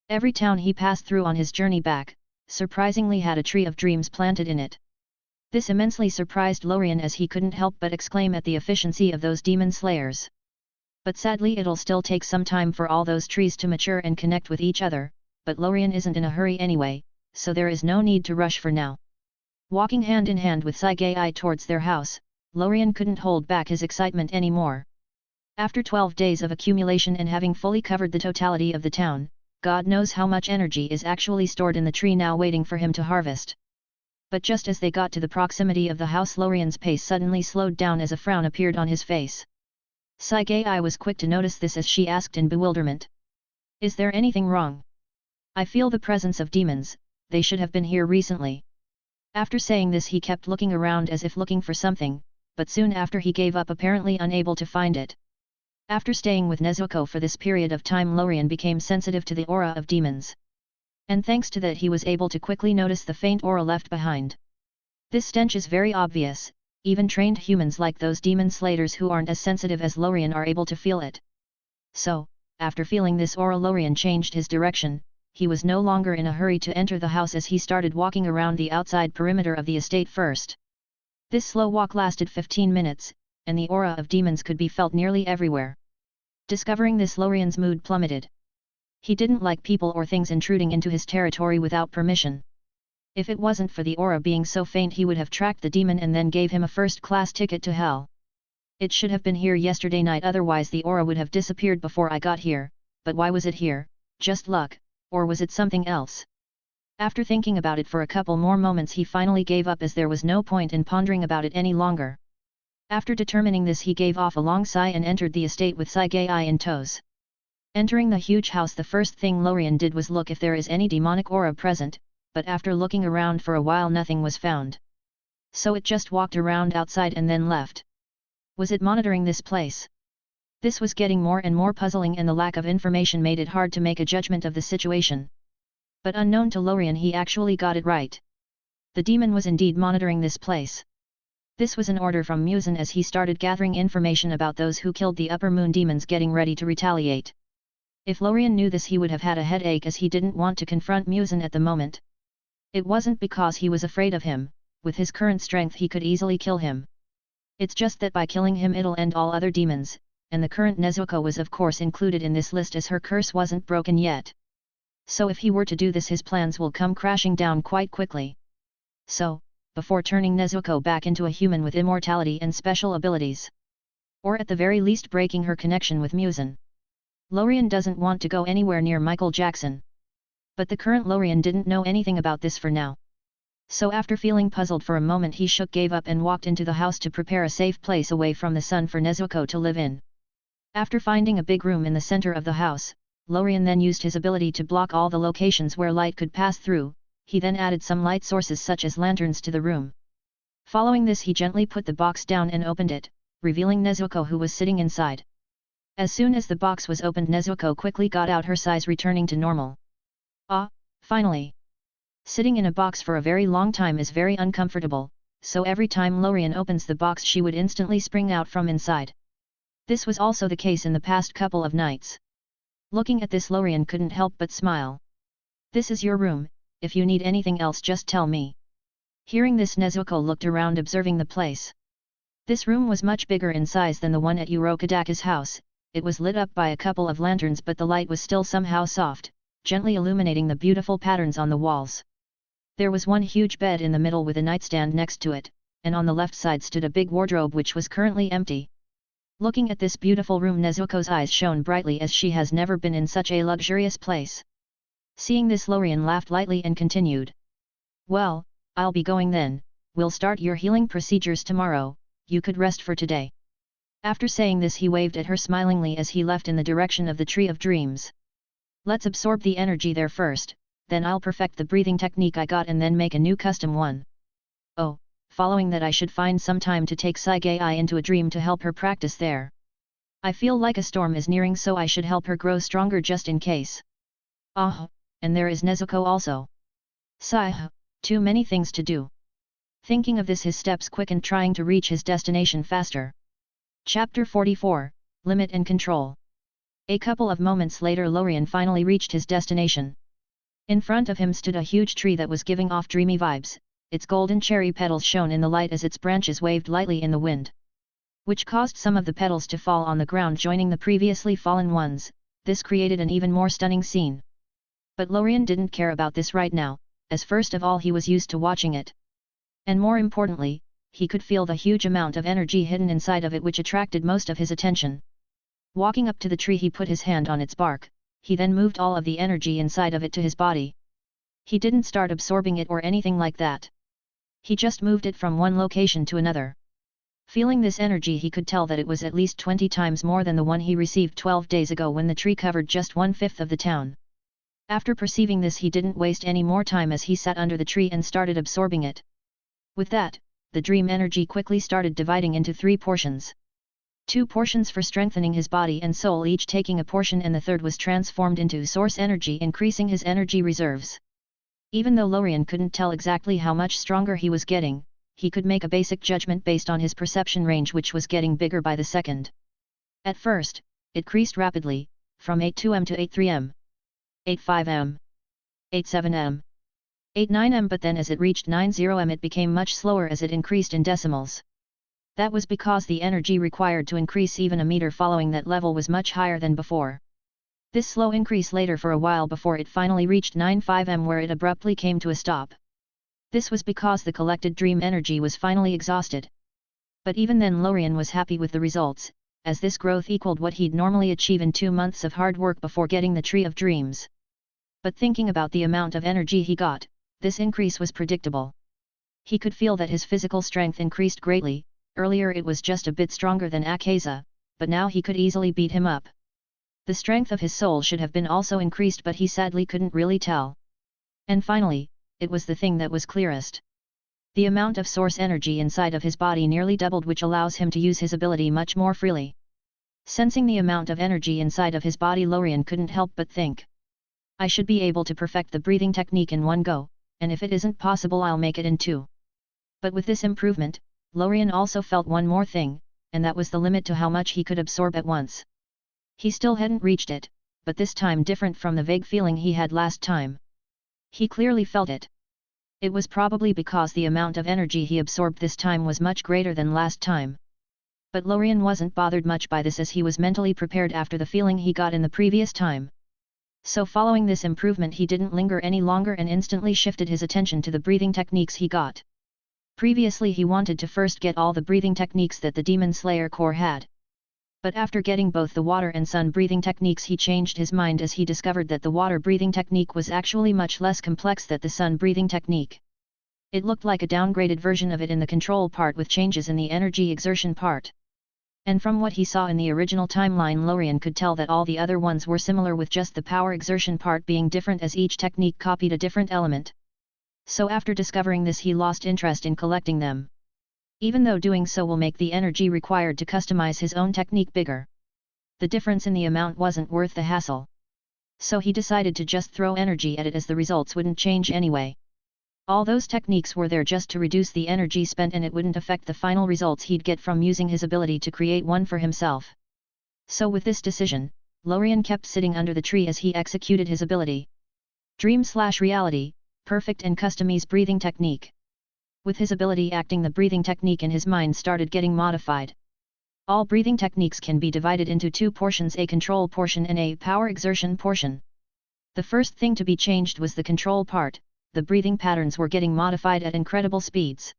every town he passed through on his journey back, surprisingly had a Tree of Dreams planted in it. This immensely surprised Lorien, as he couldn't help but exclaim at the efficiency of those demon slayers. But sadly it'll still take some time for all those trees to mature and connect with each other, but Lorien isn't in a hurry anyway, so there is no need to rush for now. Walking hand in hand with Sagai towards their house, Lorien couldn't hold back his excitement anymore. After 12 days of accumulation and having fully covered the totality of the town, God knows how much energy is actually stored in the tree now waiting for him to harvest. But just as they got to the proximity of the house, Lorien's pace suddenly slowed down as a frown appeared on his face. Sagai was quick to notice this as she asked in bewilderment. Is there anything wrong? I feel the presence of demons, they should have been here recently. After saying this he kept looking around as if looking for something, but soon after he gave up, apparently unable to find it. After staying with Nezuko for this period of time, Lorien became sensitive to the aura of demons. And thanks to that he was able to quickly notice the faint aura left behind. This stench is very obvious, even trained humans like those demon slayers who aren't as sensitive as Lorien are able to feel it. So, after feeling this aura, Lorien changed his direction. He was no longer in a hurry to enter the house as he started walking around the outside perimeter of the estate first. This slow walk lasted 15 minutes, and the aura of demons could be felt nearly everywhere. Discovering this, Lorien's mood plummeted. He didn't like people or things intruding into his territory without permission. If it wasn't for the aura being so faint, he would have tracked the demon and then gave him a first-class ticket to hell. It should have been here yesterday night, otherwise the aura would have disappeared before I got here, but why was it here? Just luck, or was it something else? After thinking about it for a couple more moments, he finally gave up as there was no point in pondering about it any longer. After determining this, he gave off a long sigh and entered the estate with Sagai in tows. Entering the huge house, the first thing Lorien did was look if there is any demonic aura present, but after looking around for a while nothing was found. So it just walked around outside and then left. Was it monitoring this place? This was getting more and more puzzling, and the lack of information made it hard to make a judgment of the situation. But unknown to Lorien, he actually got it right. The demon was indeed monitoring this place. This was an order from Musen as he started gathering information about those who killed the upper moon demons, getting ready to retaliate. If Lorien knew this, he would have had a headache as he didn't want to confront Musen at the moment. It wasn't because he was afraid of him, with his current strength he could easily kill him. It's just that by killing him it'll end all other demons, and the current Nezuko was of course included in this list as her curse wasn't broken yet. So if he were to do this, his plans will come crashing down quite quickly. So, before turning Nezuko back into a human with immortality and special abilities, or at the very least breaking her connection with Musen, Lorien doesn't want to go anywhere near Michael Jackson. But the current Lorien didn't know anything about this for now. So after feeling puzzled for a moment, he gave up and walked into the house to prepare a safe place away from the sun for Nezuko to live in. After finding a big room in the center of the house, Lorien then used his ability to block all the locations where light could pass through. He then added some light sources such as lanterns to the room. Following this, he gently put the box down and opened it, revealing Nezuko, who was sitting inside. As soon as the box was opened, Nezuko quickly got out her size, returning to normal. Ah, finally! Sitting in a box for a very long time is very uncomfortable, so every time Lorien opens the box she would instantly spring out from inside. This was also the case in the past couple of nights. Looking at this, Lorien couldn't help but smile. This is your room, if you need anything else just tell me. Hearing this, Nezuko looked around, observing the place. This room was much bigger in size than the one at Urokodaka's house. It was lit up by a couple of lanterns, but the light was still somehow soft, gently illuminating the beautiful patterns on the walls. There was one huge bed in the middle with a nightstand next to it, and on the left side stood a big wardrobe which was currently empty. Looking at this beautiful room, Nezuko's eyes shone brightly as she has never been in such a luxurious place. Seeing this, Lorien laughed lightly and continued. Well, I'll be going then. We'll start your healing procedures tomorrow, you could rest for today. After saying this, he waved at her smilingly as he left in the direction of the Tree of Dreams. Let's absorb the energy there first, then I'll perfect the breathing technique I got and then make a new custom one. Oh, following that I should find some time to take Sagai into a dream to help her practice there. I feel like a storm is nearing, so I should help her grow stronger just in case. Ah, and there is Nezuko also. Sigh, too many things to do. Thinking of this, his steps quickened, trying to reach his destination faster. Chapter 44, Limit and Control. A couple of moments later, Lorien finally reached his destination. In front of him stood a huge tree that was giving off dreamy vibes, its golden cherry petals shone in the light as its branches waved lightly in the wind. which caused some of the petals to fall on the ground joining the previously fallen ones. This created an even more stunning scene. But Lorien didn't care about this right now, as first of all he was used to watching it. And more importantly, he could feel the huge amount of energy hidden inside of it which attracted most of his attention. Walking up to the tree he put his hand on its bark, he then moved all of the energy inside of it to his body. He didn't start absorbing it or anything like that. He just moved it from one location to another. Feeling this energy he could tell that it was at least 20 times more than the one he received 12 days ago when the tree covered just 1/5 of the town. After perceiving this he didn't waste any more time as he sat under the tree and started absorbing it. With that, the dream energy quickly started dividing into 3 portions. 2 portions for strengthening his body and soul each taking a portion and the third was transformed into source energy increasing his energy reserves. Even though Lorien couldn't tell exactly how much stronger he was getting, he could make a basic judgment based on his perception range which was getting bigger by the second. At first, it increased rapidly, from 82m to 83m, 85m, 87m, 89m but then as it reached 90m it became much slower as it increased in decimals. That was because the energy required to increase even a meter following that level was much higher than before. This slow increase later for a while before it finally reached 95m where it abruptly came to a stop. This was because the collected dream energy was finally exhausted. But even then Lorien was happy with the results, as this growth equaled what he'd normally achieve in 2 months of hard work before getting the Tree of Dreams. But thinking about the amount of energy he got, this increase was predictable. He could feel that his physical strength increased greatly. Earlier it was just a bit stronger than Akaza, but now he could easily beat him up. The strength of his soul should have been also increased but he sadly couldn't really tell. And finally, it was the thing that was clearest. The amount of source energy inside of his body nearly doubled which allows him to use his ability much more freely. Sensing the amount of energy inside of his body Lorien couldn't help but think. I should be able to perfect the breathing technique in one go, and if it isn't possible I'll make it in 2. But with this improvement, Lorien also felt one more thing, and that was the limit to how much he could absorb at once. He still hadn't reached it, but this time different from the vague feeling he had last time. He clearly felt it. It was probably because the amount of energy he absorbed this time was much greater than last time. But Lorien wasn't bothered much by this as he was mentally prepared after the feeling he got in the previous time. So following this improvement he didn't linger any longer and instantly shifted his attention to the breathing techniques he got. Previously he wanted to first get all the breathing techniques that the Demon Slayer Corps had. But after getting both the water and sun breathing techniques he changed his mind as he discovered that the water breathing technique was actually much less complex than the sun breathing technique. It looked like a downgraded version of it in the control part with changes in the energy exertion part. And from what he saw in the original timeline Lorien could tell that all the other ones were similar with just the power exertion part being different as each technique copied a different element. So after discovering this he lost interest in collecting them. Even though doing so will make the energy required to customize his own technique bigger. The difference in the amount wasn't worth the hassle. So he decided to just throw energy at it as the results wouldn't change anyway. All those techniques were there just to reduce the energy spent and it wouldn't affect the final results he'd get from using his ability to create one for himself. So with this decision, Lorien kept sitting under the tree as he executed his ability. Dream/reality, perfect and customize breathing technique. With his ability acting the breathing technique in his mind started getting modified. All breathing techniques can be divided into 2 portions, a control portion and a power exertion portion. The first thing to be changed was the control part. The breathing patterns were getting modified at incredible speeds.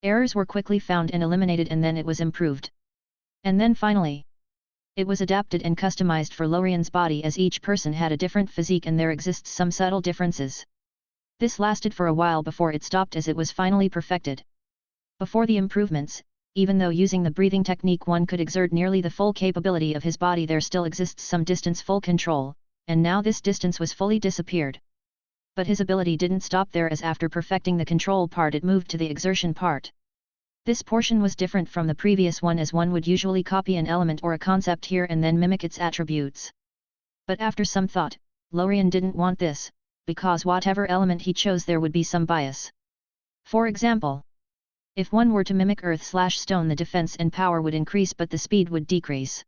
Errors were quickly found and eliminated and then it was improved. And then finally, it was adapted and customized for Lorien's body as each person had a different physique and there exists some subtle differences. This lasted for a while before it stopped as it was finally perfected. Before the improvements, even though using the breathing technique one could exert nearly the full capability of his body there still exists some distance full control, and now this distance was fully disappeared. But his ability didn't stop there as after perfecting the control part it moved to the exertion part. This portion was different from the previous one as one would usually copy an element or a concept here and then mimic its attributes. But after some thought, Lorien didn't want this, because whatever element he chose there would be some bias. For example, if one were to mimic earth/stone the defense and power would increase but the speed would decrease.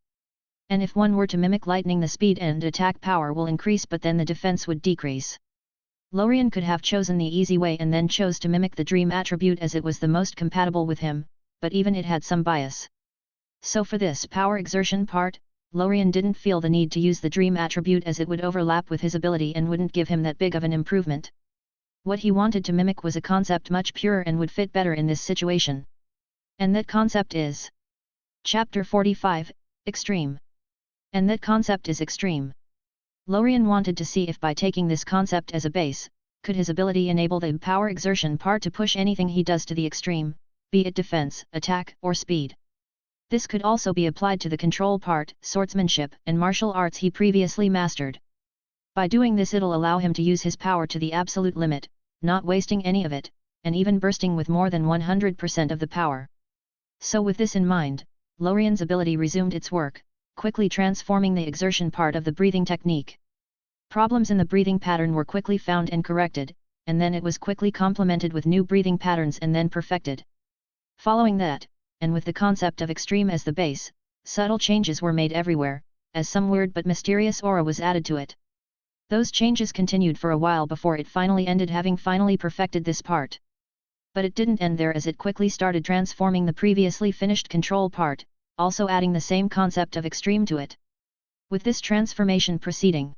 And if one were to mimic lightning the speed and attack power will increase but then the defense would decrease. Lorien could have chosen the easy way and then chose to mimic the dream attribute as it was the most compatible with him, but even it had some bias. So for this power exertion part, Lorien didn't feel the need to use the dream attribute as it would overlap with his ability and wouldn't give him that big of an improvement. What he wanted to mimic was a concept much purer and would fit better in this situation. And that concept is Chapter 45, Extreme. And that concept is extreme. Lorien wanted to see if by taking this concept as a base, could his ability enable the power exertion part to push anything he does to the extreme, be it defense, attack, or speed. This could also be applied to the control part, swordsmanship, and martial arts he previously mastered. By doing this it'll allow him to use his power to the absolute limit, not wasting any of it, and even bursting with more than 100% of the power. So with this in mind, Lorien's ability resumed its work, quickly transforming the exertion part of the breathing technique. Problems in the breathing pattern were quickly found and corrected, and then it was quickly complemented with new breathing patterns and then perfected. Following that, and with the concept of extreme as the base, subtle changes were made everywhere, as some weird but mysterious aura was added to it. Those changes continued for a while before it finally ended, having finally perfected this part. But it didn't end there, as it quickly started transforming the previously finished control part, also adding the same concept of extreme to it. With this transformation proceeding,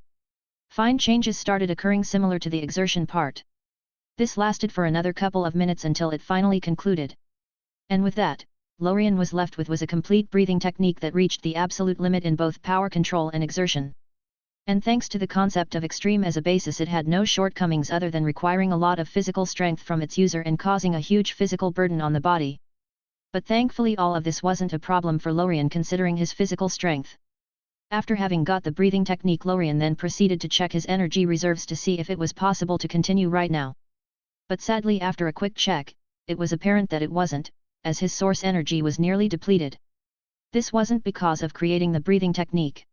fine changes started occurring similar to the exertion part. This lasted for another couple of minutes until it finally concluded. And with that, Lorien was left with was a complete breathing technique that reached the absolute limit in both power control and exertion. And thanks to the concept of extreme as a basis, it had no shortcomings other than requiring a lot of physical strength from its user and causing a huge physical burden on the body. But thankfully all of this wasn't a problem for Lorien considering his physical strength. After having got the breathing technique, Lorien then proceeded to check his energy reserves to see if it was possible to continue right now. But sadly, after a quick check, it was apparent that it wasn't, as his source energy was nearly depleted. This wasn't because of creating the breathing technique,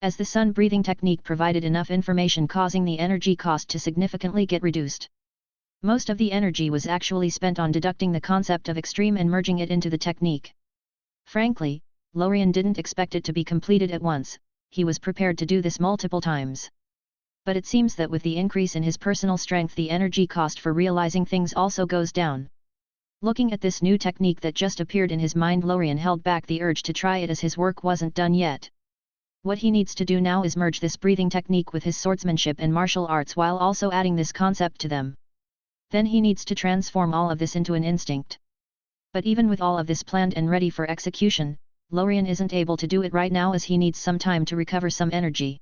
as the sun breathing technique provided enough information, causing the energy cost to significantly get reduced. Most of the energy was actually spent on deducting the concept of extreme and merging it into the technique. Frankly, Lorien didn't expect it to be completed at once, he was prepared to do this multiple times. But it seems that with the increase in his personal strength, the energy cost for realizing things also goes down. Looking at this new technique that just appeared in his mind, Lorien held back the urge to try it as his work wasn't done yet. What he needs to do now is merge this breathing technique with his swordsmanship and martial arts while also adding this concept to them. Then he needs to transform all of this into an instinct. But even with all of this planned and ready for execution, Lorien isn't able to do it right now, as he needs some time to recover some energy.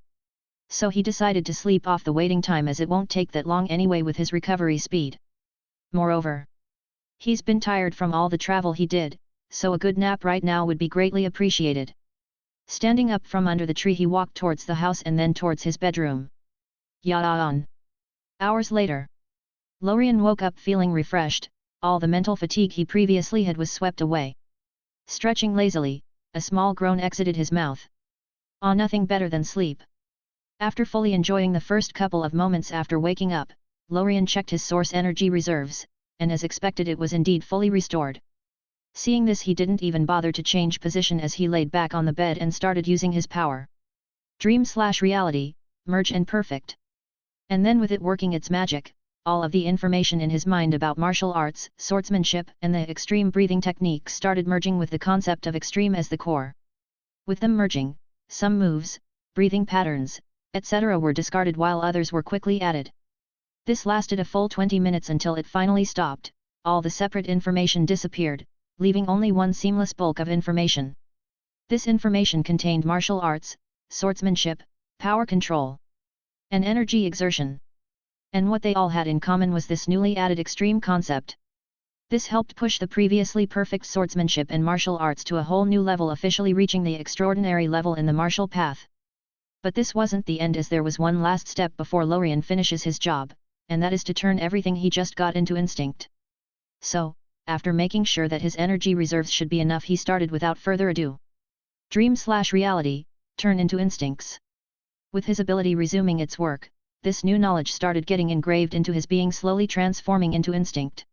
So he decided to sleep off the waiting time, as it won't take that long anyway with his recovery speed. Moreover, he's been tired from all the travel he did, so a good nap right now would be greatly appreciated. Standing up from under the tree, he walked towards the house and then towards his bedroom. Yawn. Hours later, Lorien woke up feeling refreshed. All the mental fatigue he previously had was swept away. Stretching lazily, a small groan exited his mouth. Nothing better than sleep. After fully enjoying the first couple of moments after waking up, Lorien checked his source energy reserves, and as expected it was indeed fully restored. Seeing this, he didn't even bother to change position as he laid back on the bed and started using his power. Dream/reality, merge and perfect. And then with it working its magic, all of the information in his mind about martial arts, swordsmanship, and the extreme breathing technique started merging with the concept of extreme as the core. With them merging, some moves, breathing patterns, etc. were discarded while others were quickly added. This lasted a full 20 minutes until it finally stopped. All the separate information disappeared, leaving only one seamless bulk of information. This information contained martial arts, swordsmanship, power control, and energy exertion. And what they all had in common was this newly added extreme concept. This helped push the previously perfect swordsmanship and martial arts to a whole new level, officially reaching the extraordinary level in the martial path. But this wasn't the end, as there was one last step before Lorien finishes his job, and that is to turn everything he just got into instinct. So, after making sure that his energy reserves should be enough, he started without further ado. Dream/reality, turn into instincts. With his ability resuming its work, this new knowledge started getting engraved into his being, slowly transforming into instinct.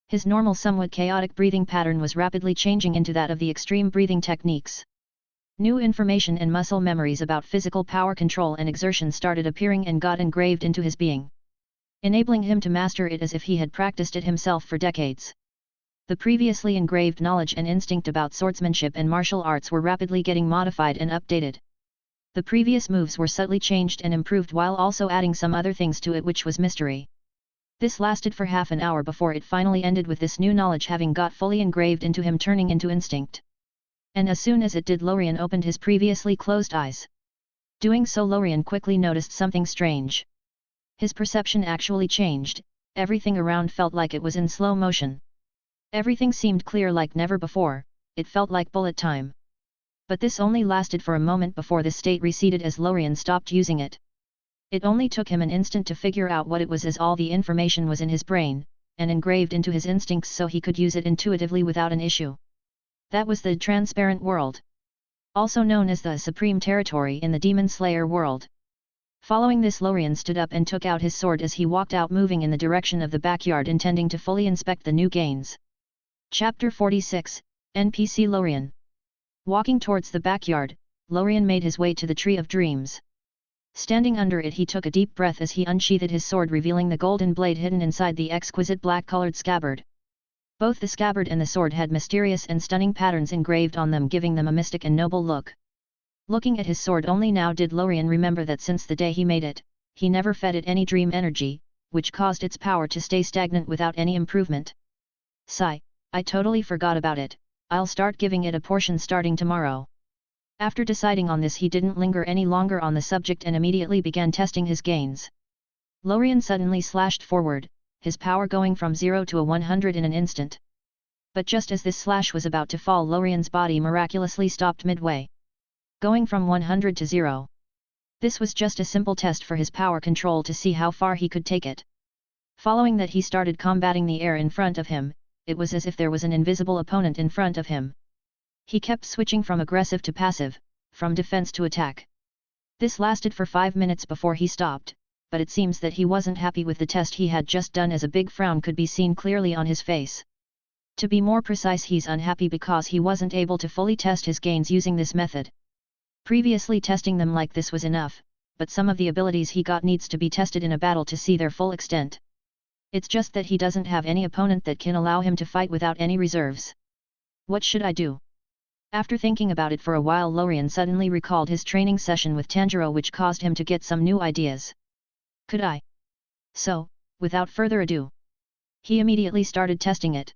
His normal, somewhat chaotic breathing pattern was rapidly changing into that of the extreme breathing techniques. New information and muscle memories about physical power control and exertion started appearing and got engraved into his being, enabling him to master it as if he had practiced it himself for decades. The previously engraved knowledge and instinct about swordsmanship and martial arts were rapidly getting modified and updated. The previous moves were subtly changed and improved while also adding some other things to it which was mystery. This lasted for half an hour before it finally ended with this new knowledge having got fully engraved into him, turning into instinct. And as soon as it did, Lorien opened his previously closed eyes. Doing so, Lorien quickly noticed something strange. His perception actually changed, everything around felt like it was in slow motion. Everything seemed clear like never before, it felt like bullet time. But this only lasted for a moment before this state receded as Lorien stopped using it. It only took him an instant to figure out what it was, as all the information was in his brain, and engraved into his instincts so he could use it intuitively without an issue. That was the transparent world. Also known as the Supreme Territory in the Demon Slayer world. Following this, Lorien stood up and took out his sword as he walked out, moving in the direction of the backyard, intending to fully inspect the new gains. Chapter 46, NPC Lorien. Walking towards the backyard, Lorien made his way to the Tree of Dreams. Standing under it, he took a deep breath as he unsheathed his sword, revealing the golden blade hidden inside the exquisite black-colored scabbard. Both the scabbard and the sword had mysterious and stunning patterns engraved on them, giving them a mystic and noble look. Looking at his sword, only now did Lorien remember that since the day he made it, he never fed it any dream energy, which caused its power to stay stagnant without any improvement. Sigh, I totally forgot about it, I'll start giving it a portion starting tomorrow. After deciding on this, he didn't linger any longer on the subject and immediately began testing his gains. Lorien suddenly slashed forward, his power going from 0 to 100 in an instant. But just as this slash was about to fall, Lorien's body miraculously stopped midway, going from 100 to 0. This was just a simple test for his power control to see how far he could take it. Following that, he started combating the air in front of him. It was as if there was an invisible opponent in front of him. He kept switching from aggressive to passive, from defense to attack. This lasted for 5 minutes before he stopped, but it seems that he wasn't happy with the test he had just done, as a big frown could be seen clearly on his face. To be more precise, he's unhappy because he wasn't able to fully test his gains using this method. Previously, testing them like this was enough, but some of the abilities he got needs to be tested in a battle to see their full extent. It's just that he doesn't have any opponent that can allow him to fight without any reserves. What should I do? After thinking about it for a while, Lorien suddenly recalled his training session with Tanjiro, which caused him to get some new ideas. Could I? So, without further ado, he immediately started testing it.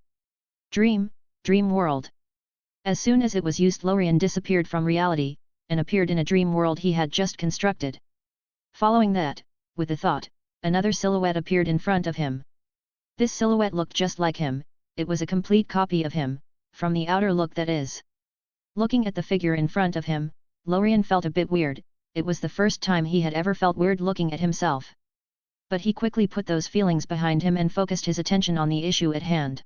Dream world. As soon as it was used, Lorien disappeared from reality, and appeared in a dream world he had just constructed. Following that, with a thought, another silhouette appeared in front of him. This silhouette looked just like him, it was a complete copy of him, from the outer look that is. Looking at the figure in front of him, Lorien felt a bit weird. It was the first time he had ever felt weird looking at himself. But he quickly put those feelings behind him and focused his attention on the issue at hand.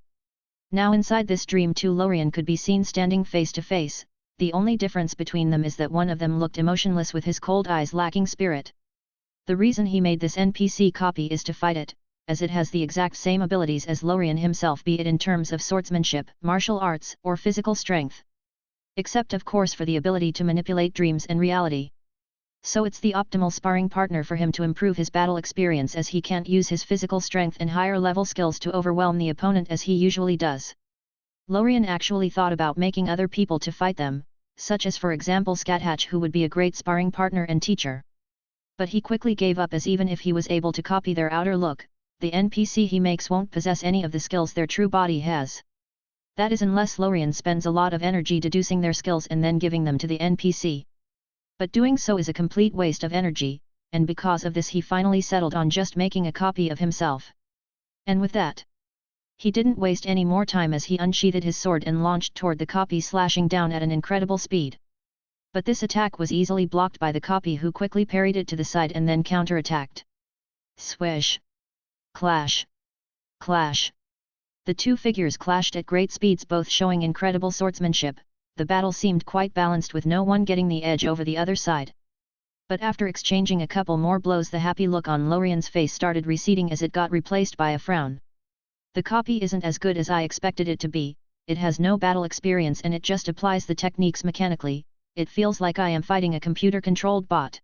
Now inside this dream too, Lorien could be seen standing face to face. The only difference between them is that one of them looked emotionless with his cold eyes lacking spirit. The reason he made this NPC copy is to fight it, as it has the exact same abilities as Lorien himself, be it in terms of swordsmanship, martial arts, or physical strength. Except of course for the ability to manipulate dreams and reality. So it's the optimal sparring partner for him to improve his battle experience, as he can't use his physical strength and higher level skills to overwhelm the opponent as he usually does. Lorien actually thought about making other people to fight them, such as for example Scathatch, who would be a great sparring partner and teacher. But he quickly gave up, as even if he was able to copy their outer look, the NPC he makes won't possess any of the skills their true body has. That is, unless Lorien spends a lot of energy deducing their skills and then giving them to the NPC. But doing so is a complete waste of energy, and because of this he finally settled on just making a copy of himself. And with that, he didn't waste any more time as he unsheathed his sword and launched toward the copy, slashing down at an incredible speed. But this attack was easily blocked by the copy, who quickly parried it to the side and then counter-attacked. Swish! Clash! Clash! The two figures clashed at great speeds, both showing incredible swordsmanship. The battle seemed quite balanced, with no one getting the edge over the other side. But after exchanging a couple more blows, the happy look on Lorien's face started receding as it got replaced by a frown. The copy isn't as good as I expected it to be, it has no battle experience and it just applies the techniques mechanically. It feels like I am fighting a computer-controlled bot.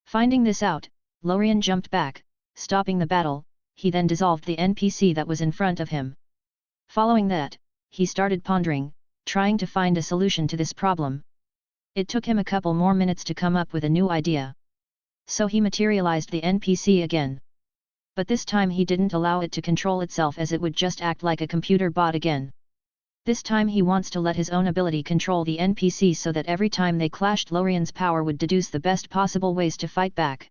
Finding this out, Lorien jumped back, stopping the battle. He then dissolved the NPC that was in front of him. Following that, he started pondering, trying to find a solution to this problem. It took him a couple more minutes to come up with a new idea. So he materialized the NPC again. But this time he didn't allow it to control itself, as it would just act like a computer bot again. This time he wants to let his own ability control the NPC so that every time they clashed, Lorien's power would deduce the best possible ways to fight back.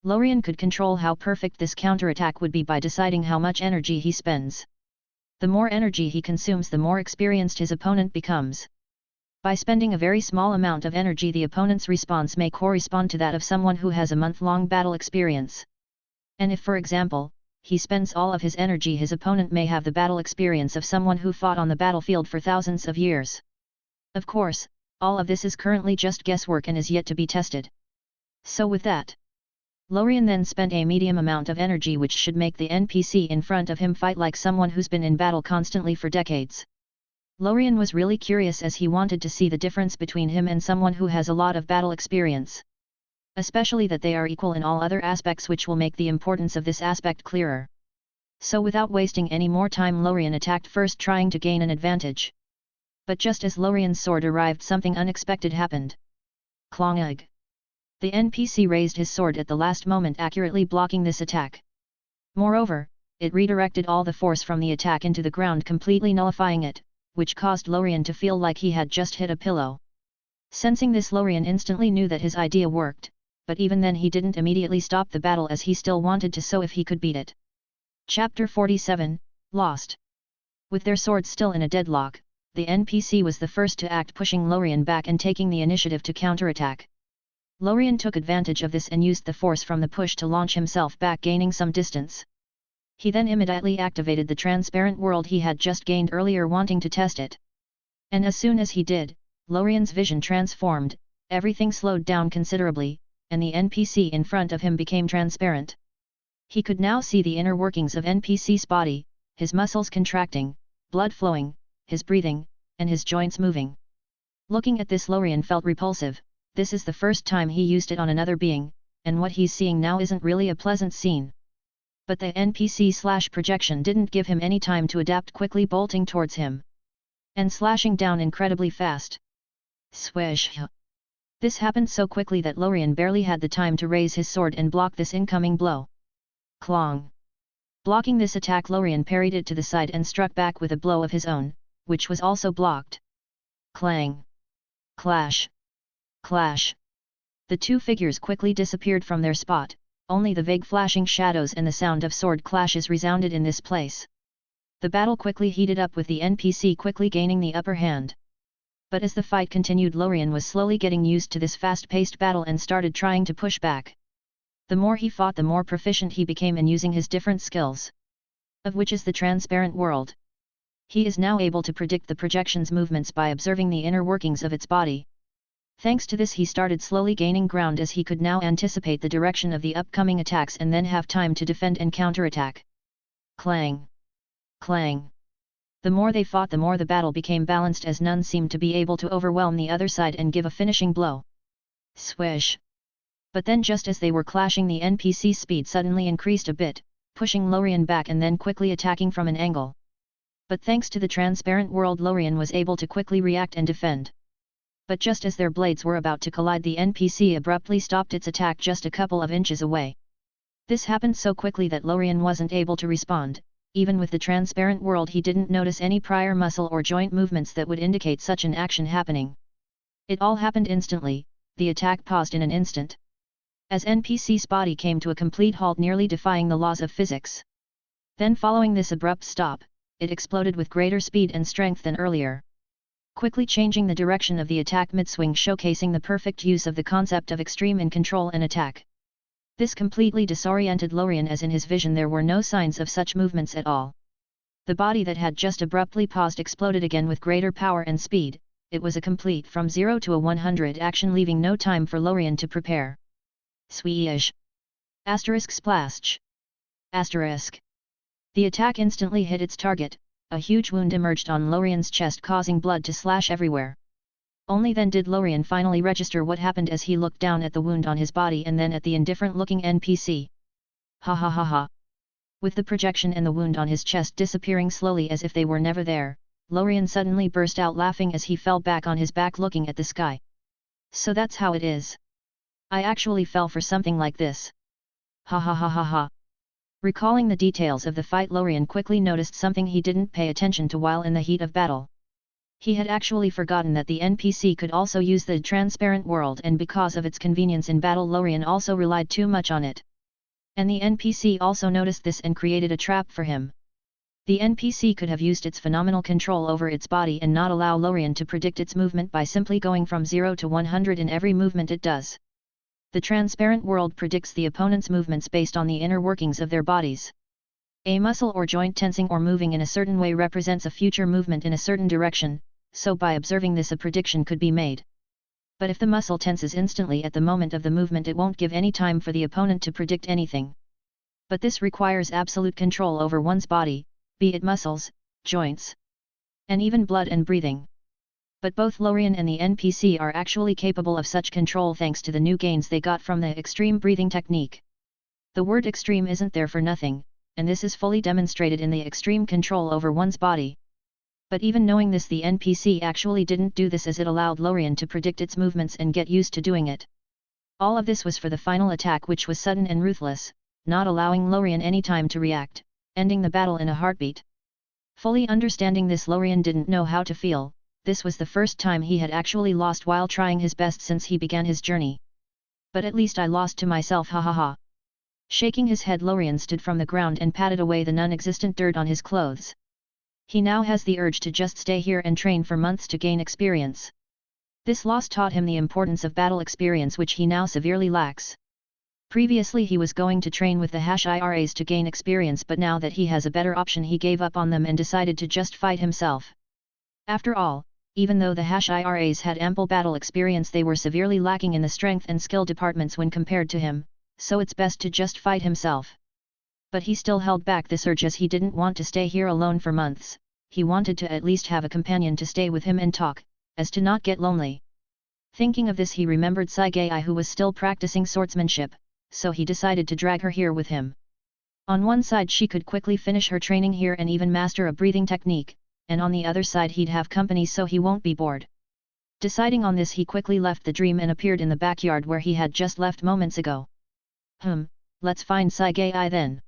Lorien could control how perfect this counterattack would be by deciding how much energy he spends. The more energy he consumes, the more experienced his opponent becomes. By spending a very small amount of energy, the opponent's response may correspond to that of someone who has a month-long battle experience. And if, for example, he spends all of his energy, his opponent may have the battle experience of someone who fought on the battlefield for thousands of years. Of course, all of this is currently just guesswork and is yet to be tested. So with that, Lorien then spent a medium amount of energy, which should make the NPC in front of him fight like someone who's been in battle constantly for decades. Lorien was really curious, as he wanted to see the difference between him and someone who has a lot of battle experience. Especially that they are equal in all other aspects, which will make the importance of this aspect clearer. So without wasting any more time, Lorien attacked first, trying to gain an advantage. But just as Lorien's sword arrived, something unexpected happened. Clong. The NPC raised his sword at the last moment, accurately blocking this attack. Moreover, it redirected all the force from the attack into the ground, completely nullifying it, which caused Lorien to feel like he had just hit a pillow. Sensing this, Lorien instantly knew that his idea worked, but even then he didn't immediately stop the battle, as he still wanted to, so if he could beat it. Chapter 47, Lost. With their swords still in a deadlock, the NPC was the first to act, pushing Lorien back and taking the initiative to counterattack. Lorien took advantage of this and used the force from the push to launch himself back, gaining some distance. He then immediately activated the transparent world he had just gained earlier, wanting to test it. And as soon as he did, Lorien's vision transformed, everything slowed down considerably, and the NPC in front of him became transparent. He could now see the inner workings of NPC's body, his muscles contracting, blood flowing, his breathing, and his joints moving. Looking at this, Lorien felt repulsive. This is the first time he used it on another being, and what he's seeing now isn't really a pleasant scene. But the NPC/projection didn't give him any time to adapt, quickly bolting towards him and slashing down incredibly fast. Swish! This happened so quickly that Lorien barely had the time to raise his sword and block this incoming blow. Clong! Blocking this attack, Lorien parried it to the side and struck back with a blow of his own, which was also blocked. Clang! Clash! Clash! The two figures quickly disappeared from their spot. Only the vague flashing shadows and the sound of sword clashes resounded in this place. The battle quickly heated up, with the NPC quickly gaining the upper hand. But as the fight continued, Lorien was slowly getting used to this fast-paced battle and started trying to push back. The more he fought, the more proficient he became in using his different skills, of which is the transparent world. He is now able to predict the projection's movements by observing the inner workings of its body. Thanks to this, he started slowly gaining ground, as he could now anticipate the direction of the upcoming attacks and then have time to defend and counterattack. Clang! Clang! The more they fought, the more the battle became balanced, as none seemed to be able to overwhelm the other side and give a finishing blow. Swish! But then, just as they were clashing, the NPC's speed suddenly increased a bit, pushing Lorien back and then quickly attacking from an angle. But thanks to the transparent world, Lorien was able to quickly react and defend. But just as their blades were about to collide, the NPC abruptly stopped its attack just a couple of inches away. This happened so quickly that Lorien wasn't able to respond. Even with the transparent world, he didn't notice any prior muscle or joint movements that would indicate such an action happening. It all happened instantly. The attack paused in an instant, as NPC's body came to a complete halt, nearly defying the laws of physics. Then, following this abrupt stop, it exploded with greater speed and strength than earlier, quickly changing the direction of the attack mid-swing, showcasing the perfect use of the concept of extreme in control and attack. This completely disoriented Lorien, as in his vision there were no signs of such movements at all. The body that had just abruptly paused exploded again with greater power and speed. It was a complete from 0 to a 100 action, leaving no time for Lorien to prepare. Swish! Asterisk splash! Asterisk! The attack instantly hit its target. A huge wound emerged on Lorien's chest, causing blood to slash everywhere. Only then did Lorien finally register what happened, as he looked down at the wound on his body and then at the indifferent-looking NPC. Ha ha ha ha! With the projection and the wound on his chest disappearing slowly as if they were never there, Lorien suddenly burst out laughing as he fell back on his back looking at the sky. So that's how it is. I actually fell for something like this. Ha ha ha ha ha. Recalling the details of the fight, Lorien quickly noticed something he didn't pay attention to while in the heat of battle. He had actually forgotten that the NPC could also use the transparent world, and because of its convenience in battle, Lorien also relied too much on it. And the NPC also noticed this and created a trap for him. The NPC could have used its phenomenal control over its body and not allow Lorien to predict its movement by simply going from 0 to 100 in every movement it does. The transparent world predicts the opponent's movements based on the inner workings of their bodies. A muscle or joint tensing or moving in a certain way represents a future movement in a certain direction, so by observing this a prediction could be made. But if the muscle tenses instantly at the moment of the movement, it won't give any time for the opponent to predict anything. But this requires absolute control over one's body, be it muscles, joints, and even blood and breathing. But both Lorien and the NPC are actually capable of such control thanks to the new gains they got from the extreme breathing technique. The word extreme isn't there for nothing, and this is fully demonstrated in the extreme control over one's body. But even knowing this, the NPC actually didn't do this, as it allowed Lorien to predict its movements and get used to doing it. All of this was for the final attack, which was sudden and ruthless, not allowing Lorien any time to react, ending the battle in a heartbeat. Fully understanding this, Lorien didn't know how to feel. This was the first time he had actually lost while trying his best since he began his journey. But at least I lost to myself, ha ha ha. Shaking his head, Lorien stood from the ground and patted away the non-existent dirt on his clothes. He now has the urge to just stay here and train for months to gain experience. This loss taught him the importance of battle experience, which he now severely lacks. Previously he was going to train with the IRAs to gain experience, but now that he has a better option, he gave up on them and decided to just fight himself. After all, even though the IRAs had ample battle experience, they were severely lacking in the strength and skill departments when compared to him, so it's best to just fight himself. But he still held back this urge, as he didn't want to stay here alone for months. He wanted to at least have a companion to stay with him and talk, as to not get lonely. Thinking of this, he remembered Sagai, who was still practicing swordsmanship, so he decided to drag her here with him. On one side she could quickly finish her training here and even master a breathing technique, and on the other side he'd have company so he won't be bored. Deciding on this, he quickly left the dream and appeared in the backyard where he had just left moments ago. Let's find Sagai then.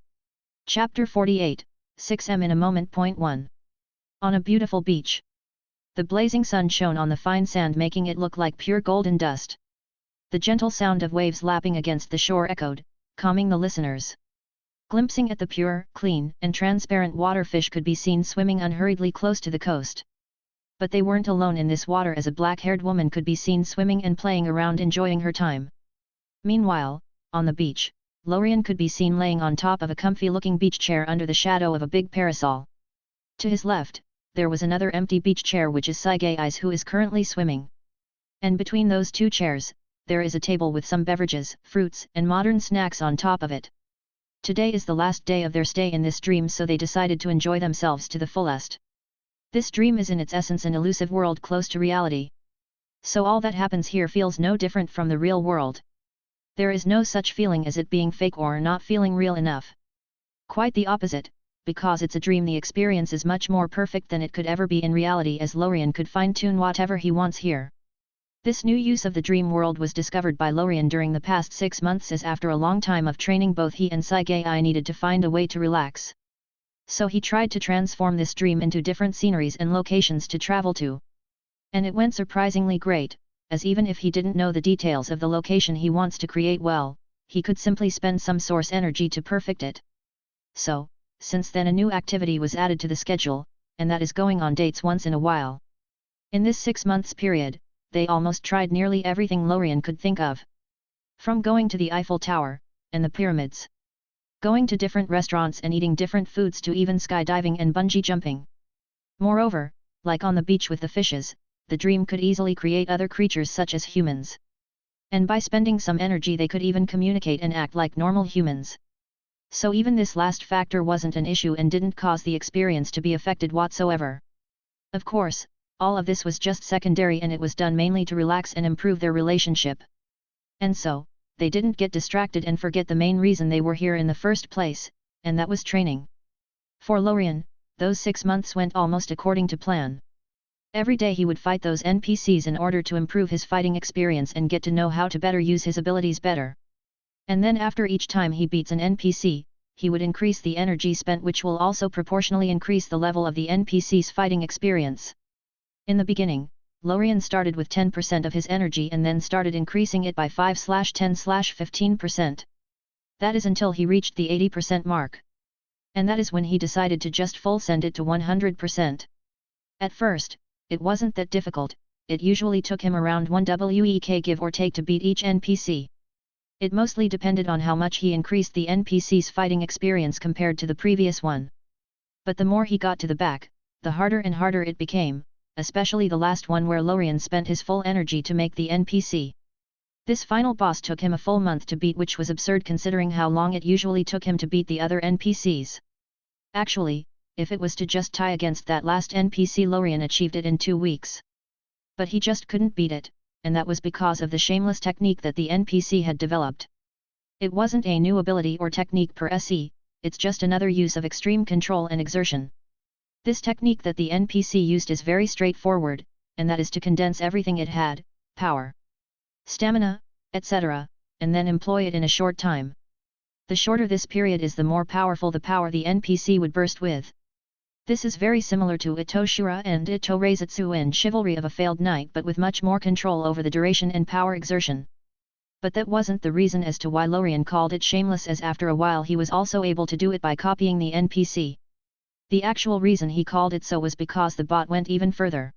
Chapter 48, 6M in a moment. Point 1. On a beautiful beach. The blazing sun shone on the fine sand, making it look like pure golden dust. The gentle sound of waves lapping against the shore echoed, calming the listeners. Glimpsing at the pure, clean, and transparent water, fish could be seen swimming unhurriedly close to the coast. But they weren't alone in this water, as a black-haired woman could be seen swimming and playing around, enjoying her time. Meanwhile, on the beach, Lorien could be seen laying on top of a comfy-looking beach chair under the shadow of a big parasol. To his left, there was another empty beach chair, which is Saigai's, who is currently swimming. And between those two chairs, there is a table with some beverages, fruits, and modern snacks on top of it. Today is the last day of their stay in this dream, so they decided to enjoy themselves to the fullest. This dream is in its essence an elusive world close to reality. So all that happens here feels no different from the real world. There is no such feeling as it being fake or not feeling real enough. Quite the opposite, because it's a dream, the experience is much more perfect than it could ever be in reality, as Lorien could fine-tune whatever he wants here. This new use of the dream world was discovered by Lorien during the past 6 months, as after a long time of training both he and Sagai needed to find a way to relax. So he tried to transform this dream into different sceneries and locations to travel to. And it went surprisingly great, as even if he didn't know the details of the location he wants to create, well, he could simply spend some source energy to perfect it. So, since then a new activity was added to the schedule, and that is going on dates once in a while. In this 6 months period, they almost tried nearly everything Lorien could think of. From going to the Eiffel Tower, and the pyramids. Going to different restaurants and eating different foods to even skydiving and bungee jumping. Moreover, like on the beach with the fishes, the dream could easily create other creatures such as humans. And by spending some energy they could even communicate and act like normal humans. So even this last factor wasn't an issue and didn't cause the experience to be affected whatsoever. Of course, all of this was just secondary, and it was done mainly to relax and improve their relationship. And so, they didn't get distracted and forget the main reason they were here in the first place, and that was training. For Lorien, those 6 months went almost according to plan. Every day he would fight those NPCs in order to improve his fighting experience and get to know how to better use his abilities better. And then after each time he beats an NPC, he would increase the energy spent, which will also proportionally increase the level of the NPC's fighting experience. In the beginning, Lorien started with 10% of his energy and then started increasing it by 5/10/15%. That is until he reached the 80% mark. And that is when he decided to just full send it to 100%. At first, it wasn't that difficult, it usually took him around 1 week give or take to beat each NPC. It mostly depended on how much he increased the NPC's fighting experience compared to the previous one. But the more he got to the back, the harder and harder it became, especially the last one where Lorien spent his full energy to make the NPC. This final boss took him a full month to beat, which was absurd considering how long it usually took him to beat the other NPCs. Actually, if it was to just tie against that last NPC, Lorien achieved it in 2 weeks. But he just couldn't beat it, and that was because of the shameless technique that the NPC had developed. It wasn't a new ability or technique per se, it's just another use of extreme control and exertion. This technique that the NPC used is very straightforward, and that is to condense everything it had, power, stamina, etc., and then employ it in a short time. The shorter this period is, the more powerful the power the NPC would burst with. This is very similar to Ito Shura and Ito Reisetsu in Chivalry of a Failed Knight, but with much more control over the duration and power exertion. But that wasn't the reason as to why Lorien called it shameless, as after a while he was also able to do it by copying the NPC. The actual reason he called it so was because the bot went even further.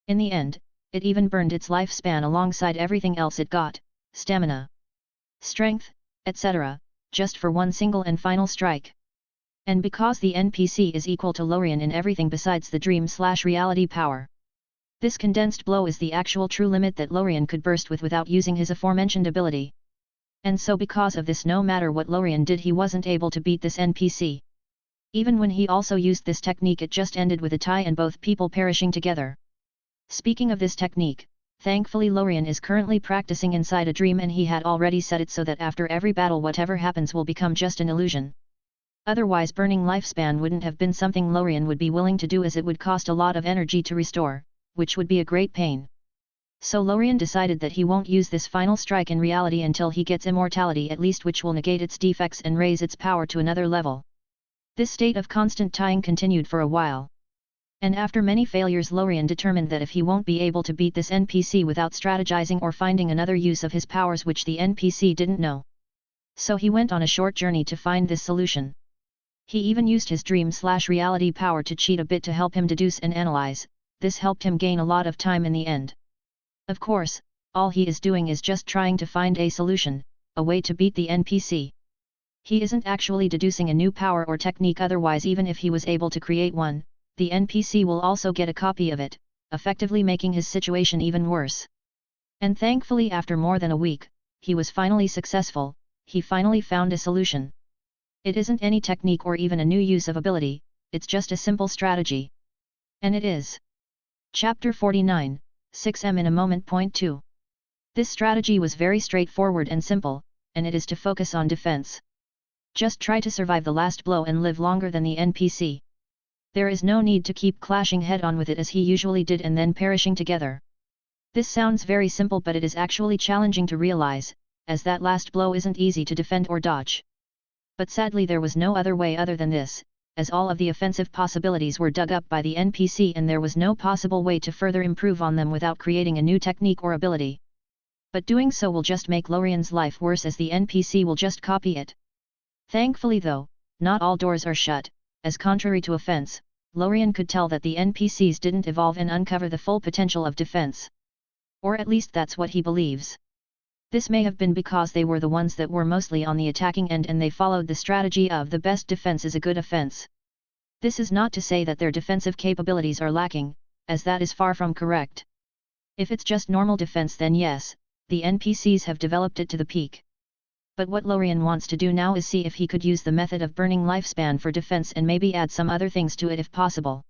In the end, it even burned its lifespan alongside everything else it got, stamina, strength, etc., just for one single and final strike. And because the NPC is equal to Lorien in everything besides the dream/reality power. This condensed blow is the actual true limit that Lorien could burst with without using his aforementioned ability. And so because of this, no matter what Lorien did, he wasn't able to beat this NPC. Even when he also used this technique, it just ended with a tie and both people perishing together. Speaking of this technique, thankfully Lorien is currently practicing inside a dream, and he had already set it so that after every battle whatever happens will become just an illusion. Otherwise burning lifespan wouldn't have been something Lorien would be willing to do, as it would cost a lot of energy to restore, which would be a great pain. So Lorien decided that he won't use this final strike in reality until he gets immortality at least, which will negate its defects and raise its power to another level. This state of constant tying continued for a while. And after many failures, Lorien determined that if he won't be able to beat this NPC without strategizing or finding another use of his powers which the NPC didn't know. So he went on a short journey to find this solution. He even used his dream/reality power to cheat a bit to help him deduce and analyze. This helped him gain a lot of time in the end. Of course, all he is doing is just trying to find a solution, a way to beat the NPC. He isn't actually deducing a new power or technique, otherwise even if he was able to create one, the NPC will also get a copy of it, effectively making his situation even worse. And thankfully after more than a week, he was finally successful, he finally found a solution. It isn't any technique or even a new use of ability, it's just a simple strategy. And it is. Chapter 49, 6M in a Moment. Point 2. This strategy was very straightforward and simple, and it is to focus on defense. Just try to survive the last blow and live longer than the NPC. There is no need to keep clashing head-on with it as he usually did and then perishing together. This sounds very simple, but it is actually challenging to realize, as that last blow isn't easy to defend or dodge. But sadly there was no other way other than this, as all of the offensive possibilities were dug up by the NPC and there was no possible way to further improve on them without creating a new technique or ability. But doing so will just make Lorien's life worse, as the NPC will just copy it. Thankfully though, not all doors are shut, as contrary to offense, Lorien could tell that the NPCs didn't evolve and uncover the full potential of defense. Or at least that's what he believes. This may have been because they were the ones that were mostly on the attacking end and they followed the strategy of the best defense is a good offense. This is not to say that their defensive capabilities are lacking, as that is far from correct. If it's just normal defense, then yes, the NPCs have developed it to the peak. But what Lorien wants to do now is see if he could use the method of burning lifespan for defense and maybe add some other things to it if possible.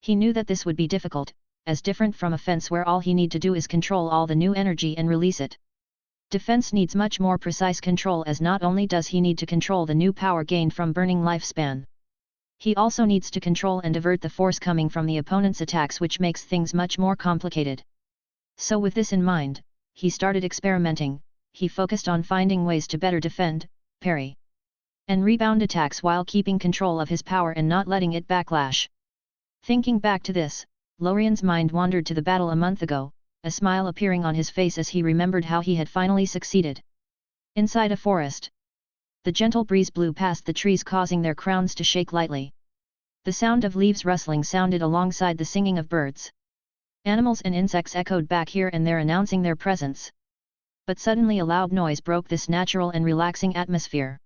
He knew that this would be difficult, as different from offense where all he need to do is control all the new energy and release it. Defense needs much more precise control, as not only does he need to control the new power gained from burning lifespan, He also needs to control and divert the force coming from the opponent's attacks, which makes things much more complicated. So with this in mind, he started experimenting. He focused on finding ways to better defend, parry, and rebound attacks while keeping control of his power and not letting it backlash. Thinking back to this, Lorien's mind wandered to the battle a month ago, a smile appearing on his face as he remembered how he had finally succeeded. Inside a forest, the gentle breeze blew past the trees, causing their crowns to shake lightly. The sound of leaves rustling sounded alongside the singing of birds. Animals and insects echoed back here and there, announcing their presence. But suddenly a loud noise broke this natural and relaxing atmosphere.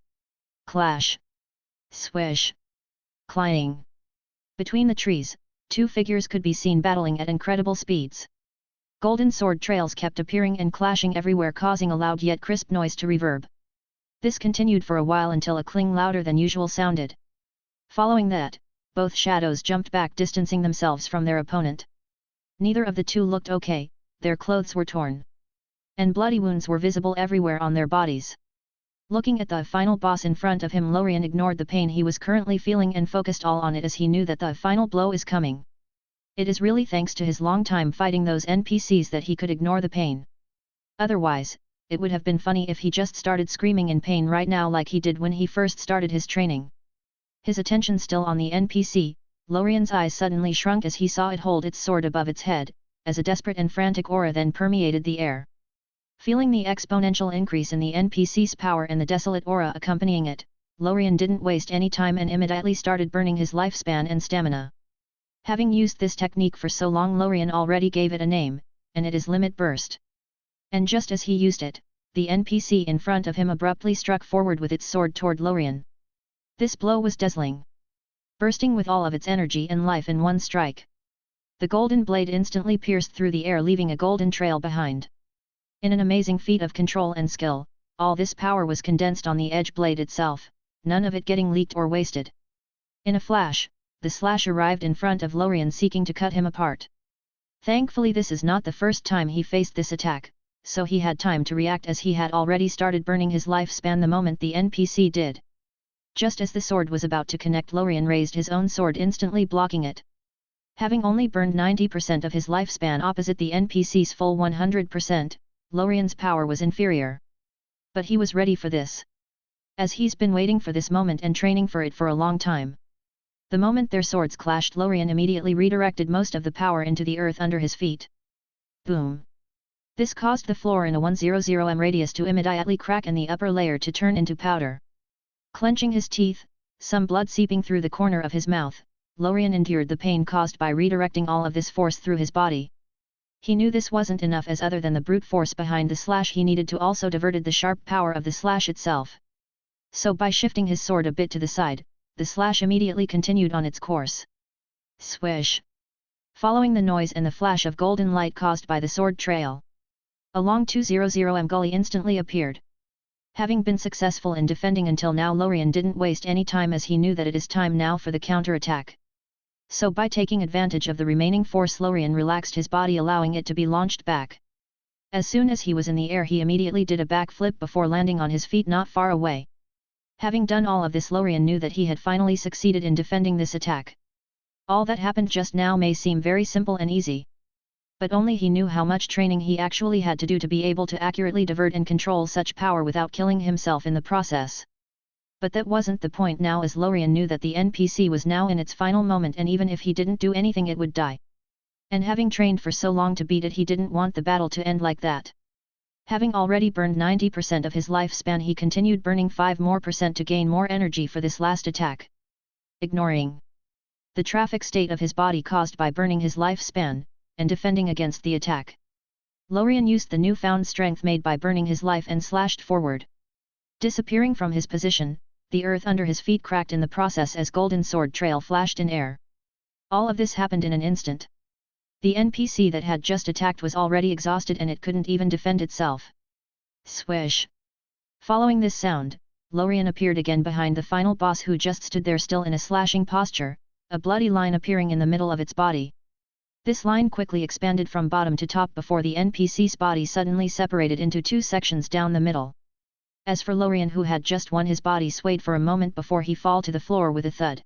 Clash! Swish! Clang! Between the trees, two figures could be seen battling at incredible speeds. Golden sword trails kept appearing and clashing everywhere, causing a loud yet crisp noise to reverb. This continued for a while until a cling louder than usual sounded. Following that, both shadows jumped back, distancing themselves from their opponent. Neither of the two looked okay, their clothes were torn, and bloody wounds were visible everywhere on their bodies. Looking at the final boss in front of him, Lorien ignored the pain he was currently feeling and focused all on it, as he knew that the final blow is coming. It is really thanks to his long time fighting those NPCs that he could ignore the pain. Otherwise, it would have been funny if he just started screaming in pain right now like he did when he first started his training. His attention still on the NPC, Lorien's eyes suddenly shrunk as he saw it hold its sword above its head, as a desperate and frantic aura then permeated the air. Feeling the exponential increase in the NPC's power and the desolate aura accompanying it, Lorien didn't waste any time and immediately started burning his lifespan and stamina. Having used this technique for so long, Lorien already gave it a name, and it is Limit Burst. And just as he used it, the NPC in front of him abruptly struck forward with its sword toward Lorien. This blow was dazzling, bursting with all of its energy and life in one strike. The golden blade instantly pierced through the air, leaving a golden trail behind. In an amazing feat of control and skill, all this power was condensed on the edge blade itself, none of it getting leaked or wasted. In a flash, the slash arrived in front of Lorien, seeking to cut him apart. Thankfully, this is not the first time he faced this attack, so he had time to react, as he had already started burning his lifespan the moment the NPC did. Just as the sword was about to connect, Lorien raised his own sword, instantly blocking it. Having only burned 90% of his lifespan opposite the NPC's full 100%, Lorien's power was inferior. But he was ready for this, as he's been waiting for this moment and training for it for a long time. The moment their swords clashed, Lorien immediately redirected most of the power into the earth under his feet. Boom! This caused the floor in a 100m radius to immediately crack and the upper layer to turn into powder. Clenching his teeth, some blood seeping through the corner of his mouth, Lorien endured the pain caused by redirecting all of this force through his body. He knew this wasn't enough, as other than the brute force behind the slash, he needed to also diverted the sharp power of the slash itself. So by shifting his sword a bit to the side, the slash immediately continued on its course. Swish! Following the noise and the flash of golden light caused by the sword trail, a long 200m gully instantly appeared. Having been successful in defending until now, Lorien didn't waste any time, as he knew that it is time now for the counter-attack. So by taking advantage of the remaining force, Lorien relaxed his body, allowing it to be launched back. As soon as he was in the air, he immediately did a backflip before landing on his feet not far away. Having done all of this, Lorien knew that he had finally succeeded in defending this attack. All that happened just now may seem very simple and easy, but only he knew how much training he actually had to do to be able to accurately divert and control such power without killing himself in the process. But that wasn't the point now, as Lorien knew that the NPC was now in its final moment, and even if he didn't do anything, it would die. And having trained for so long to beat it, he didn't want the battle to end like that. Having already burned 90% of his lifespan, he continued burning 5% more to gain more energy for this last attack. Ignoring the traffic state of his body caused by burning his lifespan, and defending against the attack, Lorien used the newfound strength made by burning his life and slashed forward. Disappearing from his position, the earth under his feet cracked in the process as golden sword trail flashed in air. All of this happened in an instant. The NPC that had just attacked was already exhausted and it couldn't even defend itself. Swish! Following this sound, Lorien appeared again behind the final boss, who just stood there still in a slashing posture, a bloody line appearing in the middle of its body. This line quickly expanded from bottom to top before the NPC's body suddenly separated into two sections down the middle. As for Lorien, who had just won, his body swayed for a moment before he fall to the floor with a thud.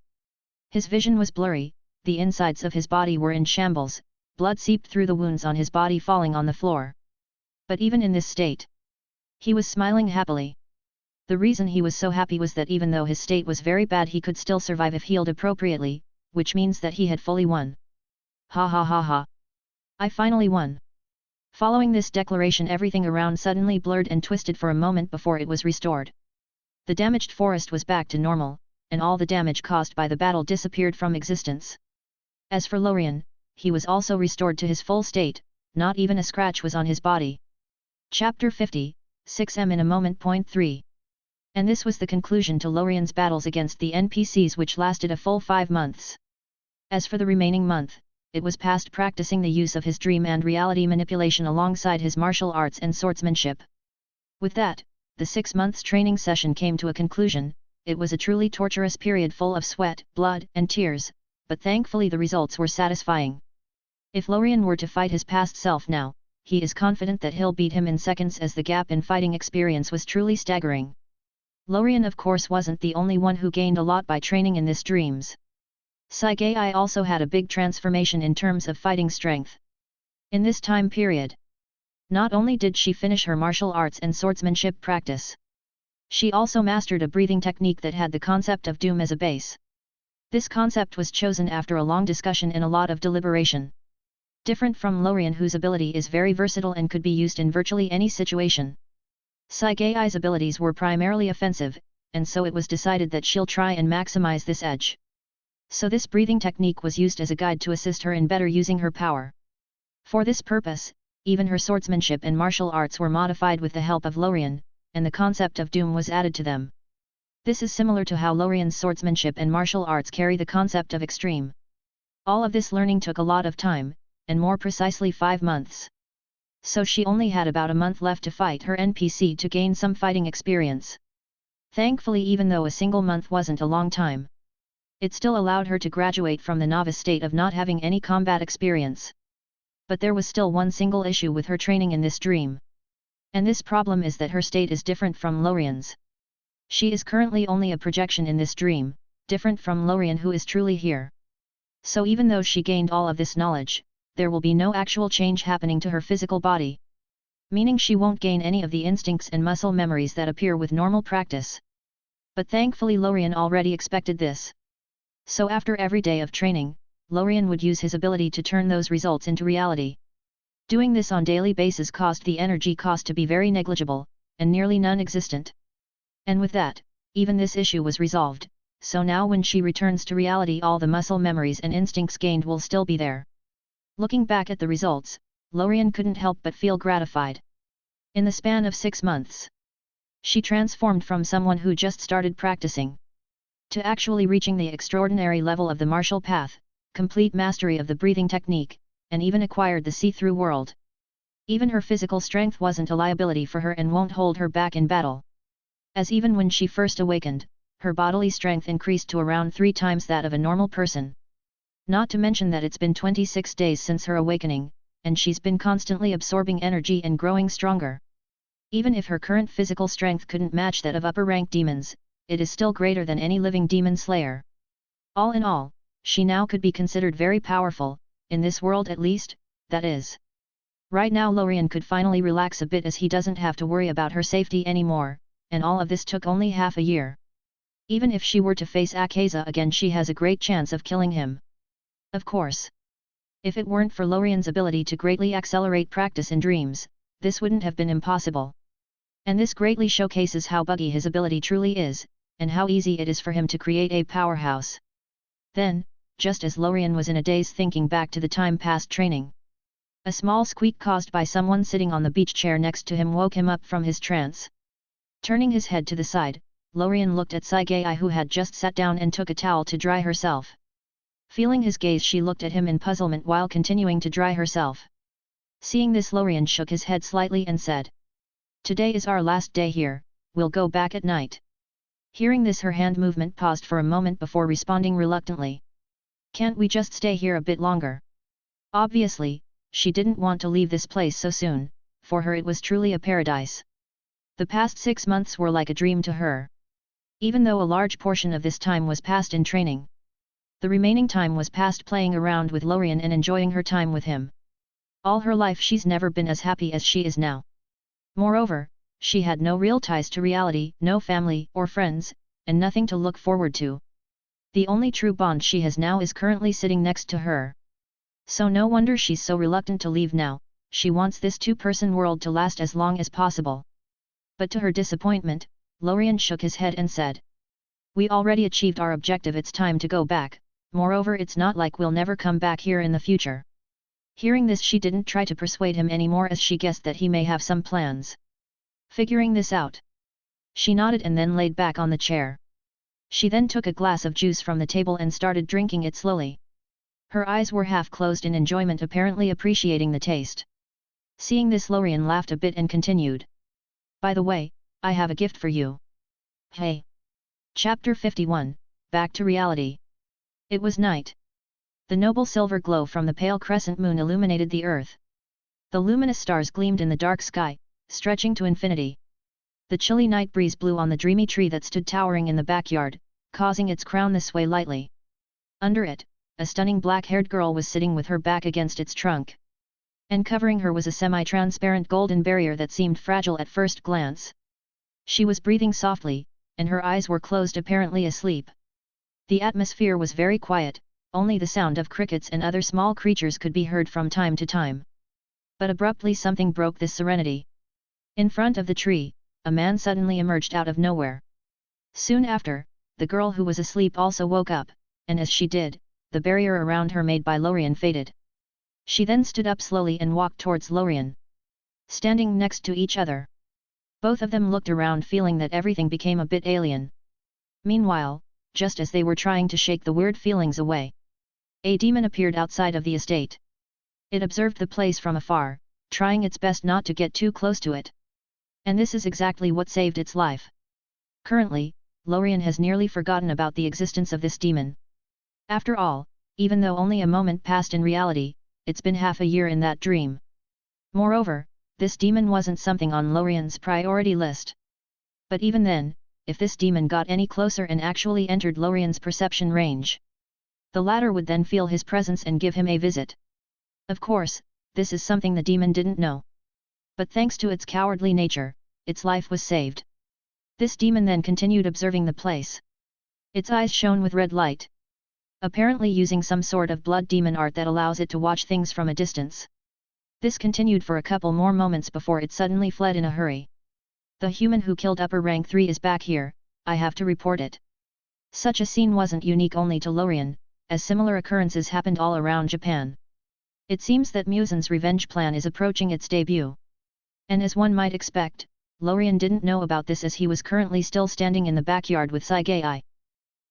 His vision was blurry, the insides of his body were in shambles, blood seeped through the wounds on his body falling on the floor. But even in this state, he was smiling happily. The reason he was so happy was that even though his state was very bad he could still survive if healed appropriately, which means that he had fully won. Ha ha ha ha. I finally won. Following this declaration everything around suddenly blurred and twisted for a moment before it was restored. The damaged forest was back to normal, and all the damage caused by the battle disappeared from existence. As for Lorien, he was also restored to his full state, not even a scratch was on his body. Chapter 50, 6M in a moment. Point 3. And this was the conclusion to Lorien's battles against the NPCs, which lasted a full 5 months. As for the remaining month, it was passed practicing the use of his dream and reality manipulation alongside his martial arts and swordsmanship. With that, the 6 months training session came to a conclusion. It was a truly torturous period full of sweat, blood, and tears, but thankfully the results were satisfying. If Lorien were to fight his past self now, he is confident that he'll beat him in seconds, as the gap in fighting experience was truly staggering. Lorien of course wasn't the only one who gained a lot by training in this dreams. Sagai also had a big transformation in terms of fighting strength. In this time period, not only did she finish her martial arts and swordsmanship practice, she also mastered a breathing technique that had the concept of doom as a base. This concept was chosen after a long discussion and a lot of deliberation. Different from Lorien, whose ability is very versatile and could be used in virtually any situation, Sagai's abilities were primarily offensive, and so it was decided that she'll try and maximize this edge. So this breathing technique was used as a guide to assist her in better using her power. For this purpose, even her swordsmanship and martial arts were modified with the help of Lorien, and the concept of doom was added to them. This is similar to how Lorien's swordsmanship and martial arts carry the concept of extreme. All of this learning took a lot of time, and more precisely 5 months. So she only had about a month left to fight her NPC to gain some fighting experience. Thankfully, even though a single month wasn't a long time, it still allowed her to graduate from the novice state of not having any combat experience. But there was still one single issue with her training in this dream. And this problem is that her state is different from Lorien's. She is currently only a projection in this dream, different from Lorien, who is truly here. So even though she gained all of this knowledge, there will be no actual change happening to her physical body. Meaning she won't gain any of the instincts and muscle memories that appear with normal practice. But thankfully Lorien already expected this. So after every day of training, Lorien would use his ability to turn those results into reality. Doing this on daily basis caused the energy cost to be very negligible, and nearly non-existent. And with that, even this issue was resolved, so now when she returns to reality all the muscle memories and instincts gained will still be there. Looking back at the results, Lorien couldn't help but feel gratified. In the span of 6 months, she transformed from someone who just started practicing to actually reaching the extraordinary level of the martial path, complete mastery of the breathing technique, and even acquired the see-through world. Even her physical strength wasn't a liability for her and won't hold her back in battle. As even when she first awakened, her bodily strength increased to around 3 times that of a normal person. Not to mention that it's been 26 days since her awakening, and she's been constantly absorbing energy and growing stronger. Even if her current physical strength couldn't match that of upper-rank demons, it is still greater than any living demon slayer. All in all, she now could be considered very powerful, in this world at least, that is. Right now Lorien could finally relax a bit as he doesn't have to worry about her safety anymore, and all of this took only half a year. Even if she were to face Akaza again, she has a great chance of killing him. Of course. If it weren't for Lorien's ability to greatly accelerate practice in dreams, this wouldn't have been impossible. And this greatly showcases how buggy his ability truly is, and how easy it is for him to create a powerhouse. Then, just as Lorien was in a daze thinking back to the time past training, a small squeak caused by someone sitting on the beach chair next to him woke him up from his trance. Turning his head to the side, Lorien looked at Sagai, who had just sat down and took a towel to dry herself. Feeling his gaze, she looked at him in puzzlement while continuing to dry herself. Seeing this, Lorien shook his head slightly and said, "Today is our last day here, we'll go back at night." Hearing this, her hand movement paused for a moment before responding reluctantly. "Can't we just stay here a bit longer?" Obviously, she didn't want to leave this place so soon, for her it was truly a paradise. The past 6 months were like a dream to her. Even though a large portion of this time was passed in training, The remaining time was passed playing around with Lorien and enjoying her time with him. All her life she's never been as happy as she is now. Moreover, she had no real ties to reality, no family or friends, and nothing to look forward to. The only true bond she has now is currently sitting next to her. So no wonder she's so reluctant to leave now. She wants this two-person world to last as long as possible. But to her disappointment, Lorien shook his head and said, "We already achieved our objective, it's time to go back, moreover it's not like we'll never come back here in the future." Hearing this, she didn't try to persuade him anymore, as she guessed that he may have some plans. Figuring this out, she nodded and then laid back on the chair. She then took a glass of juice from the table and started drinking it slowly. Her eyes were half closed in enjoyment, apparently appreciating the taste. Seeing this, Lorien laughed a bit and continued, "By the way, I have a gift for you." Hey! Chapter 51, Back to Reality. It was night. The noble silver glow from the pale crescent moon illuminated the earth. The luminous stars gleamed in the dark sky, stretching to infinity. The chilly night breeze blew on the dreamy tree that stood towering in the backyard, causing its crown to sway lightly. Under it, a stunning black-haired girl was sitting with her back against its trunk. And covering her was a semi-transparent golden barrier that seemed fragile at first glance. She was breathing softly, and her eyes were closed, apparently asleep. The atmosphere was very quiet, only the sound of crickets and other small creatures could be heard from time to time. But abruptly something broke this serenity. In front of the tree, a man suddenly emerged out of nowhere. Soon after, the girl who was asleep also woke up, and as she did, the barrier around her made by Lorien faded. She then stood up slowly and walked towards Lorien. Standing next to each other, both of them looked around, feeling that everything became a bit alien. Meanwhile, just as they were trying to shake the weird feelings away, a demon appeared outside of the estate. It observed the place from afar, trying its best not to get too close to it. And this is exactly what saved its life. Currently, Lorien has nearly forgotten about the existence of this demon. After all, even though only a moment passed in reality, it's been half a year in that dream. Moreover, this demon wasn't something on Lorien's priority list. But even then, if this demon got any closer and actually entered Lorien's perception range, the latter would then feel his presence and give him a visit. Of course, this is something the demon didn't know. But thanks to its cowardly nature, its life was saved. This demon then continued observing the place. Its eyes shone with red light, apparently using some sort of blood demon art that allows it to watch things from a distance. This continued for a couple more moments before it suddenly fled in a hurry. "The human who killed upper rank 3 is back here, I have to report it." Such a scene wasn't unique only to Lorien, as similar occurrences happened all around Japan. It seems that Musen's revenge plan is approaching its debut. And as one might expect, Lorien didn't know about this as he was currently still standing in the backyard with Sagai.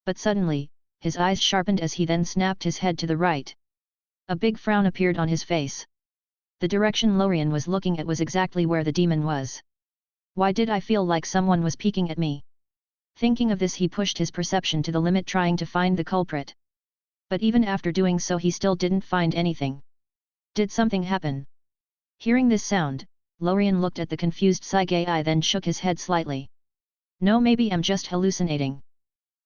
But suddenly, his eyes sharpened as he then snapped his head to the right. A big frown appeared on his face. The direction Lorien was looking at was exactly where the demon was. Why did I feel like someone was peeking at me? Thinking of this, he pushed his perception to the limit, trying to find the culprit. But even after doing so, he still didn't find anything. Did something happen? Hearing this sound, Lorien looked at the confused Sagai, then shook his head slightly. "No, maybe I'm just hallucinating."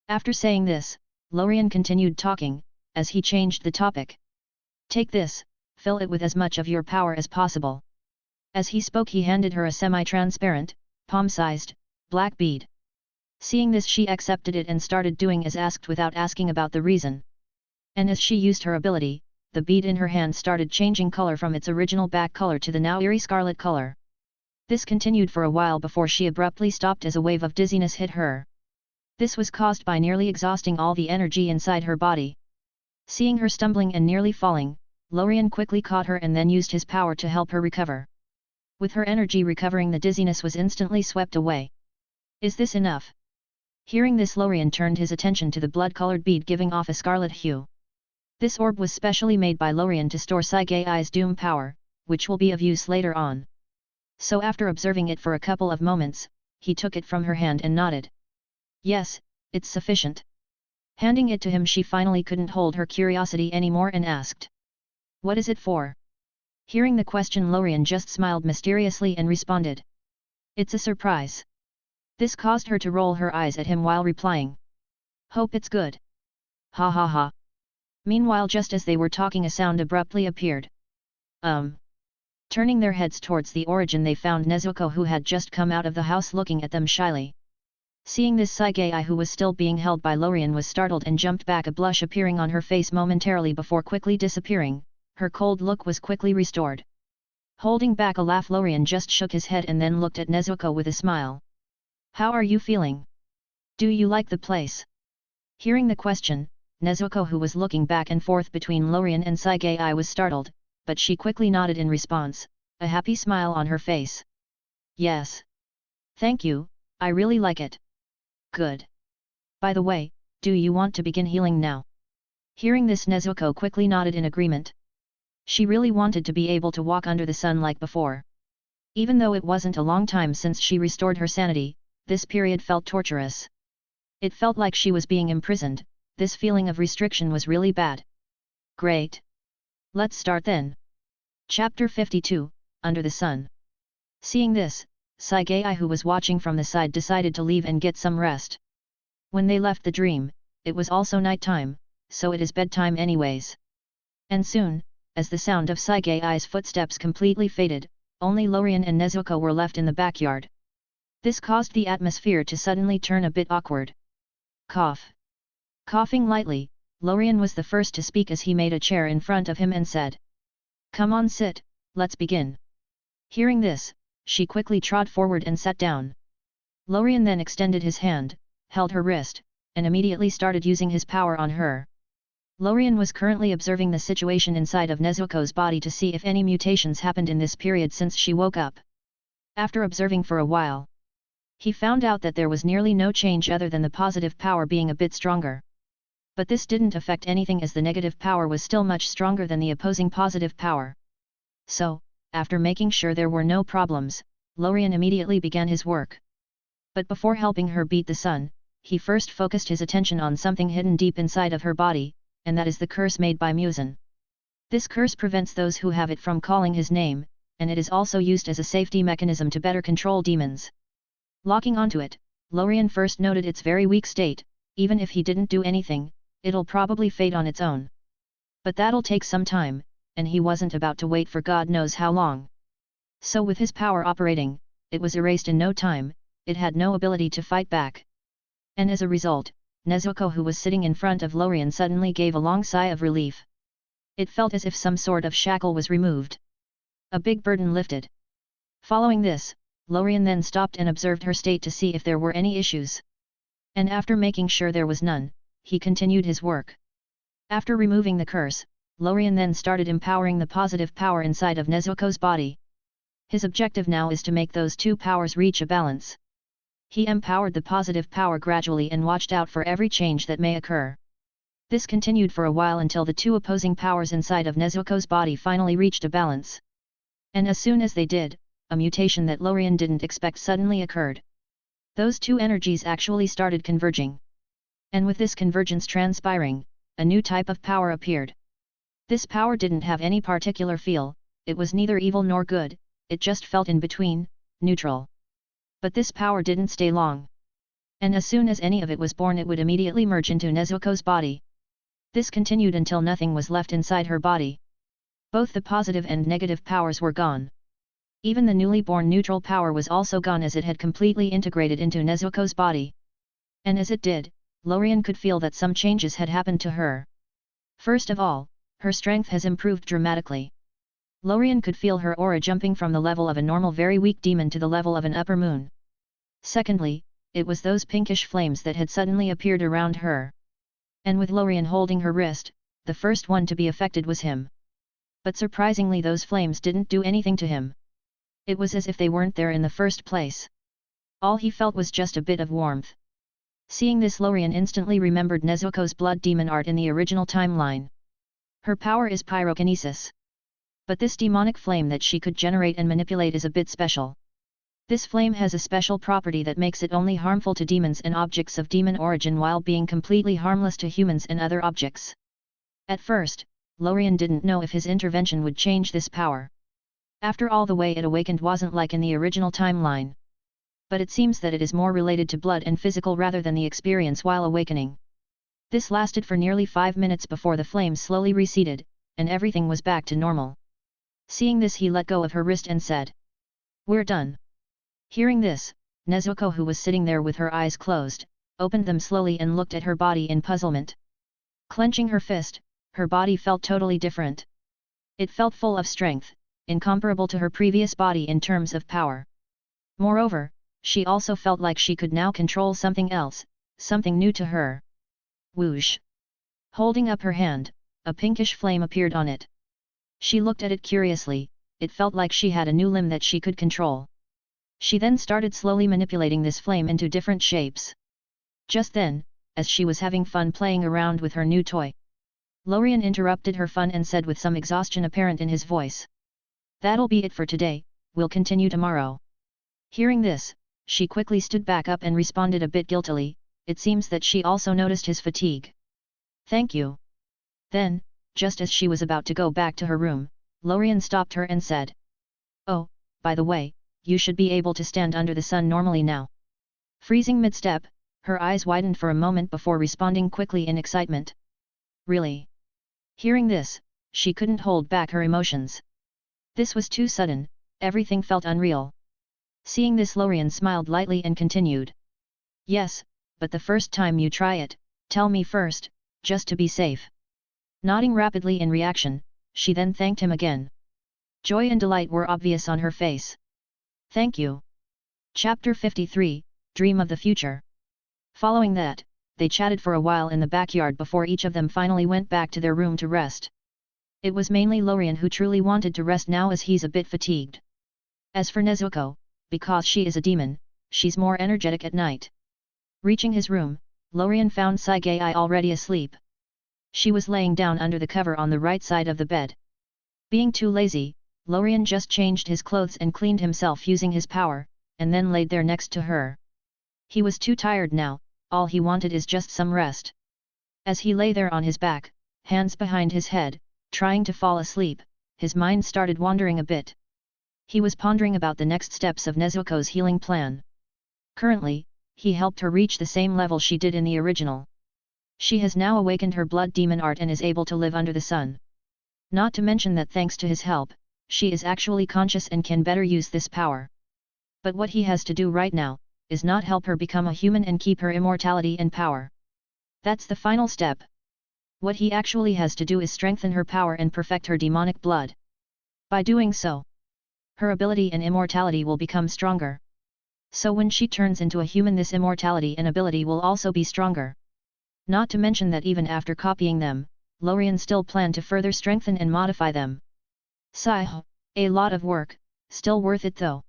After saying this, Lorien continued talking, as he changed the topic. "Take this, fill it with as much of your power as possible." As he spoke, he handed her a semi-transparent, palm-sized, black bead. Seeing this, she accepted it and started doing as asked without asking about the reason. And as she used her ability, the bead in her hand started changing color from its original black color to the now eerie scarlet color. This continued for a while before she abruptly stopped as a wave of dizziness hit her. This was caused by nearly exhausting all the energy inside her body. Seeing her stumbling and nearly falling, Lorien quickly caught her and then used his power to help her recover. With her energy recovering, the dizziness was instantly swept away. "Is this enough?" Hearing this, Lorien turned his attention to the blood-colored bead giving off a scarlet hue. This orb was specially made by Lorien to store Saigai's doom power, which will be of use later on. So after observing it for a couple of moments, he took it from her hand and nodded. "Yes, it's sufficient." Handing it to him, she finally couldn't hold her curiosity anymore and asked, "What is it for?" Hearing the question, Lorien just smiled mysteriously and responded, "It's a surprise." This caused her to roll her eyes at him while replying, "Hope it's good." "Ha ha ha. Meanwhile, just as they were talking, a sound abruptly appeared. Turning their heads towards the origin, they found Nezuko, who had just come out of the house, looking at them shyly. Seeing this, Saigei, who was still being held by Lorien, was startled and jumped back, a blush appearing on her face momentarily before quickly disappearing. Her cold look was quickly restored. Holding back a laugh, Lorien just shook his head and then looked at Nezuko with a smile. "How are you feeling? Do you like the place?" Hearing the question, Nezuko, who was looking back and forth between Lorien and Saigei, was startled, but she quickly nodded in response, a happy smile on her face. "Yes. Thank you, I really like it." "Good. By the way, do you want to begin healing now?" Hearing this, Nezuko quickly nodded in agreement. She really wanted to be able to walk under the sun like before. Even though it wasn't a long time since she restored her sanity, this period felt torturous. It felt like she was being imprisoned. This feeling of restriction was really bad. "Great. Let's start then." Chapter 52, Under the Sun. Seeing this, Saigei, who was watching from the side, decided to leave and get some rest. When they left the dream, it was also night time, so it is bedtime anyways. And soon, as the sound of Saigei's footsteps completely faded, only Lorien and Nezuko were left in the backyard. This caused the atmosphere to suddenly turn a bit awkward. Cough. Coughing lightly, Lorien was the first to speak as he made a chair in front of him and said, "Come on, sit, let's begin." Hearing this, she quickly trod forward and sat down. Lorien then extended his hand, held her wrist, and immediately started using his power on her. Lorien was currently observing the situation inside of Nezuko's body to see if any mutations happened in this period since she woke up. After observing for a while, he found out that there was nearly no change other than the positive power being a bit stronger. But this didn't affect anything, as the negative power was still much stronger than the opposing positive power. So, after making sure there were no problems, Lorien immediately began his work. But before helping her beat the sun, he first focused his attention on something hidden deep inside of her body, and that is the curse made by Muzan. This curse prevents those who have it from calling his name, and it is also used as a safety mechanism to better control demons. Locking onto it, Lorien first noted its very weak state. Even if he didn't do anything, it'll probably fade on its own. But that'll take some time, and he wasn't about to wait for God knows how long. So with his power operating, it was erased in no time. It had no ability to fight back. And as a result, Nezuko, who was sitting in front of Lorien, suddenly gave a long sigh of relief. It felt as if some sort of shackle was removed. A big burden lifted. Following this, Lorien then stopped and observed her state to see if there were any issues. And after making sure there was none, he continued his work. After removing the curse, Lorien then started empowering the positive power inside of Nezuko's body. His objective now is to make those two powers reach a balance. He empowered the positive power gradually and watched out for every change that may occur. This continued for a while until the two opposing powers inside of Nezuko's body finally reached a balance. And as soon as they did, a mutation that Lorien didn't expect suddenly occurred. Those two energies actually started converging. And with this convergence transpiring, a new type of power appeared. This power didn't have any particular feel, it was neither evil nor good, it just felt in between, neutral. But this power didn't stay long. And as soon as any of it was born, it would immediately merge into Nezuko's body. This continued until nothing was left inside her body. Both the positive and negative powers were gone. Even the newly born neutral power was also gone, as it had completely integrated into Nezuko's body. And as it did, Lorien could feel that some changes had happened to her. First of all, her strength has improved dramatically. Lorien could feel her aura jumping from the level of a normal very weak demon to the level of an upper moon. Secondly, it was those pinkish flames that had suddenly appeared around her. And with Lorien holding her wrist, the first one to be affected was him. But surprisingly, those flames didn't do anything to him. It was as if they weren't there in the first place. All he felt was just a bit of warmth. Seeing this, Lorien instantly remembered Nezuko's blood demon art in the original timeline. Her power is pyrokinesis. But this demonic flame that she could generate and manipulate is a bit special. This flame has a special property that makes it only harmful to demons and objects of demon origin, while being completely harmless to humans and other objects. At first, Lorien didn't know if his intervention would change this power. After all, the way it awakened wasn't like in the original timeline. But it seems that it is more related to blood and physical rather than the experience while awakening. This lasted for nearly 5 minutes before the flames slowly receded, and everything was back to normal. Seeing this, he let go of her wrist and said, "We're done." Hearing this, Nezuko, who was sitting there with her eyes closed, opened them slowly and looked at her body in puzzlement. Clenching her fist, her body felt totally different. It felt full of strength, incomparable to her previous body in terms of power. Moreover, she also felt like she could now control something else, something new to her. Whoosh! Holding up her hand, a pinkish flame appeared on it. She looked at it curiously. It felt like she had a new limb that she could control. She then started slowly manipulating this flame into different shapes. Just then, as she was having fun playing around with her new toy, Lorien interrupted her fun and said with some exhaustion apparent in his voice, "That'll be it for today, we'll continue tomorrow." Hearing this, she quickly stood back up and responded a bit guiltily. It seems that she also noticed his fatigue. "Thank you." Then, just as she was about to go back to her room, Lorien stopped her and said, "Oh, by the way, you should be able to stand under the sun normally now." Freezing mid-step, her eyes widened for a moment before responding quickly in excitement. "Really?" Hearing this, she couldn't hold back her emotions. This was too sudden, everything felt unreal. Seeing this, Lorien smiled lightly and continued, "Yes, but the first time you try it, tell me first, just to be safe." Nodding rapidly in reaction, she then thanked him again. Joy and delight were obvious on her face. "Thank you." Chapter 53, Dream of the Future. Following that, they chatted for a while in the backyard before each of them finally went back to their room to rest. It was mainly Lorien who truly wanted to rest now, as he's a bit fatigued. As for Nezuko, because she is a demon, she's more energetic at night. Reaching his room, Lorien found Sagai already asleep. She was laying down under the cover on the right side of the bed. Being too lazy, Lorien just changed his clothes and cleaned himself using his power, and then laid there next to her. He was too tired now, all he wanted is just some rest. As he lay there on his back, hands behind his head, trying to fall asleep, his mind started wandering a bit. He was pondering about the next steps of Nezuko's healing plan. Currently, he helped her reach the same level she did in the original. She has now awakened her blood demon art and is able to live under the sun. Not to mention that thanks to his help, she is actually conscious and can better use this power. But what he has to do right now, is not help her become a human and keep her immortality and power. That's the final step. What he actually has to do is strengthen her power and perfect her demonic blood. By doing so, her ability and immortality will become stronger. So when she turns into a human, this immortality and ability will also be stronger. Not to mention that even after copying them, Lorien still planned to further strengthen and modify them. Sigh, a lot of work, still worth it though.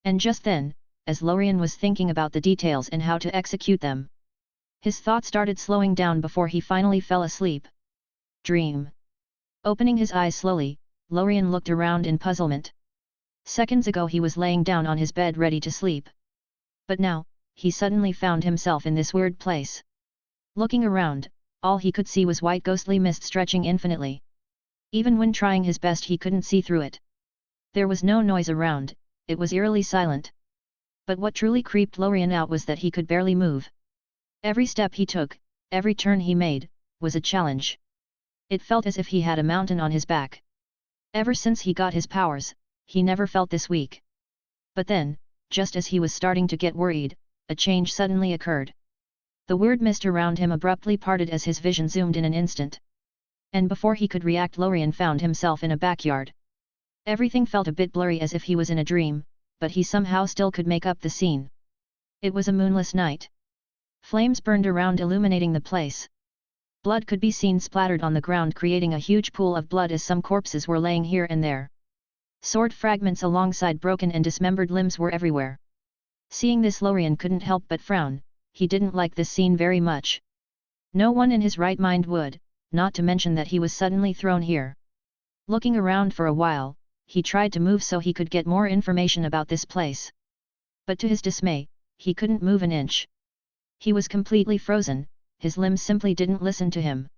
And just then, as Lorien was thinking about the details and how to execute them, his thoughts started slowing down before he finally fell asleep. Dream. Opening his eyes slowly, Lorien looked around in puzzlement. Seconds ago he was laying down on his bed ready to sleep. But now, he suddenly found himself in this weird place. Looking around, all he could see was white ghostly mist stretching infinitely. Even when trying his best he couldn't see through it. There was no noise around, it was eerily silent. But what truly creeped Lorien out was that he could barely move. Every step he took, every turn he made, was a challenge. It felt as if he had a mountain on his back. Ever since he got his powers, he never felt this weak. But then, just as he was starting to get worried, a change suddenly occurred. The weird mist around him abruptly parted as his vision zoomed in an instant. And before he could react, Lorien found himself in a backyard. Everything felt a bit blurry as if he was in a dream, but he somehow still could make up the scene. It was a moonless night. Flames burned around, illuminating the place. Blood could be seen splattered on the ground, creating a huge pool of blood as some corpses were laying here and there. Sword fragments alongside broken and dismembered limbs were everywhere. Seeing this, Lorien couldn't help but frown. He didn't like this scene very much. No one in his right mind would, not to mention that he was suddenly thrown here. Looking around for a while, he tried to move so he could get more information about this place. But to his dismay, he couldn't move an inch. He was completely frozen, his limbs simply didn't listen to him.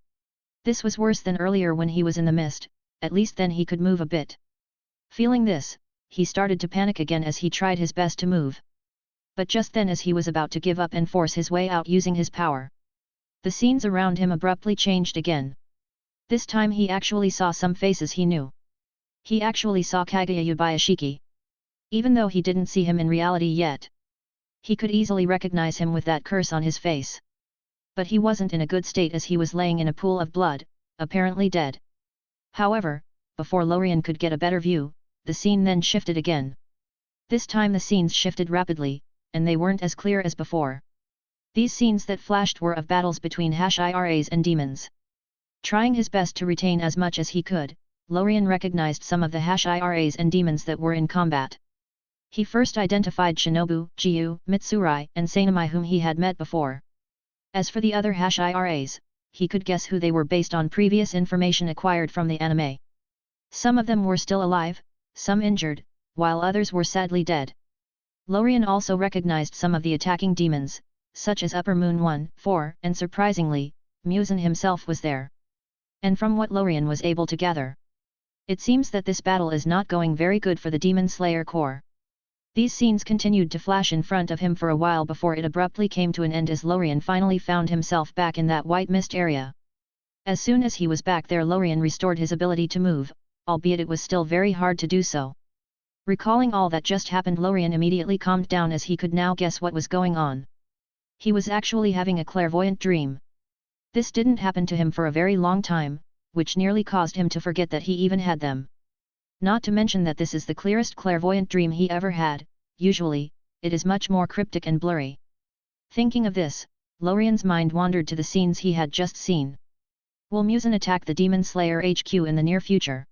This was worse than earlier when he was in the mist, at least then he could move a bit. Feeling this, he started to panic again as he tried his best to move. But just then, as he was about to give up and force his way out using his power, The scenes around him abruptly changed again. This time he actually saw some faces he knew. He actually saw Kaguya Yubayashiki. Even though he didn't see him in reality yet, he could easily recognize him with that curse on his face. But he wasn't in a good state as he was laying in a pool of blood, apparently dead. However, before Lorien could get a better view, the scene then shifted again. This time the scenes shifted rapidly, and they weren't as clear as before. These scenes that flashed were of battles between IRAs and demons. Trying his best to retain as much as he could, Lorien recognized some of the IRAs and demons that were in combat. He first identified Shinobu, Jiu, Mitsurai, and Sanamai whom he had met before. As for the other IRAs, he could guess who they were based on previous information acquired from the anime. Some of them were still alive, some injured, while others were sadly dead. Lorien also recognized some of the attacking demons, such as Upper Moon 1, 4, and surprisingly, Muzan himself was there. And from what Lorien was able to gather, it seems that this battle is not going very good for the Demon Slayer Corps. These scenes continued to flash in front of him for a while before it abruptly came to an end as Lorien finally found himself back in that white mist area. As soon as he was back there, Lorien restored his ability to move, albeit it was still very hard to do so. Recalling all that just happened, Lorien immediately calmed down as he could now guess what was going on. He was actually having a clairvoyant dream. This didn't happen to him for a very long time, which nearly caused him to forget that he even had them. Not to mention that this is the clearest clairvoyant dream he ever had. Usually, it is much more cryptic and blurry. Thinking of this, Lorien's mind wandered to the scenes he had just seen. Will Muzan attack the Demon Slayer HQ in the near future?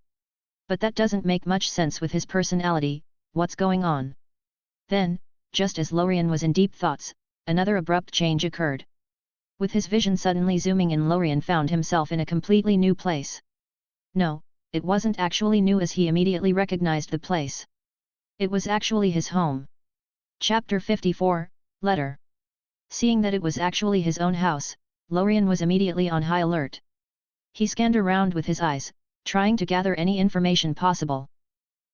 But that doesn't make much sense with his personality. What's going on? Then, just as Lorien was in deep thoughts, another abrupt change occurred. With his vision suddenly zooming in, Lorien found himself in a completely new place. No, it wasn't actually new as he immediately recognized the place. It was actually his home. Chapter 54, Letter. Seeing that it was actually his own house, Lorien was immediately on high alert. He scanned around with his eyes, trying to gather any information possible.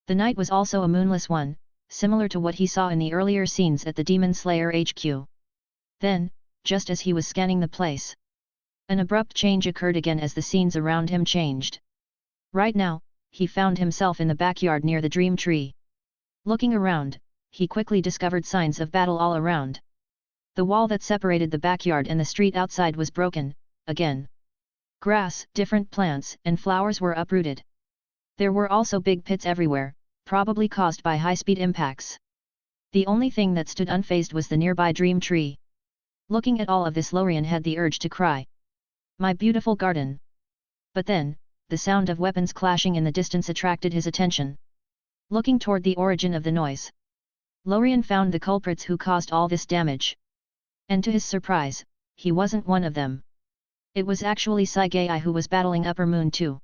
The night was also a moonless one, similar to what he saw in the earlier scenes at the Demon Slayer HQ. Then, just as he was scanning the place, an abrupt change occurred again as the scenes around him changed. Right now, he found himself in the backyard near the Dream Tree. Looking around, he quickly discovered signs of battle all around. The wall that separated the backyard and the street outside was broken, again. Grass, different plants, and flowers were uprooted. There were also big pits everywhere, probably caused by high-speed impacts. The only thing that stood unfazed was the nearby Dream Tree. Looking at all of this, Lorien had the urge to cry. My beautiful garden! But then, the sound of weapons clashing in the distance attracted his attention. Looking toward the origin of the noise, Lorien found the culprits who caused all this damage. And to his surprise, he wasn't one of them. It was actually Sagai who was battling Upper Moon too.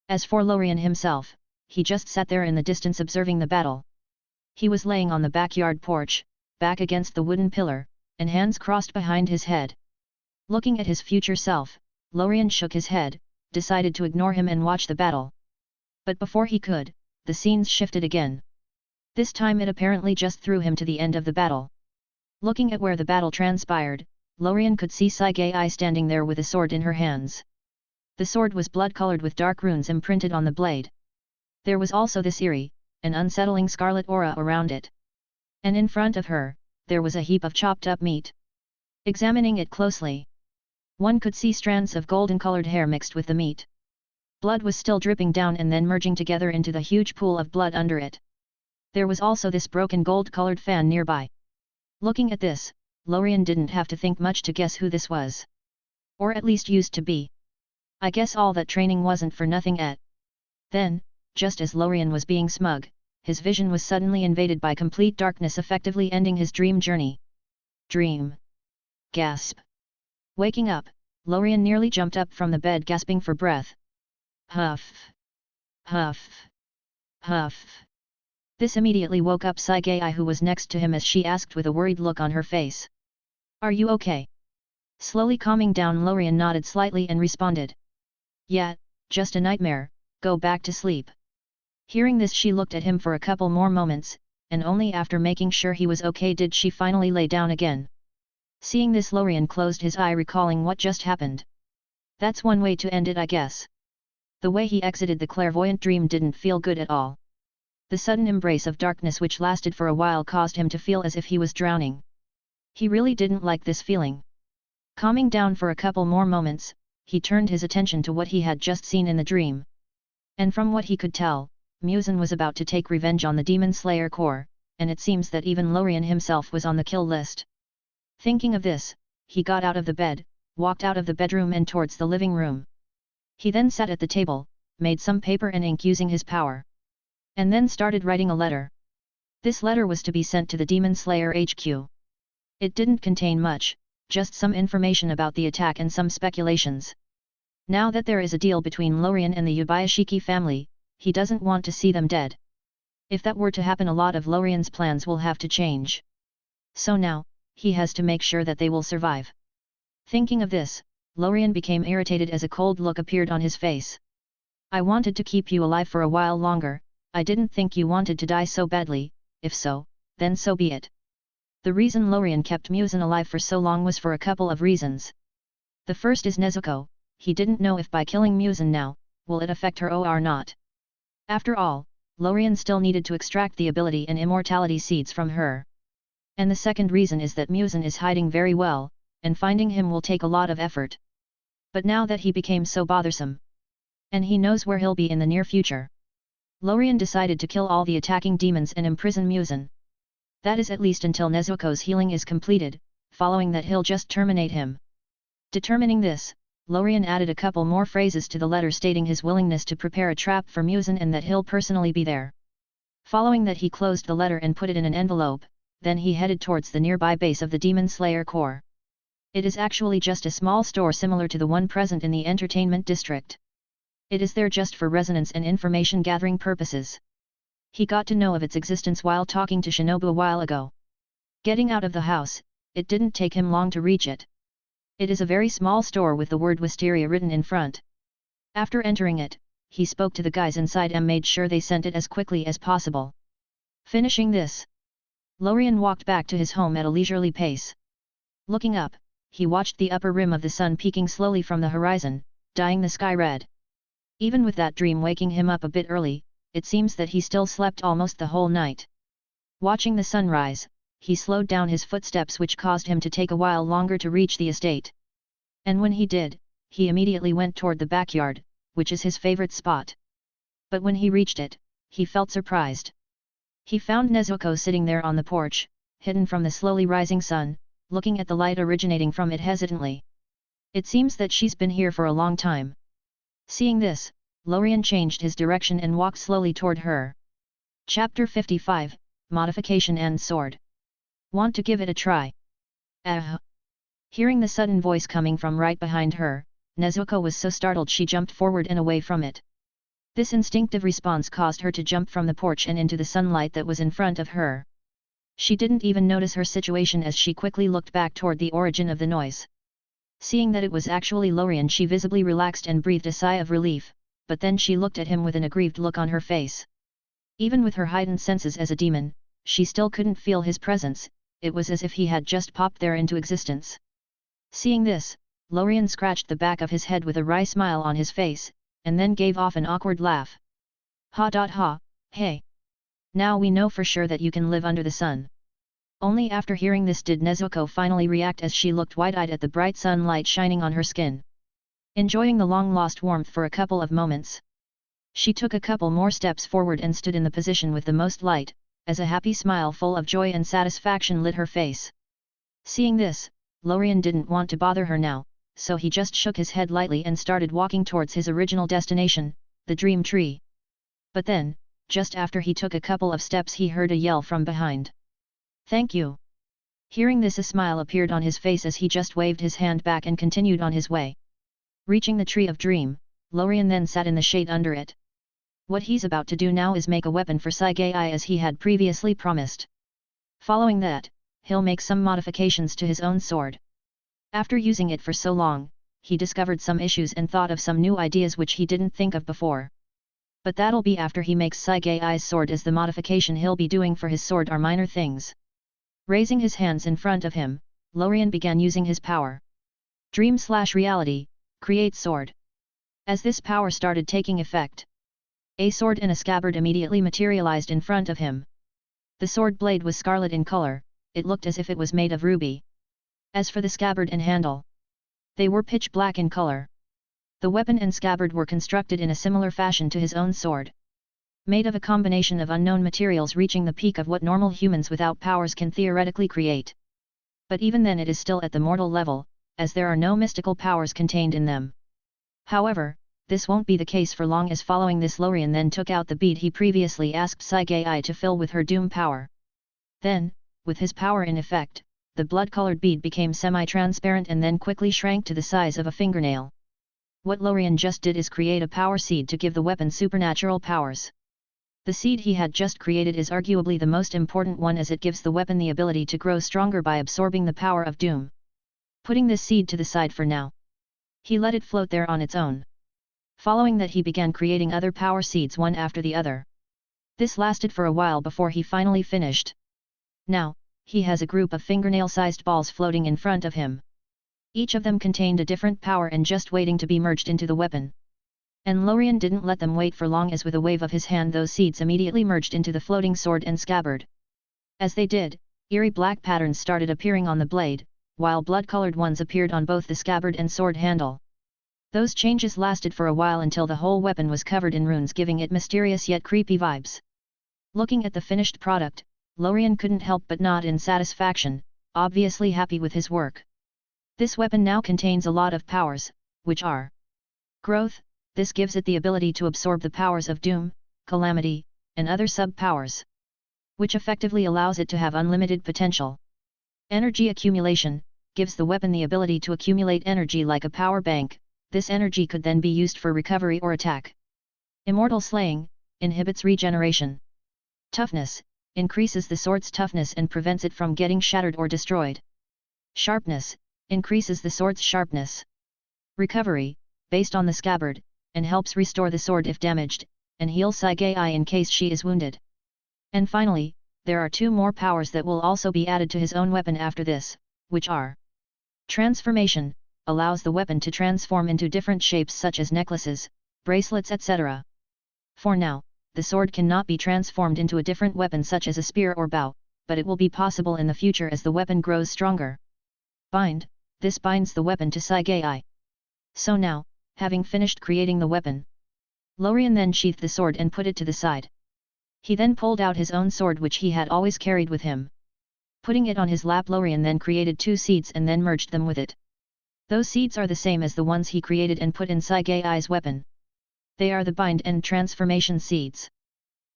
As for Lorien himself, he just sat there in the distance observing the battle. He was laying on the backyard porch, back against the wooden pillar, and hands crossed behind his head. Looking at his future self, Lorien shook his head, decided to ignore him and watch the battle. But before he could, the scenes shifted again. This time it apparently just threw him to the end of the battle. Looking at where the battle transpired, Lorien could see Sagai standing there with a sword in her hands. The sword was blood-colored with dark runes imprinted on the blade. There was also this eerie, and unsettling scarlet aura around it. And in front of her, there was a heap of chopped-up meat. Examining it closely, one could see strands of golden-colored hair mixed with the meat. Blood was still dripping down and then merging together into the huge pool of blood under it. There was also this broken gold-colored fan nearby. Looking at this, Lorien didn't have to think much to guess who this was. Or at least used to be. I guess all that training wasn't for nothing at. Then, just as Lorien was being smug, his vision was suddenly invaded by complete darkness, effectively ending his dream journey. Dream. Gasp. Waking up, Lorien nearly jumped up from the bed, gasping for breath. Huff. Huff. Huff. This immediately woke up Sagai, who was next to him, as she asked with a worried look on her face. Are you okay? Slowly calming down, Lorien nodded slightly and responded. Yeah, just a nightmare, go back to sleep. Hearing this, she looked at him for a couple more moments, and only after making sure he was okay did she finally lay down again. Seeing this, Lorien closed his eye, recalling what just happened. That's one way to end it, I guess. The way he exited the clairvoyant dream didn't feel good at all. The sudden embrace of darkness which lasted for a while caused him to feel as if he was drowning. He really didn't like this feeling. Calming down for a couple more moments, he turned his attention to what he had just seen in the dream. And from what he could tell, Musen was about to take revenge on the Demon Slayer Corps, and it seems that even Lorien himself was on the kill list. Thinking of this, he got out of the bed, walked out of the bedroom and towards the living room. He then sat at the table, made some paper and ink using his power. And then started writing a letter. This letter was to be sent to the Demon Slayer HQ. It didn't contain much, just some information about the attack and some speculations. Now that there is a deal between Lorien and the Yubayashiki family, he doesn't want to see them dead. If that were to happen, a lot of Lorien's plans will have to change. So now, he has to make sure that they will survive. Thinking of this, Lorien became irritated as a cold look appeared on his face. I wanted to keep you alive for a while longer, I didn't think you wanted to die so badly, if so, then so be it. The reason Lorien kept Musen alive for so long was for a couple of reasons. The first is Nezuko, he didn't know if by killing Musen now, will it affect her or not. After all, Lorien still needed to extract the ability and immortality seeds from her. And the second reason is that Musen is hiding very well, and finding him will take a lot of effort. But now that he became so bothersome, and he knows where he'll be in the near future, Lorien decided to kill all the attacking demons and imprison Musen. That is at least until Nezuko's healing is completed, following that he'll just terminate him. Determining this, Lorien added a couple more phrases to the letter stating his willingness to prepare a trap for Musen and that he'll personally be there. Following that, he closed the letter and put it in an envelope, then he headed towards the nearby base of the Demon Slayer Corps. It is actually just a small store similar to the one present in the entertainment district. It is there just for resonance and information gathering purposes. He got to know of its existence while talking to Shinobu a while ago. Getting out of the house, it didn't take him long to reach it. It is a very small store with the word Wisteria written in front. After entering it, he spoke to the guys inside and made sure they sent it as quickly as possible. Finishing this, Lorien walked back to his home at a leisurely pace. Looking up, he watched the upper rim of the sun peeking slowly from the horizon, dyeing the sky red. Even with that dream waking him up a bit early, it seems that he still slept almost the whole night. Watching the sunrise, he slowed down his footsteps, which caused him to take a while longer to reach the estate. And when he did, he immediately went toward the backyard, which is his favorite spot. But when he reached it, he felt surprised. He found Nezuko sitting there on the porch, hidden from the slowly rising sun, looking at the light originating from it hesitantly. It seems that she's been here for a long time. Seeing this, Lorien changed his direction and walked slowly toward her. Chapter 55, Modification and Sword. Want to give it a try? Hearing the sudden voice coming from right behind her, Nezuko was so startled she jumped forward and away from it. This instinctive response caused her to jump from the porch and into the sunlight that was in front of her. She didn't even notice her situation as she quickly looked back toward the origin of the noise. Seeing that it was actually Lorien, she visibly relaxed and breathed a sigh of relief, but then she looked at him with an aggrieved look on her face. Even with her heightened senses as a demon, she still couldn't feel his presence, it was as if he had just popped there into existence. Seeing this, Lorien scratched the back of his head with a wry smile on his face, and then gave off an awkward laugh. Ha, hey! Now we know for sure that you can live under the sun. Only after hearing this did Nezuko finally react as she looked wide-eyed at the bright sunlight shining on her skin. Enjoying the long-lost warmth for a couple of moments, she took a couple more steps forward and stood in the position with the most light, as a happy smile full of joy and satisfaction lit her face. Seeing this, Lorien didn't want to bother her now, so he just shook his head lightly and started walking towards his original destination, the Dream Tree. But then, just after he took a couple of steps, he heard a yell from behind. Thank you. Hearing this, a smile appeared on his face as he just waved his hand back and continued on his way. Reaching the Tree of Dream, Lorien then sat in the shade under it. What he's about to do now is make a weapon for Sagai as he had previously promised. Following that, he'll make some modifications to his own sword. After using it for so long, he discovered some issues and thought of some new ideas which he didn't think of before. But that'll be after he makes Saigai's sword, as the modification he'll be doing for his sword are minor things. Raising his hands in front of him, Lorien began using his power. Dream/reality, create sword. As this power started taking effect, a sword and a scabbard immediately materialized in front of him. The sword blade was scarlet in color, it looked as if it was made of ruby. As for the scabbard and handle, they were pitch black in color. The weapon and scabbard were constructed in a similar fashion to his own sword. Made of a combination of unknown materials reaching the peak of what normal humans without powers can theoretically create. But even then it is still at the mortal level, as there are no mystical powers contained in them. However, this won't be the case for long, as following this Lorien then took out the bead he previously asked Sagai to fill with her doom power. Then, with his power in effect, the blood-colored bead became semi-transparent and then quickly shrank to the size of a fingernail. What Lorien just did is create a power seed to give the weapon supernatural powers. The seed he had just created is arguably the most important one, as it gives the weapon the ability to grow stronger by absorbing the power of doom. Putting this seed to the side for now, he let it float there on its own. Following that, he began creating other power seeds one after the other. This lasted for a while before he finally finished. Now, he has a group of fingernail-sized balls floating in front of him. Each of them contained a different power and just waiting to be merged into the weapon. And Lorien didn't let them wait for long, as with a wave of his hand those seeds immediately merged into the floating sword and scabbard. As they did, eerie black patterns started appearing on the blade, while blood-colored ones appeared on both the scabbard and sword handle. Those changes lasted for a while until the whole weapon was covered in runes, giving it mysterious yet creepy vibes. Looking at the finished product, Lorien couldn't help but nod in satisfaction, obviously happy with his work. This weapon now contains a lot of powers, which are growth. This gives it the ability to absorb the powers of doom, calamity, and other sub-powers, which effectively allows it to have unlimited potential. Energy accumulation gives the weapon the ability to accumulate energy like a power bank. This energy could then be used for recovery or attack. Immortal slaying inhibits regeneration. Toughness increases the sword's toughness and prevents it from getting shattered or destroyed. Sharpness increases the sword's sharpness. Recovery, based on the scabbard, and helps restore the sword if damaged, and heal Sagai in case she is wounded. And finally, there are two more powers that will also be added to his own weapon after this, which are transformation, allows the weapon to transform into different shapes such as necklaces, bracelets, etc. For now, the sword cannot be transformed into a different weapon such as a spear or bow, but it will be possible in the future as the weapon grows stronger. Bind, this binds the weapon to Sagai. So now, having finished creating the weapon, Lorien then sheathed the sword and put it to the side. He then pulled out his own sword, which he had always carried with him. Putting it on his lap, Lorien then created two seeds and then merged them with it. Those seeds are the same as the ones he created and put in Sagai's weapon. They are the bind and transformation seeds.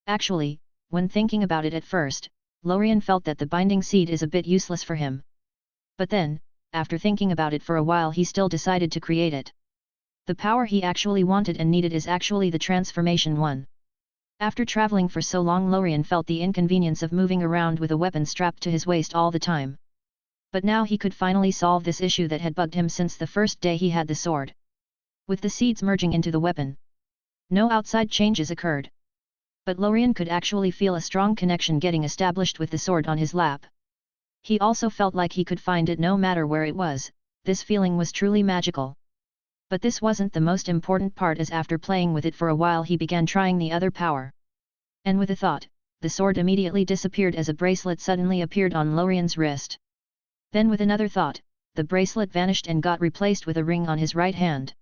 Actually, when thinking about it at first, Lorien felt that the binding seed is a bit useless for him. But then, after thinking about it for a while, he still decided to create it. The power he actually wanted and needed is actually the transformation one. After traveling for so long, Lorien felt the inconvenience of moving around with a weapon strapped to his waist all the time. But now he could finally solve this issue that had bugged him since the first day he had the sword. With the seeds merging into the weapon, no outside changes occurred. But Lorien could actually feel a strong connection getting established with the sword on his lap. He also felt like he could find it no matter where it was. This feeling was truly magical. But this wasn't the most important part, as after playing with it for a while he began trying the other power. And with a thought, the sword immediately disappeared as a bracelet suddenly appeared on Lorien's wrist. Then with another thought, the bracelet vanished and got replaced with a ring on his right hand.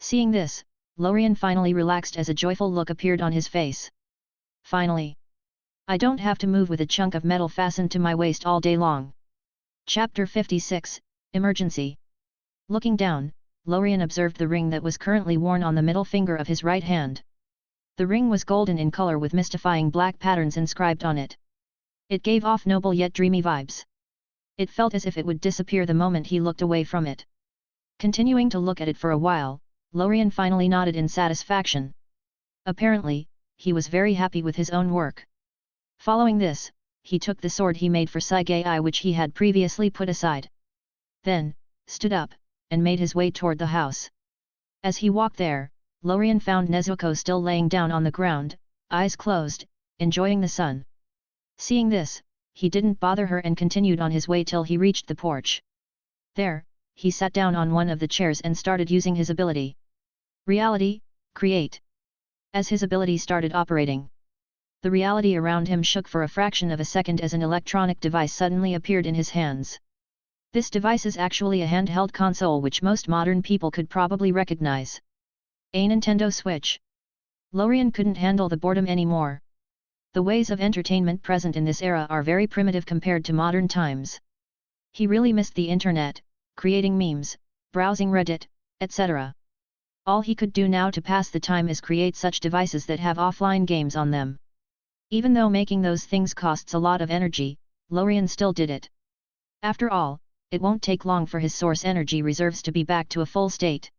Seeing this, Lorien finally relaxed as a joyful look appeared on his face. Finally! I don't have to move with a chunk of metal fastened to my waist all day long. Chapter 56, Emergency. Looking down, Lorien observed the ring that was currently worn on the middle finger of his right hand. The ring was golden in color with mystifying black patterns inscribed on it. It gave off noble yet dreamy vibes. It felt as if it would disappear the moment he looked away from it. Continuing to look at it for a while, Lorien finally nodded in satisfaction. Apparently, he was very happy with his own work. Following this, he took the sword he made for Sagai, which he had previously put aside. Then, stood up, and made his way toward the house. As he walked there, Lorien found Nezuko still laying down on the ground, eyes closed, enjoying the sun. Seeing this, he didn't bother her and continued on his way till he reached the porch. There, he sat down on one of the chairs and started using his ability. Reality, create. As his ability started operating, the reality around him shook for a fraction of a second as an electronic device suddenly appeared in his hands. This device is actually a handheld console which most modern people could probably recognize. A Nintendo Switch. Lorien couldn't handle the boredom anymore. The ways of entertainment present in this era are very primitive compared to modern times. He really missed the internet, creating memes, browsing Reddit, etc. All he could do now to pass the time is create such devices that have offline games on them. Even though making those things costs a lot of energy, Lorien still did it. After all, it won't take long for his source energy reserves to be back to a full state.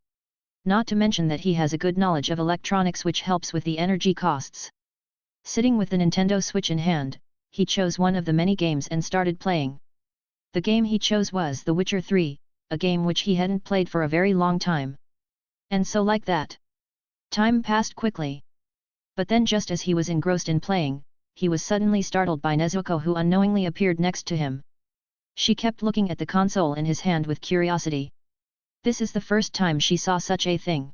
Not to mention that he has a good knowledge of electronics which helps with the energy costs. Sitting with the Nintendo Switch in hand, he chose one of the many games and started playing. The game he chose was The Witcher 3, a game which he hadn't played for a very long time. And so like that, time passed quickly. But then just as he was engrossed in playing, he was suddenly startled by Nezuko, who unknowingly appeared next to him. She kept looking at the console in his hand with curiosity. This is the first time she saw such a thing.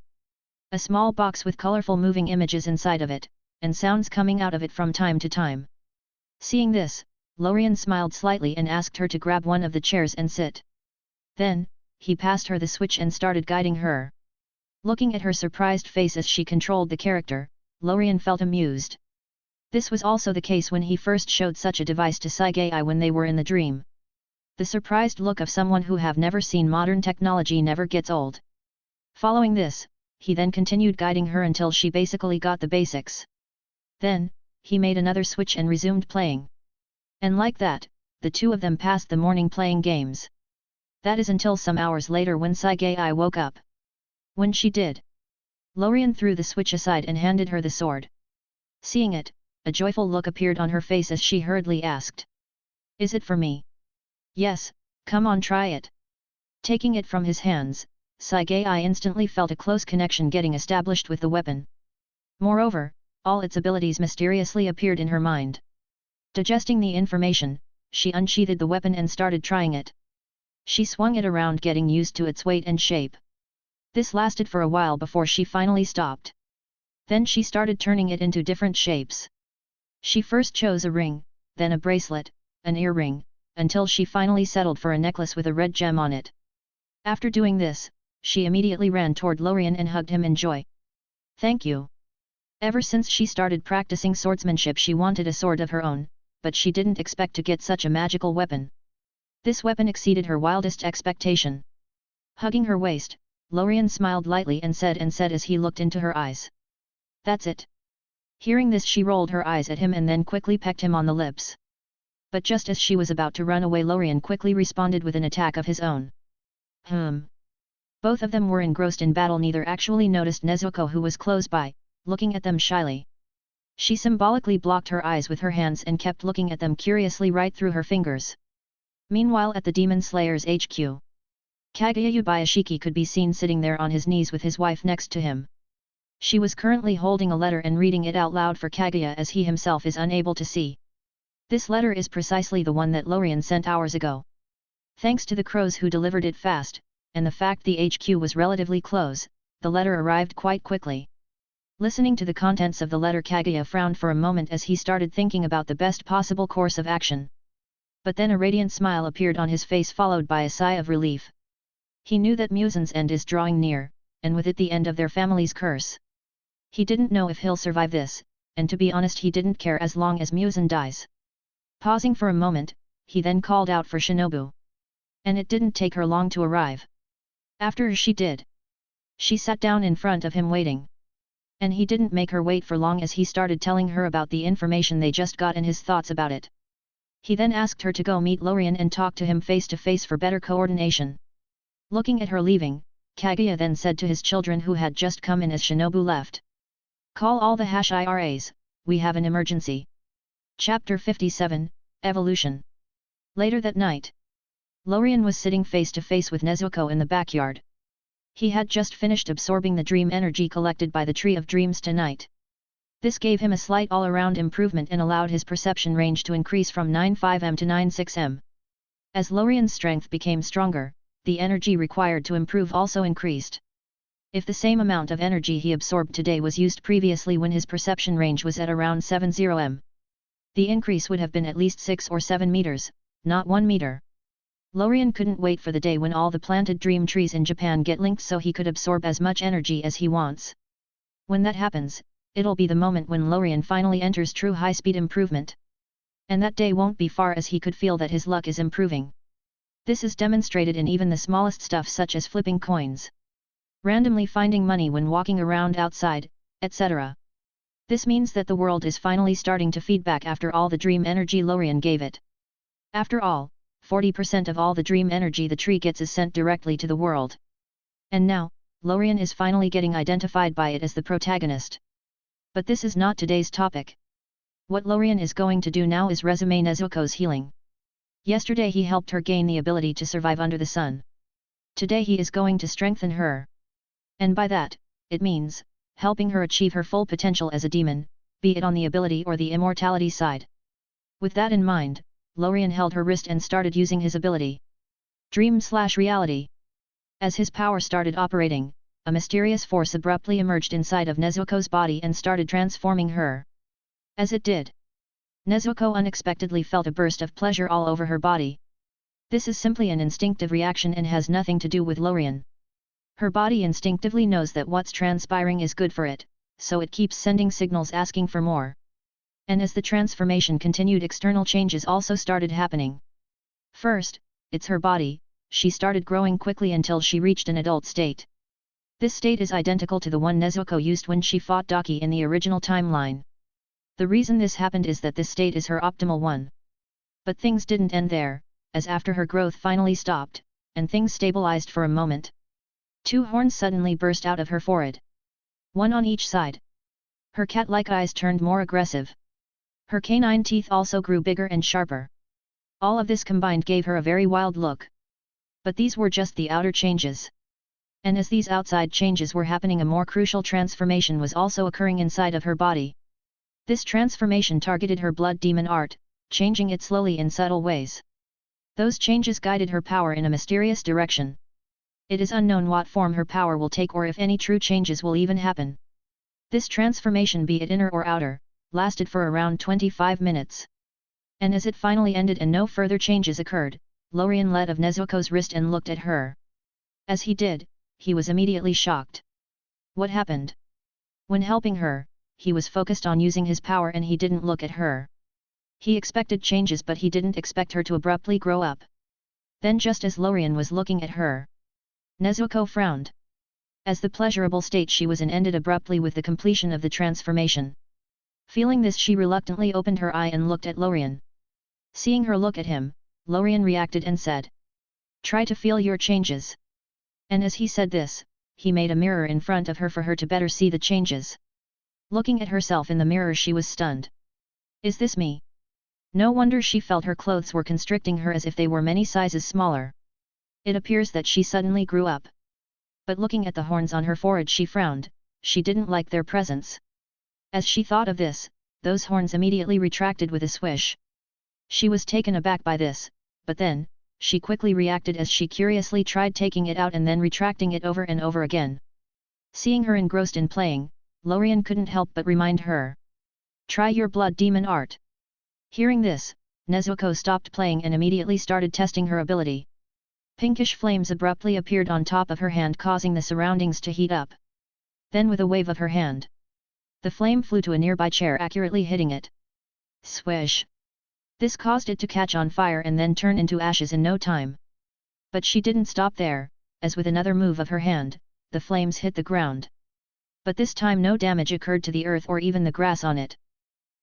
A small box with colorful moving images inside of it, and sounds coming out of it from time to time. Seeing this, Lorien smiled slightly and asked her to grab one of the chairs and sit. Then, he passed her the Switch and started guiding her. Looking at her surprised face as she controlled the character, Lorien felt amused. This was also the case when he first showed such a device to Sagai when they were in the dream. The surprised look of someone who have never seen modern technology never gets old. Following this, he then continued guiding her until she basically got the basics. Then, he made another switch and resumed playing. And like that, the two of them passed the morning playing games. That is until some hours later when Sagai woke up. When she did, Lorien threw the switch aside and handed her the sword. Seeing it, a joyful look appeared on her face as she hurriedly asked. "Is it for me?" "Yes, come on, try it." Taking it from his hands, Sagai instantly felt a close connection getting established with the weapon. Moreover, all its abilities mysteriously appeared in her mind. Digesting the information, she unsheathed the weapon and started trying it. She swung it around, getting used to its weight and shape. This lasted for a while before she finally stopped. Then she started turning it into different shapes. She first chose a ring, then a bracelet, an earring, until she finally settled for a necklace with a red gem on it. After doing this, she immediately ran toward Lorien and hugged him in joy. "Thank you." Ever since she started practicing swordsmanship, she wanted a sword of her own, but she didn't expect to get such a magical weapon. This weapon exceeded her wildest expectation. Hugging her waist, Lorien smiled lightly and said as he looked into her eyes, "That's it." Hearing this, she rolled her eyes at him and then quickly pecked him on the lips. But just as she was about to run away, Lorien quickly responded with an attack of his own. Both of them were engrossed in battle. Neither actually noticed Nezuko, who was close by, looking at them shyly. She symbolically blocked her eyes with her hands and kept looking at them curiously right through her fingers. Meanwhile, at the Demon Slayer's HQ, Kaguya Yubayashiki could be seen sitting there on his knees with his wife next to him. She was currently holding a letter and reading it out loud for Kaguya, as he himself is unable to see. This letter is precisely the one that Lorien sent hours ago. Thanks to the crows who delivered it fast, and the fact the HQ was relatively close, the letter arrived quite quickly. Listening to the contents of the letter, Kaguya frowned for a moment as he started thinking about the best possible course of action. But then a radiant smile appeared on his face, followed by a sigh of relief. He knew that Musen's end is drawing near, and with it the end of their family's curse. He didn't know if he'll survive this, and to be honest, he didn't care as long as Musen dies. Pausing for a moment, he then called out for Shinobu. And it didn't take her long to arrive. After she did, she sat down in front of him waiting. And he didn't make her wait for long, as he started telling her about the information they just got and his thoughts about it. He then asked her to go meet Lorien and talk to him face to face for better coordination. Looking at her leaving, Kaguya then said to his children who had just come in as Shinobu left. "Call all the #IRAs, we have an emergency." Chapter 57, Evolution. Later that night, Lorien was sitting face to face with Nezuko in the backyard. He had just finished absorbing the dream energy collected by the Tree of Dreams tonight. This gave him a slight all-around improvement and allowed his perception range to increase from 9.5m to 9.6m. As Lorien's strength became stronger, the energy required to improve also increased. If the same amount of energy he absorbed today was used previously when his perception range was at around 7.0m, the increase would have been at least 6 or 7 meters, not 1 meter. Lorien couldn't wait for the day when all the planted dream trees in Japan get linked so he could absorb as much energy as he wants. When that happens, it'll be the moment when Lorien finally enters true high-speed improvement. And that day won't be far as he could feel that his luck is improving. This is demonstrated in even the smallest stuff such as flipping coins, randomly finding money when walking around outside, etc. This means that the world is finally starting to feed back after all the dream energy Lorien gave it. After all, 40% of all the dream energy the tree gets is sent directly to the world. And now, Lorien is finally getting identified by it as the protagonist. But this is not today's topic. What Lorien is going to do now is resume Nezuko's healing. Yesterday he helped her gain the ability to survive under the sun. Today he is going to strengthen her. And by that, it means, helping her achieve her full potential as a demon, be it on the ability or the immortality side. With that in mind, Lorien held her wrist and started using his ability. Dream/reality. As his power started operating, a mysterious force abruptly emerged inside of Nezuko's body and started transforming her. As it did, Nezuko unexpectedly felt a burst of pleasure all over her body. This is simply an instinctive reaction and has nothing to do with Lorien. Her body instinctively knows that what's transpiring is good for it, so it keeps sending signals asking for more. And as the transformation continued, external changes also started happening. First, it's her body. She started growing quickly until she reached an adult state. This state is identical to the one Nezuko used when she fought Daki in the original timeline. The reason this happened is that this state is her optimal one. But things didn't end there, as after her growth finally stopped, and things stabilized for a moment. 2 horns suddenly burst out of her forehead. One on each side. Her cat-like eyes turned more aggressive. Her canine teeth also grew bigger and sharper. All of this combined gave her a very wild look. But these were just the outer changes. And as these outside changes were happening, a more crucial transformation was also occurring inside of her body. This transformation targeted her blood demon art, changing it slowly in subtle ways. Those changes guided her power in a mysterious direction. It is unknown what form her power will take or if any true changes will even happen. This transformation, be it inner or outer, lasted for around 25 minutes. And as it finally ended and no further changes occurred, Lorien let of Nezuko's wrist and looked at her. As he did, he was immediately shocked. What happened? When helping her, he was focused on using his power and he didn't look at her. He expected changes but he didn't expect her to abruptly grow up. Then just as Lorien was looking at her, Nezuko frowned. As the pleasurable state she was in ended abruptly with the completion of the transformation. Feeling this, she reluctantly opened her eye and looked at Lorien. Seeing her look at him, Lorien reacted and said, "Try to feel your changes." And as he said this, he made a mirror in front of her for her to better see the changes. Looking at herself in the mirror, she was stunned. Is this me? No wonder she felt her clothes were constricting her as if they were many sizes smaller. It appears that she suddenly grew up. But looking at the horns on her forehead, she frowned. She didn't like their presence. As she thought of this, those horns immediately retracted with a swish. She was taken aback by this, but then, she quickly reacted as she curiously tried taking it out and then retracting it over and over again. Seeing her engrossed in playing, Lorien couldn't help but remind her. "Try your blood demon art." Hearing this, Nezuko stopped playing and immediately started testing her ability. Pinkish flames abruptly appeared on top of her hand, causing the surroundings to heat up. Then with a wave of her hand, the flame flew to a nearby chair, accurately hitting it. Swish! This caused it to catch on fire and then turn into ashes in no time. But she didn't stop there, as with another move of her hand, the flames hit the ground. But this time no damage occurred to the earth or even the grass on it.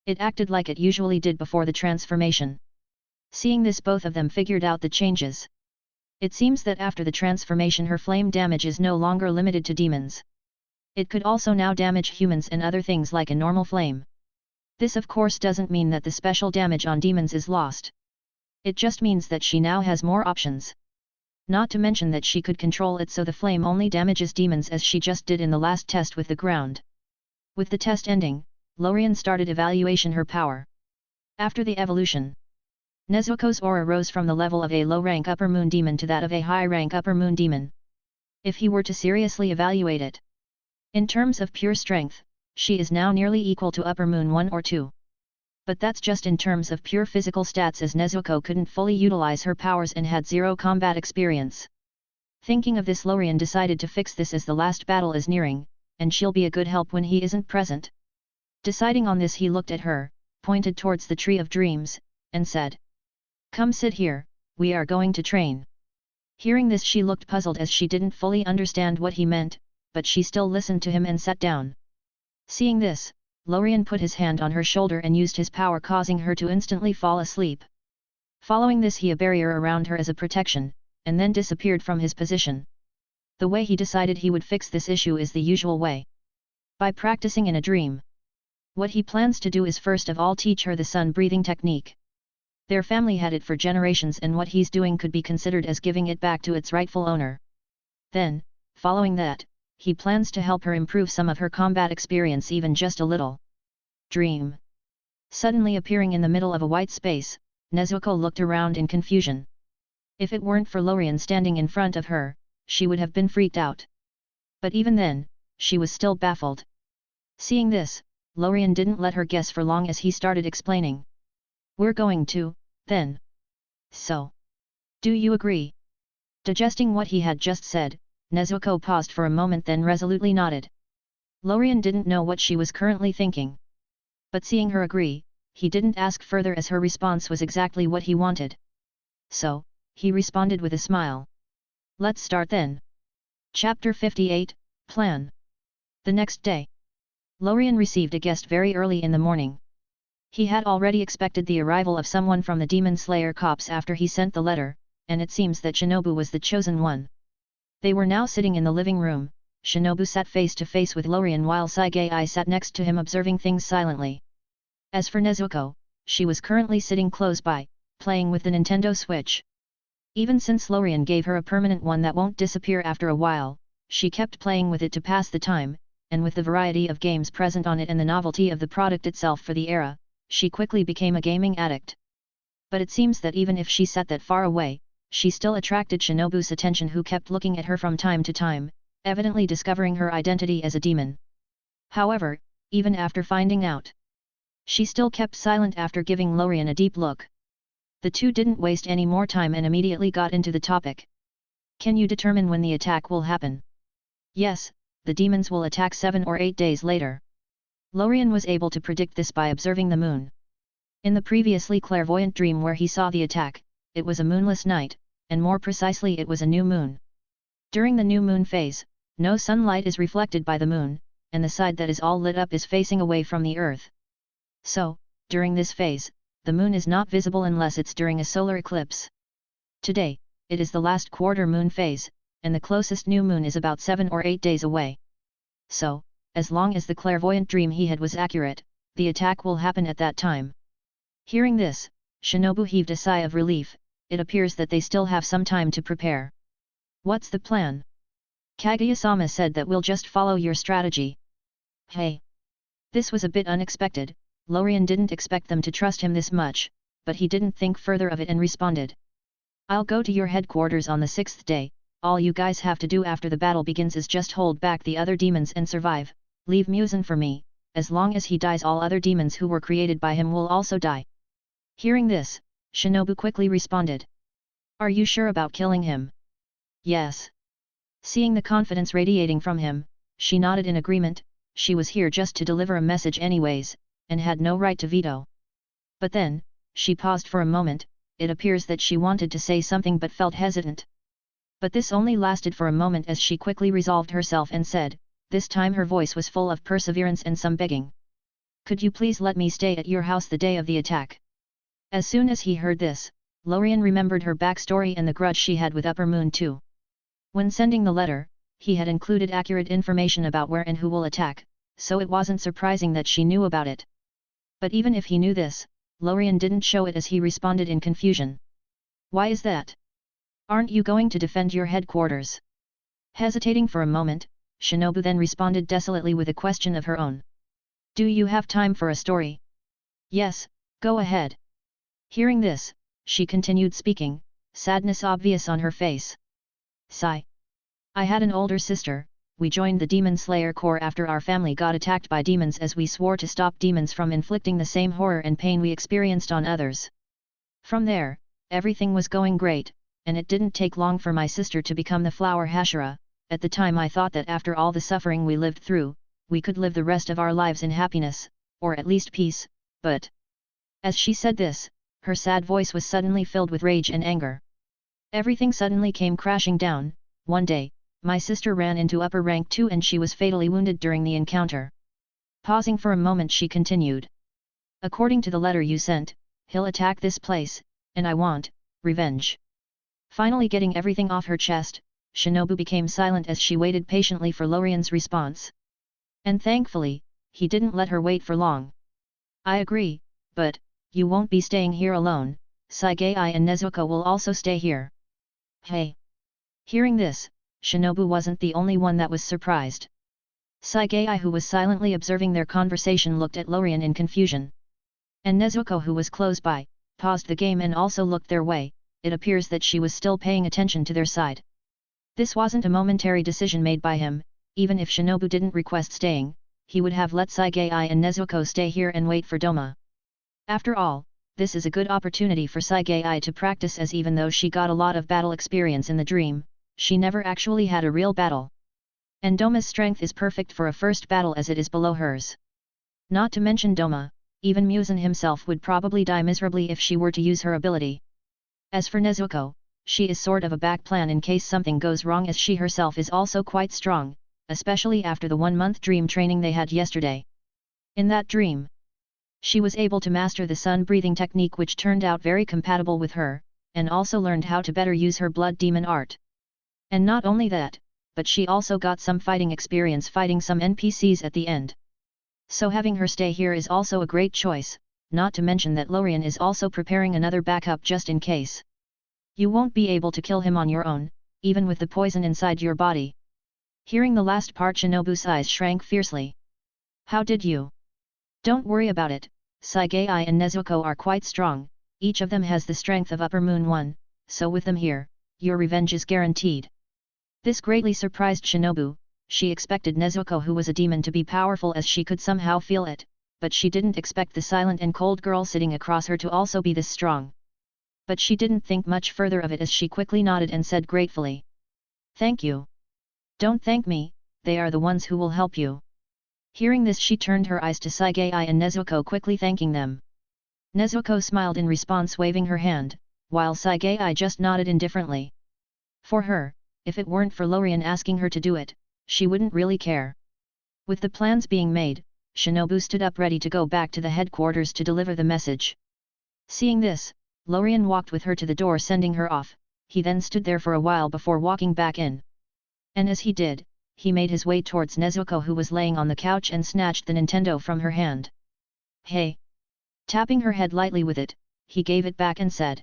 It acted like it usually did before the transformation. Seeing this, both of them figured out the changes. It seems that after the transformation her flame damage is no longer limited to demons. It could also now damage humans and other things like a normal flame. This of course doesn't mean that the special damage on demons is lost. It just means that she now has more options. Not to mention that she could control it so the flame only damages demons, as she just did in the last test with the ground. With the test ending, Lorien started evaluation her power. After the evolution, Nezuko's aura rose from the level of a low-rank upper moon demon to that of a high-rank upper moon demon. If he were to seriously evaluate it, in terms of pure strength, she is now nearly equal to upper moon 1 or 2. But that's just in terms of pure physical stats, as Nezuko couldn't fully utilize her powers and had zero combat experience. Thinking of this, Lorien decided to fix this as the last battle is nearing, and she'll be a good help when he isn't present. Deciding on this, he looked at her, pointed towards the Tree of Dreams, and said, "Come sit here, we are going to train." Hearing this, she looked puzzled as she didn't fully understand what he meant, but she still listened to him and sat down. Seeing this, Lorien put his hand on her shoulder and used his power, causing her to instantly fall asleep. Following this, he a barrier around her as a protection, and then disappeared from his position. The way he decided he would fix this issue is the usual way. By practicing in a dream. What he plans to do is first of all teach her the sun breathing technique. Their family had it for generations, and what he's doing could be considered as giving it back to its rightful owner. Then, following that, he plans to help her improve some of her combat experience, even just a little. Dream. Suddenly appearing in the middle of a white space, Nezuko looked around in confusion. If it weren't for Lorien standing in front of her, she would have been freaked out. But even then, she was still baffled. Seeing this, Lorien didn't let her guess for long as he started explaining. "We're going to, then. So. Do you agree?" Digesting what he had just said, Nezuko paused for a moment, then resolutely nodded. Lorien didn't know what she was currently thinking. But seeing her agree, he didn't ask further, as her response was exactly what he wanted. So, he responded with a smile. "Let's start then." Chapter 58, Plan. The next day, Lorien received a guest very early in the morning. He had already expected the arrival of someone from the Demon Slayer Corps after he sent the letter, and it seems that Shinobu was the chosen one. They were now sitting in the living room. Shinobu sat face to face with Lorien while Sagai sat next to him, observing things silently. As for Nezuko, she was currently sitting close by, playing with the Nintendo Switch. Even since Lorien gave her a permanent one that won't disappear after a while, she kept playing with it to pass the time, and with the variety of games present on it and the novelty of the product itself for the era, she quickly became a gaming addict. But it seems that even if she sat that far away, she still attracted Shinobu's attention, who kept looking at her from time to time, evidently discovering her identity as a demon. However, even after finding out, she still kept silent after giving Lorien a deep look. The two didn't waste any more time and immediately got into the topic. "Can you determine when the attack will happen?" "Yes, the demons will attack 7 or 8 days later." Lorien was able to predict this by observing the moon. In the previously clairvoyant dream where he saw the attack, it was a moonless night, and more precisely it was a new moon. During the new moon phase, no sunlight is reflected by the moon, and the side that is all lit up is facing away from the earth. So, during this phase, the moon is not visible unless it's during a solar eclipse. Today, it is the last quarter moon phase, and the closest new moon is about 7 or 8 days away. So, as long as the clairvoyant dream he had was accurate, the attack will happen at that time. Hearing this, Shinobu heaved a sigh of relief. It appears that they still have some time to prepare. "What's the plan?" "Kaguya-sama said that we'll just follow your strategy." "Hey." This was a bit unexpected. Lorien didn't expect them to trust him this much, but he didn't think further of it and responded. "I'll go to your headquarters on the 6th day. All you guys have to do after the battle begins is just hold back the other demons and survive. Leave Muzan for me. As long as he dies, all other demons who were created by him will also die." Hearing this, Shinobu quickly responded. "Are you sure about killing him?" "Yes." Seeing the confidence radiating from him, she nodded in agreement. She was here just to deliver a message anyways, and had no right to veto. But then, she paused for a moment. It appears that she wanted to say something but felt hesitant. But this only lasted for a moment, as she quickly resolved herself and said, this time her voice was full of perseverance and some begging. "Could you please let me stay at your house the day of the attack?" As soon as he heard this, Lorien remembered her backstory and the grudge she had with Upper Moon too. When sending the letter, he had included accurate information about where and who will attack, so it wasn't surprising that she knew about it. But even if he knew this, Lorien didn't show it, as he responded in confusion. "Why is that? Aren't you going to defend your headquarters?" Hesitating for a moment, Shinobu then responded desolately with a question of her own. Do you have time for a story? Yes, go ahead. Hearing this, she continued speaking, sadness obvious on her face. Sigh. I had an older sister. We joined the Demon Slayer Corps after our family got attacked by demons, as we swore to stop demons from inflicting the same horror and pain we experienced on others. From there, everything was going great, and it didn't take long for my sister to become the Flower Hashira. At the time I thought that after all the suffering we lived through, we could live the rest of our lives in happiness, or at least peace, but... As she said this, her sad voice was suddenly filled with rage and anger. Everything suddenly came crashing down. One day, my sister ran into upper rank 2 and she was fatally wounded during the encounter. Pausing for a moment she continued. According to the letter you sent, he'll attack this place, and I want revenge. Finally getting everything off her chest, Shinobu became silent as she waited patiently for Lorien's response. And thankfully, he didn't let her wait for long. I agree, but you won't be staying here alone. Saigei and Nezuko will also stay here. Hey! Hearing this, Shinobu wasn't the only one that was surprised. Saigei, who was silently observing their conversation, looked at Lorien in confusion. And Nezuko, who was close by, paused the game and also looked their way. It appears that she was still paying attention to their side. This wasn't a momentary decision made by him. Even if Shinobu didn't request staying, he would have let Saigei and Nezuko stay here and wait for Doma. After all, this is a good opportunity for Saigei to practice, as even though she got a lot of battle experience in the dream, she never actually had a real battle. And Doma's strength is perfect for a first battle as it is below hers. Not to mention Doma, even Muzan himself would probably die miserably if she were to use her ability. As for Nezuko, she is sort of a back plan in case something goes wrong, as she herself is also quite strong, especially after the 1-month dream training they had yesterday. In that dream, she was able to master the sun-breathing technique, which turned out very compatible with her, and also learned how to better use her blood demon art. And not only that, but she also got some fighting experience fighting some NPCs at the end. So having her stay here is also a great choice, not to mention that Lorien is also preparing another backup just in case. You won't be able to kill him on your own, even with the poison inside your body. Hearing the last part, Shinobu's eyes shrank fiercely. How did you? Don't worry about it, Saigei and Nezuko are quite strong, each of them has the strength of Upper Moon 1, so with them here, your revenge is guaranteed. This greatly surprised Shinobu. She expected Nezuko, who was a demon, to be powerful, as she could somehow feel it, but she didn't expect the silent and cold girl sitting across her to also be this strong. But she didn't think much further of it, as she quickly nodded and said gratefully. Thank you. Don't thank me, they are the ones who will help you. Hearing this, she turned her eyes to Saigei and Nezuko, quickly thanking them. Nezuko smiled in response, waving her hand, while Saigei just nodded indifferently. For her, if it weren't for Lorien asking her to do it, she wouldn't really care. With the plans being made, Shinobu stood up ready to go back to the headquarters to deliver the message. Seeing this, Lorien walked with her to the door, sending her off. He then stood there for a while before walking back in. And as he did, he made his way towards Nezuko, who was laying on the couch, and snatched the Nintendo from her hand. Hey! Tapping her head lightly with it, he gave it back and said.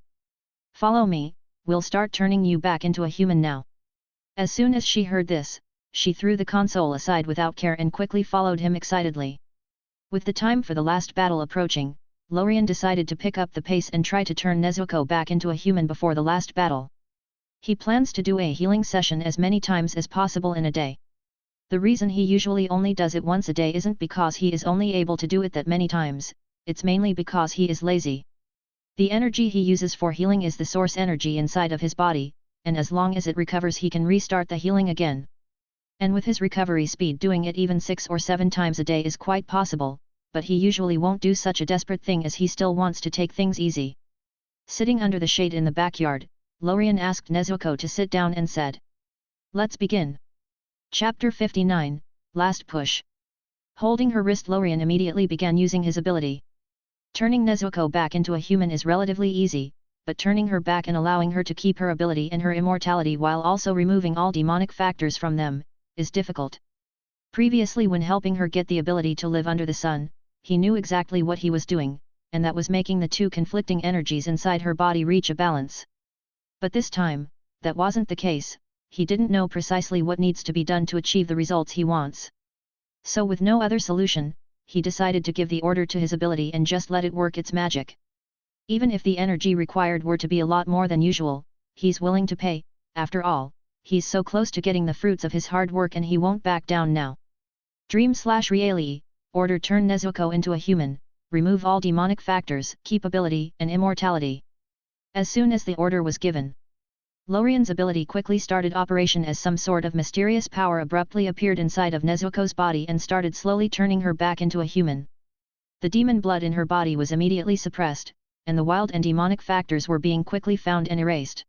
Follow me, we'll start turning you back into a human now. As soon as she heard this, she threw the console aside without care and quickly followed him excitedly. With the time for the last battle approaching, Lorien decided to pick up the pace and try to turn Nezuko back into a human before the last battle. He plans to do a healing session as many times as possible in a day. The reason he usually only does it once a day isn't because he is only able to do it that many times, it's mainly because he is lazy. The energy he uses for healing is the source energy inside of his body, and as long as it recovers he can restart the healing again. And with his recovery speed, doing it even 6 or 7 times a day is quite possible, but he usually won't do such a desperate thing as he still wants to take things easy. Sitting under the shade in the backyard, Lorien asked Nezuko to sit down and said. Let's begin. Chapter 59, Last Push. Holding her wrist, Lorien immediately began using his ability. Turning Nezuko back into a human is relatively easy, but turning her back and allowing her to keep her ability and her immortality while also removing all demonic factors from them, is difficult. Previously, when helping her get the ability to live under the sun, he knew exactly what he was doing, and that was making the two conflicting energies inside her body reach a balance. But this time, that wasn't the case. He didn't know precisely what needs to be done to achieve the results he wants. So with no other solution, he decided to give the order to his ability and just let it work its magic. Even if the energy required were to be a lot more than usual, he's willing to pay. After all, he's so close to getting the fruits of his hard work and he won't back down now. Dream/reality, order turn Nezuko into a human, remove all demonic factors, keep ability and immortality. As soon as the order was given, Lorien's ability quickly started operation as some sort of mysterious power abruptly appeared inside of Nezuko's body and started slowly turning her back into a human. The demon blood in her body was immediately suppressed, and the wild and demonic factors were being quickly found and erased.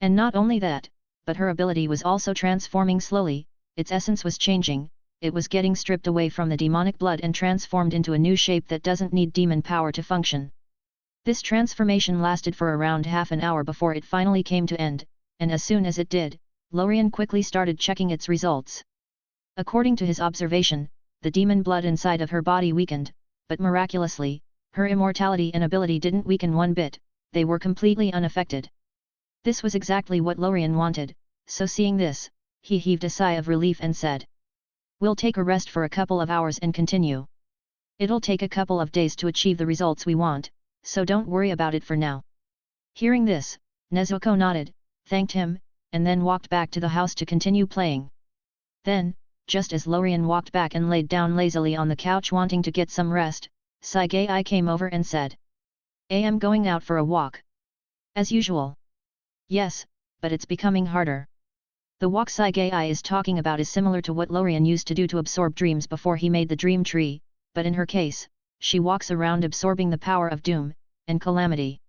And not only that, but her ability was also transforming slowly, its essence was changing, it was getting stripped away from the demonic blood and transformed into a new shape that doesn't need demon power to function. This transformation lasted for around half an hour before it finally came to end, and as soon as it did, Lorien quickly started checking its results. According to his observation, the demon blood inside of her body weakened, but miraculously, her immortality and ability didn't weaken one bit, they were completely unaffected. This was exactly what Lorien wanted, so seeing this, he heaved a sigh of relief and said, "We'll take a rest for a couple of hours and continue. It'll take a couple of days to achieve the results we want, so don't worry about it for now." Hearing this, Nezuko nodded, thanked him, and then walked back to the house to continue playing. Then, just as Lorien walked back and laid down lazily on the couch wanting to get some rest, Sagai came over and said, "I'm going out for a walk." "As usual?" "Yes, but it's becoming harder." The walk Sagai is talking about is similar to what Lorien used to do to absorb dreams before he made the dream tree, but in her case, she walks around absorbing the power of doom and calamity.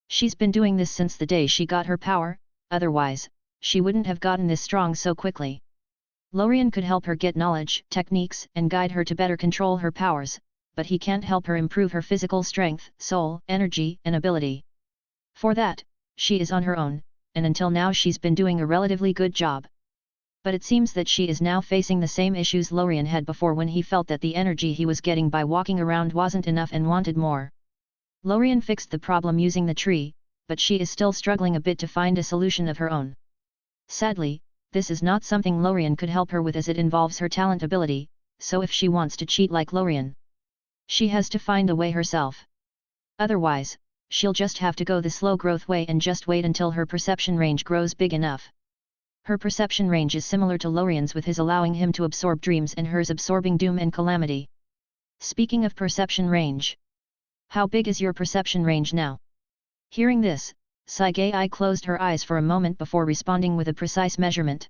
She's been doing this since the day she got her power, otherwise, she wouldn't have gotten this strong so quickly. Lorien could help her get knowledge, techniques, and guide her to better control her powers, but he can't help her improve her physical strength, soul, energy, and ability. For that, she is on her own, and until now she's been doing a relatively good job. But it seems that she is now facing the same issues Lorien had before when he felt that the energy he was getting by walking around wasn't enough and wanted more. Lorien fixed the problem using the tree, but she is still struggling a bit to find a solution of her own. Sadly, this is not something Lorien could help her with as it involves her talent ability, so if she wants to cheat like Lorien, she has to find a way herself. Otherwise, she'll just have to go the slow growth way and just wait until her perception range grows big enough. Her perception range is similar to Lorien's with his allowing him to absorb dreams and hers absorbing doom and calamity. Speaking of perception range, how big is your perception range now? Hearing this, Sagai closed her eyes for a moment before responding with a precise measurement.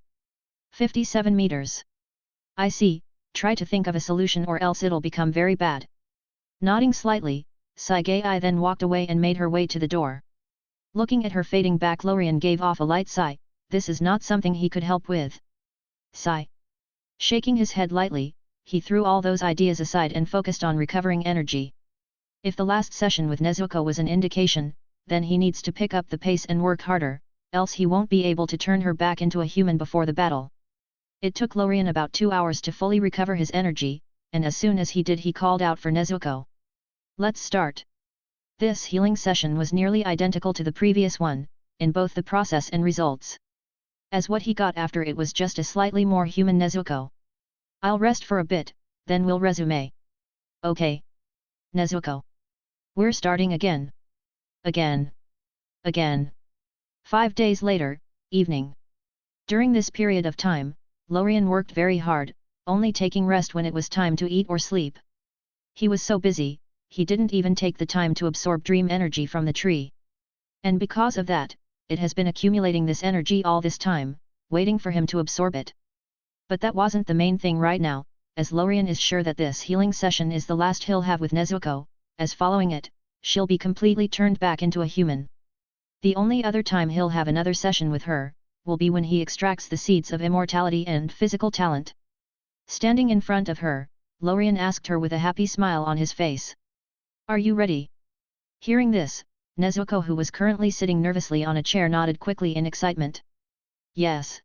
57 meters. I see, try to think of a solution or else it'll become very bad. Nodding slightly, Sagai then walked away and made her way to the door. Looking at her fading back, Lorien gave off a light sigh. This is not something he could help with. Sigh. Shaking his head lightly, he threw all those ideas aside and focused on recovering energy. If the last session with Nezuko was an indication, then he needs to pick up the pace and work harder, else he won't be able to turn her back into a human before the battle. It took Lorien about 2 hours to fully recover his energy, and as soon as he did he called out for Nezuko. "Let's start." This healing session was nearly identical to the previous one, in both the process and results. As what he got after it was just a slightly more human Nezuko. "I'll rest for a bit, then we'll resume." "Okay. Nezuko. We're starting again. Again. Again." 5 days later, evening. During this period of time, Lorien worked very hard, only taking rest when it was time to eat or sleep. He was so busy, he didn't even take the time to absorb dream energy from the tree. And because of that, it has been accumulating this energy all this time, waiting for him to absorb it. But that wasn't the main thing right now, as Lorien is sure that this healing session is the last he'll have with Nezuko, as following it, she'll be completely turned back into a human. The only other time he'll have another session with her, will be when he extracts the seeds of immortality and physical talent. Standing in front of her, Lorien asked her with a happy smile on his face. "Are you ready?" Hearing this, Nezuko, who was currently sitting nervously on a chair, nodded quickly in excitement. Yes.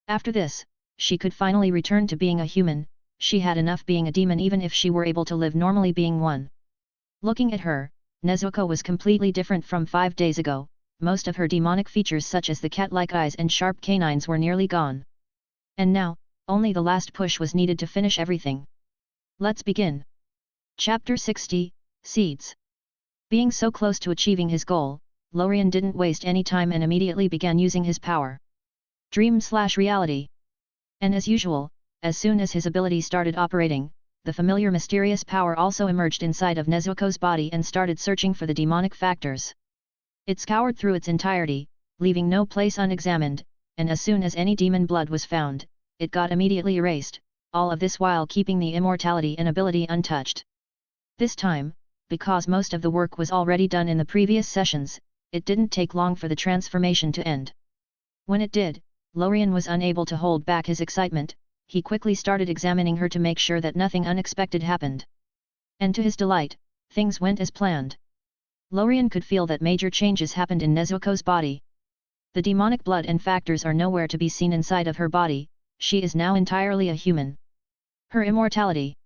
After this, she could finally return to being a human. She had enough being a demon even if she were able to live normally being one. Looking at her, Nezuko was completely different from 5 days ago. Most of her demonic features such as the cat-like eyes and sharp canines were nearly gone. And now, only the last push was needed to finish everything. "Let's begin." Chapter 60, Seeds. Being so close to achieving his goal, Lorien didn't waste any time and immediately began using his power. Dream/reality. And as usual, as soon as his ability started operating, the familiar mysterious power also emerged inside of Nezuko's body and started searching for the demonic factors. It scoured through its entirety, leaving no place unexamined, and as soon as any demon blood was found, it got immediately erased, all of this while keeping the immortality and ability untouched. This time, because most of the work was already done in the previous sessions, it didn't take long for the transformation to end. When it did, Lorien was unable to hold back his excitement. He quickly started examining her to make sure that nothing unexpected happened. And to his delight, things went as planned. Lorien could feel that major changes happened in Nezuko's body. The demonic blood and factors are nowhere to be seen inside of her body. She is now entirely a human. Her immortality,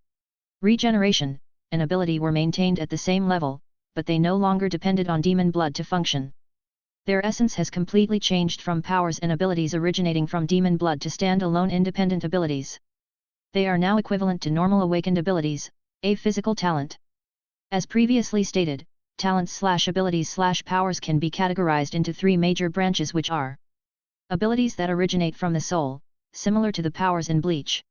regeneration, and ability were maintained at the same level, but they no longer depended on demon blood to function. Their essence has completely changed from powers and abilities originating from demon blood to stand-alone independent abilities. They are now equivalent to normal awakened abilities, a physical talent. As previously stated, talents/abilities/powers can be categorized into three major branches, which are abilities that originate from the soul, similar to the powers in Bleach.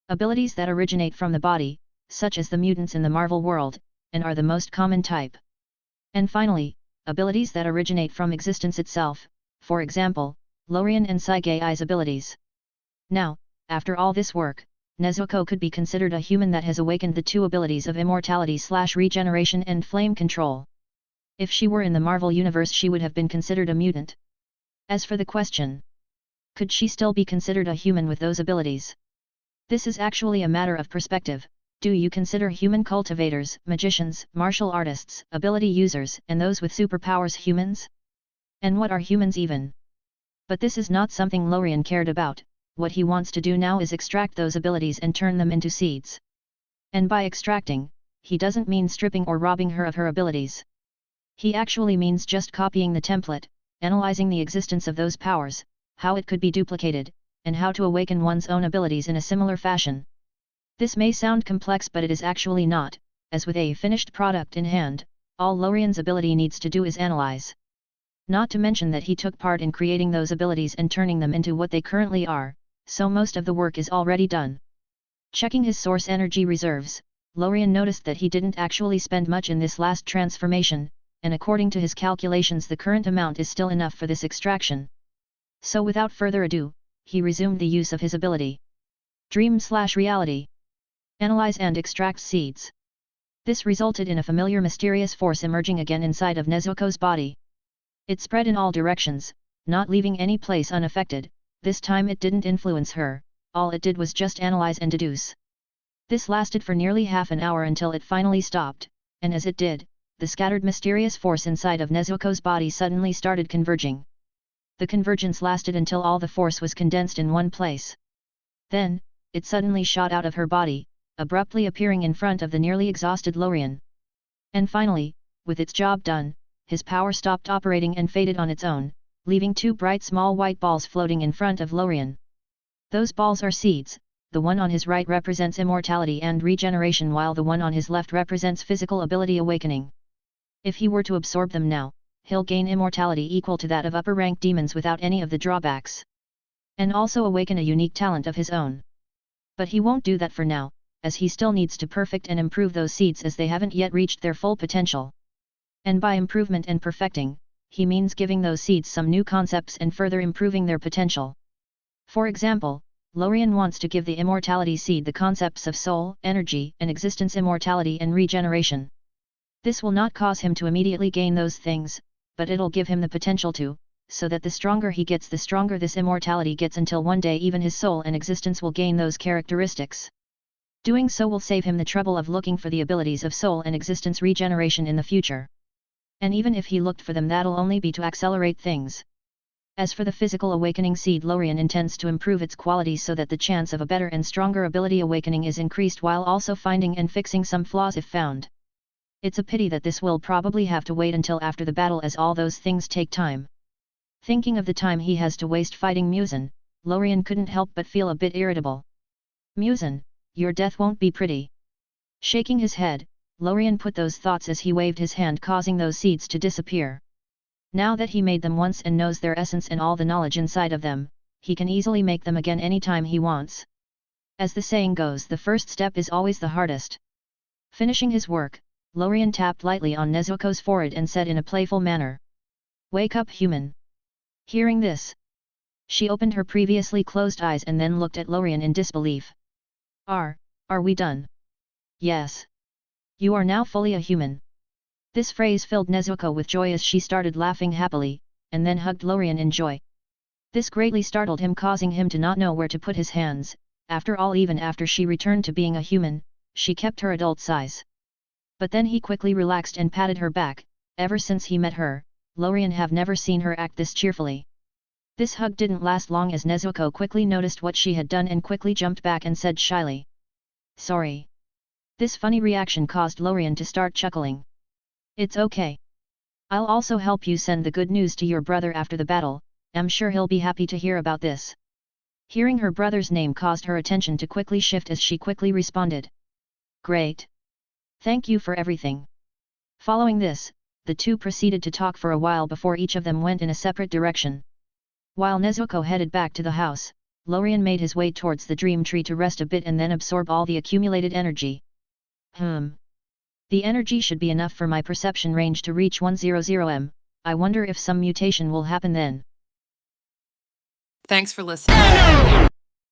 Abilities that originate from the body, such as the mutants in the Marvel world, and are the most common type. And finally, abilities that originate from existence itself, for example, Lorien and Saigei's abilities. Now, after all this work, Nezuko could be considered a human that has awakened the two abilities of immortality/regeneration and flame control. If she were in the Marvel universe, she would have been considered a mutant. As for the question, could she still be considered a human with those abilities? This is actually a matter of perspective. Do you consider human cultivators, magicians, martial artists, ability users, and those with superpowers humans? And what are humans even? But this is not something Lorien cared about. What he wants to do now is extract those abilities and turn them into seeds. And by extracting, he doesn't mean stripping or robbing her of her abilities. He actually means just copying the template, analyzing the existence of those powers, how it could be duplicated, and how to awaken one's own abilities in a similar fashion. This may sound complex, but it is actually not, as with a finished product in hand, all Lorien's ability needs to do is analyze. Not to mention that he took part in creating those abilities and turning them into what they currently are, so most of the work is already done. Checking his source energy reserves, Lorien noticed that he didn't actually spend much in this last transformation, and according to his calculations the current amount is still enough for this extraction. So without further ado, he resumed the use of his ability. Dream/reality. Analyze and extract seeds. This resulted in a familiar mysterious force emerging again inside of Nezuko's body. It spread in all directions, not leaving any place unaffected. This time it didn't influence her, all it did was just analyze and deduce. This lasted for nearly half an hour until it finally stopped, and as it did, the scattered mysterious force inside of Nezuko's body suddenly started converging. The convergence lasted until all the force was condensed in one place. Then, it suddenly shot out of her body, abruptly appearing in front of the nearly exhausted Lorien. And finally, with its job done, his power stopped operating and faded on its own, leaving two bright small white balls floating in front of Lorien. Those balls are seeds. The one on his right represents immortality and regeneration, while the one on his left represents physical ability awakening. If he were to absorb them now, he'll gain immortality equal to that of upper-ranked demons without any of the drawbacks. And also awaken a unique talent of his own. But he won't do that for now, as he still needs to perfect and improve those seeds as they haven't yet reached their full potential. And by improvement and perfecting, he means giving those seeds some new concepts and further improving their potential. For example, Lorien wants to give the immortality seed the concepts of soul, energy, and existence, immortality and regeneration. This will not cause him to immediately gain those things, but it'll give him the potential to, so that the stronger he gets, the stronger this immortality gets, until one day even his soul and existence will gain those characteristics. Doing so will save him the trouble of looking for the abilities of soul and existence regeneration in the future. And even if he looked for them, that'll only be to accelerate things. As for the physical awakening seed, Lorien intends to improve its qualities so that the chance of a better and stronger ability awakening is increased, while also finding and fixing some flaws if found. It's a pity that this will probably have to wait until after the battle, as all those things take time. Thinking of the time he has to waste fighting Muzan, Lorien couldn't help but feel a bit irritable. Muzan, your death won't be pretty. Shaking his head, Lorien put those thoughts as he waved his hand, causing those seeds to disappear. Now that he made them once and knows their essence and all the knowledge inside of them, he can easily make them again anytime he wants. As the saying goes, the first step is always the hardest. Finishing his work, Lorien tapped lightly on Nezuko's forehead and said in a playful manner, "Wake up, human." Hearing this, she opened her previously closed eyes and then looked at Lorien in disbelief. Are we done?" "Yes. You are now fully a human." This phrase filled Nezuko with joy as she started laughing happily, and then hugged Lorien in joy. This greatly startled him, causing him to not know where to put his hands. After all, even after she returned to being a human, she kept her adult size. But then he quickly relaxed and patted her back. Ever since he met her, Lorien have never seen her act this cheerfully. This hug didn't last long as Nezuko quickly noticed what she had done and quickly jumped back and said shyly, "Sorry." This funny reaction caused Lorien to start chuckling. "It's okay. I'll also help you send the good news to your brother after the battle. I'm sure he'll be happy to hear about this." Hearing her brother's name caused her attention to quickly shift as she quickly responded, "Great. Thank you for everything." Following this, the two proceeded to talk for a while before each of them went in a separate direction. While Nezuko headed back to the house, Lorien made his way towards the dream tree to rest a bit and then absorb all the accumulated energy. The energy should be enough for my perception range to reach 100 m. I wonder if some mutation will happen then. Thanks for listening.